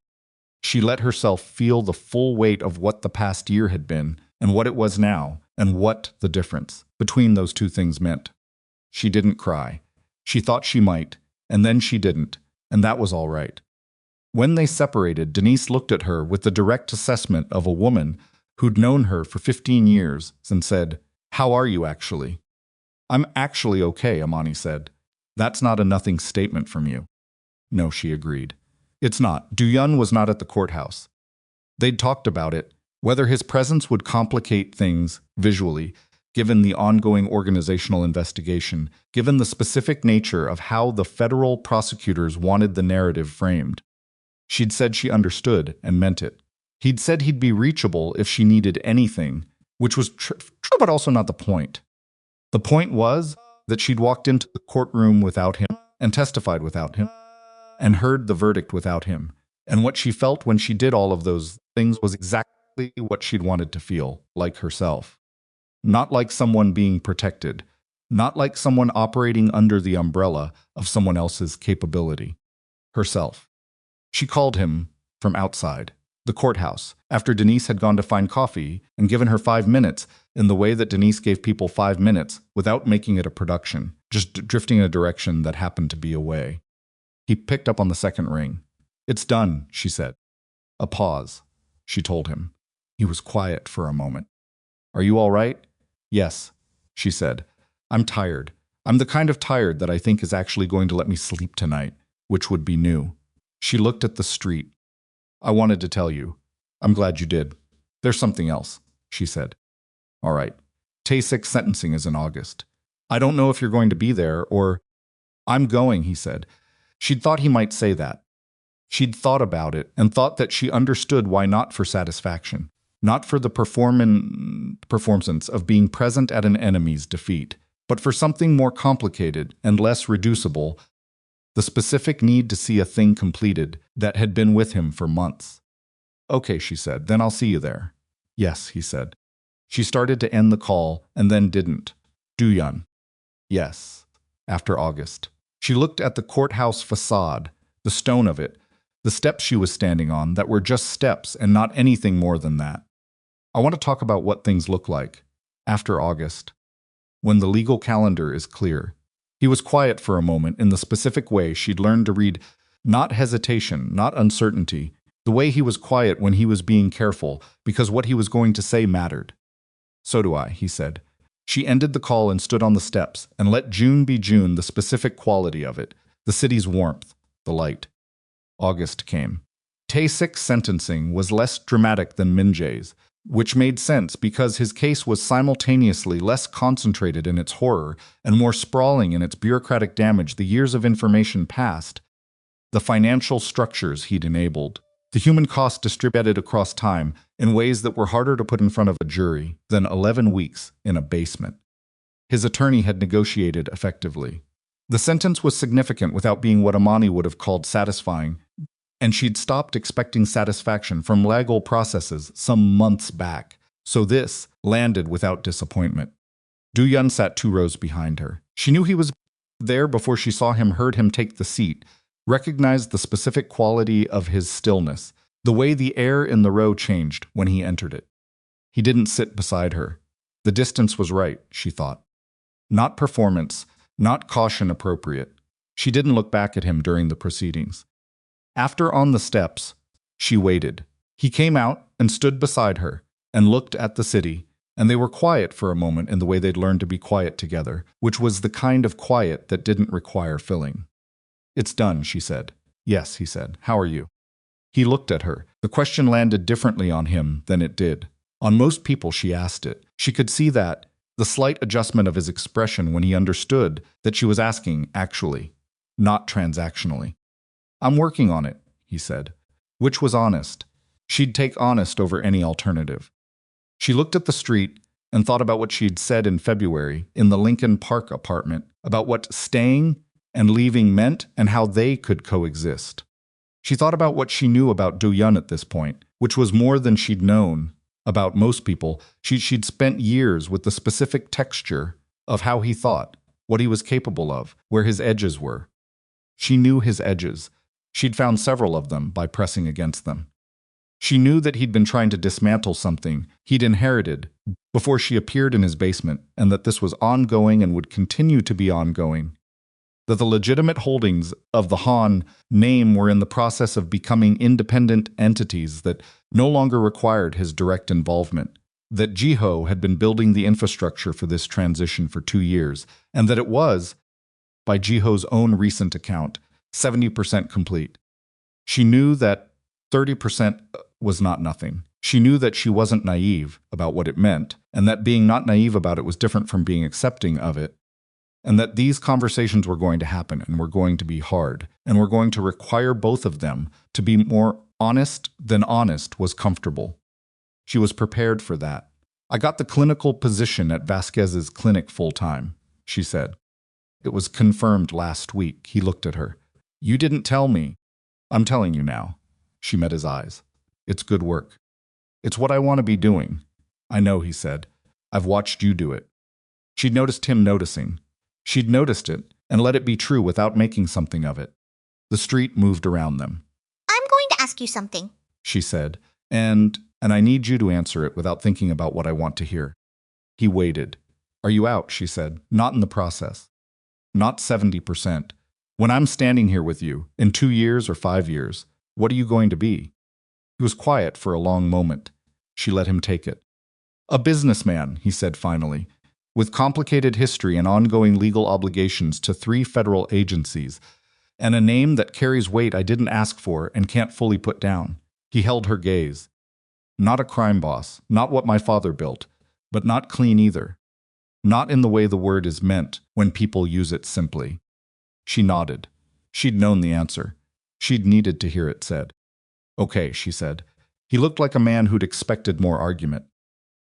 she let herself feel the full weight of what the past year had been and what it was now and what the difference between those two things meant. She didn't cry. She thought she might, and then she didn't, and that was all right. When they separated, Denise looked at her with the direct assessment of a woman who'd known her for 15 years and said, "How are you actually?" "I'm actually okay," Imani said. "That's not a nothing statement from you." "No," she agreed. "It's not." Do-yun was not at the courthouse. They'd talked about it, whether his presence would complicate things visually, given the ongoing organizational investigation, given the specific nature of how the federal prosecutors wanted the narrative framed. She'd said she understood and meant it. He'd said he'd be reachable if she needed anything, which was true but also not the point. The point was that she'd walked into the courtroom without him and testified without him and heard the verdict without him. And what she felt when she did all of those things was exactly what she'd wanted to feel, like herself. Not like someone being protected, not like someone operating under the umbrella of someone else's capability. Herself. She called him from outside the courthouse after Denise had gone to find coffee and given her 5 minutes in the way that Denise gave people 5 minutes without making it a production, just drifting in a direction that happened to be away. He picked up on the second ring. "It's done," she said. A pause. She told him. He was quiet for a moment. "Are you all right?" "Yes," she said. "I'm tired. I'm the kind of tired that I think is actually going to let me sleep tonight, which would be new." She looked at the street. "I wanted to tell you. I'm glad you did. There's something else," she said. "All right. Tae-sik's sentencing is in August. I don't know if you're going to be there or—" "I'm going," he said. She'd thought he might say that. She'd thought about it and thought that she understood why not for satisfaction, not for the performance of being present at an enemy's defeat, but for something more complicated and less reducible, the specific need to see a thing completed that had been with him for months. "Okay," she said, "then I'll see you there." "Yes," he said. She started to end the call and then didn't. Do-yun. "Yes." After August. She looked at the courthouse facade, the stone of it, the steps she was standing on that were just steps and not anything more than that. I want to talk about what things look like after August, when the legal calendar is clear. He was quiet for a moment in the specific way she'd learned to read, not hesitation, not uncertainty, the way he was quiet when he was being careful because what he was going to say mattered. "So do I," he said. She ended the call and stood on the steps and let June be June, the specific quality of it, the city's warmth, the light. August came. Tae-sik's sentencing was less dramatic than Min-jae's, which made sense because his case was simultaneously less concentrated in its horror and more sprawling in its bureaucratic damage. The years of information passed, the financial structures he'd enabled, the human cost distributed across time in ways that were harder to put in front of a jury than 11 weeks in a basement. His attorney had negotiated effectively. The sentence was significant without being what Imani would have called satisfying, and she'd stopped expecting satisfaction from legal processes some months back, so this landed without disappointment. Do-yun sat 2 rows behind her. She knew he was there before she saw him, heard him take the seat, recognized the specific quality of his stillness, the way the air in the row changed when he entered it. He didn't sit beside her. The distance was right, she thought. Not performance, not caution appropriate. She didn't look back at him during the proceedings. After on the steps, she waited. He came out and stood beside her and looked at the city, and they were quiet for a moment in the way they'd learned to be quiet together, which was the kind of quiet that didn't require filling. "It's done," she said. "Yes," he said. "How are you?" He looked at her. The question landed differently on him than it did. On most people she asked it. She could see that, the slight adjustment of his expression when he understood that she was asking actually, not transactionally. "I'm working on it," he said, which was honest. She'd take honest over any alternative. She looked at the street and thought about what she'd said in February in the Lincoln Park apartment, about what staying and leaving meant and how they could coexist. She thought about what she knew about Do-yun at this point, which was more than she'd known about most people. She'd spent years with the specific texture of how he thought, what he was capable of, where his edges were. She knew his edges. She'd found several of them by pressing against them. She knew that he'd been trying to dismantle something he'd inherited before she appeared in his basement, and that this was ongoing and would continue to be ongoing. That the legitimate holdings of the Han name were in the process of becoming independent entities that no longer required his direct involvement. That Jiho had been building the infrastructure for this transition for 2 years, and that it was, by Jiho's own recent account, 70% complete. She knew that 30% was not nothing. She knew that she wasn't naive about what it meant, and that being not naive about it was different from being accepting of it, and that these conversations were going to happen and were going to be hard, and were going to require both of them to be more honest than honest was comfortable. She was prepared for that. "I got the clinical position at Vasquez's clinic full-time," she said. "It was confirmed last week." He looked at her. "You didn't tell me." "I'm telling you now." She met his eyes. "It's good work. It's what I want to be doing." "I know," he said. "I've watched you do it." She'd noticed him noticing. She'd noticed it and let it be true without making something of it. The street moved around them. "I'm going to ask you something," she said, and I need you to answer it without thinking about what I want to hear. He waited. "Are you out?" she said. "Not in the process. Not 70%. When I'm standing here with you, in 2 years or 5 years, what are you going to be?" He was quiet for a long moment. She let him take it. "A businessman," he said finally, "with complicated history and ongoing legal obligations to 3 federal agencies, and a name that carries weight I didn't ask for and can't fully put down." He held her gaze. "Not a crime boss, not what my father built, but not clean either. Not in the way the word is meant when people use it simply." She nodded. She'd known the answer. She'd needed to hear it said. "Okay," she said. He looked like a man who'd expected more argument.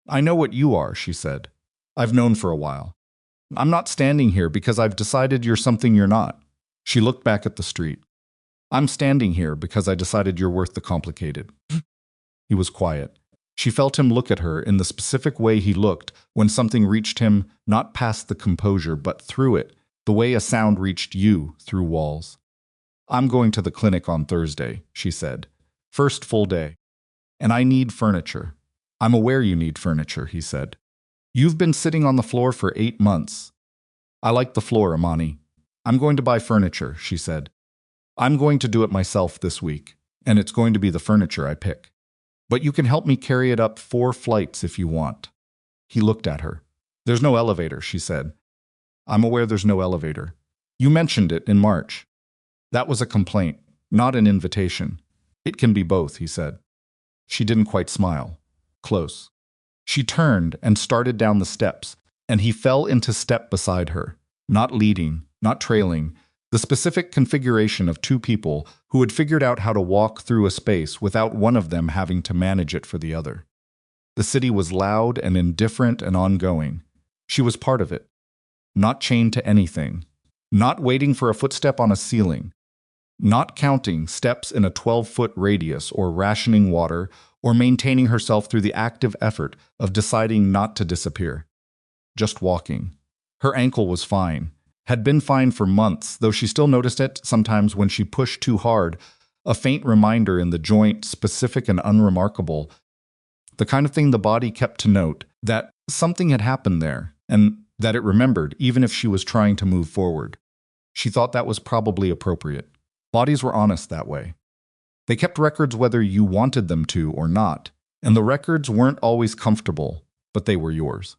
"I know what you are," she said. "I've known for a while. I'm not standing here because I've decided you're something you're not." She looked back at the street. "I'm standing here because I decided you're worth the complicated." He was quiet. She felt him look at her in the specific way he looked when something reached him not past the composure but through it, the way a sound reached you through walls. I'm going to the clinic on Thursday, she said. First full day. And I need furniture. I'm aware you need furniture, he said. You've been sitting on the floor for 8 months. I like the floor, Imani. I'm going to buy furniture, she said. I'm going to do it myself this week, and it's going to be the furniture I pick. But you can help me carry it up 4 flights if you want. He looked at her. There's no elevator, she said. I'm aware there's no elevator. You mentioned it in March. That was a complaint, not an invitation. It can be both, he said. She didn't quite smile. Close. She turned and started down the steps, and he fell into step beside her, not leading, not trailing, the specific configuration of 2 people who had figured out how to walk through a space without one of them having to manage it for the other. The city was loud and indifferent and ongoing. She was part of it, not chained to anything, not waiting for a footstep on a ceiling, not counting steps in a 12-foot radius or rationing water or maintaining herself through the active effort of deciding not to disappear. Just walking. Her ankle was fine, had been fine for months, though she still noticed it sometimes when she pushed too hard, a faint reminder in the joint, specific and unremarkable, the kind of thing the body kept to note, that something had happened there, and that it remembered even if she was trying to move forward. She thought that was probably appropriate. Bodies were honest that way. They kept records whether you wanted them to or not, and the records weren't always comfortable, but they were yours.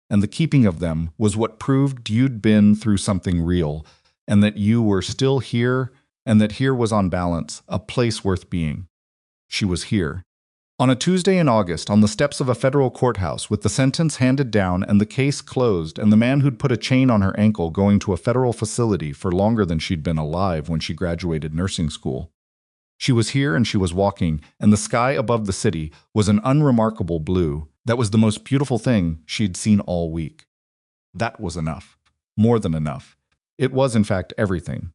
And the keeping of them was what proved you'd been through something real, and that you were still here, and that here was on balance, a place worth being. She was here. On a Tuesday in August, on the steps of a federal courthouse, with the sentence handed down and the case closed, and the man who'd put a chain on her ankle going to a federal facility for longer than she'd been alive when she graduated nursing school. She was here and she was walking, and the sky above the city was an unremarkable blue that was the most beautiful thing she'd seen all week. That was enough. More than enough. It was, in fact, everything.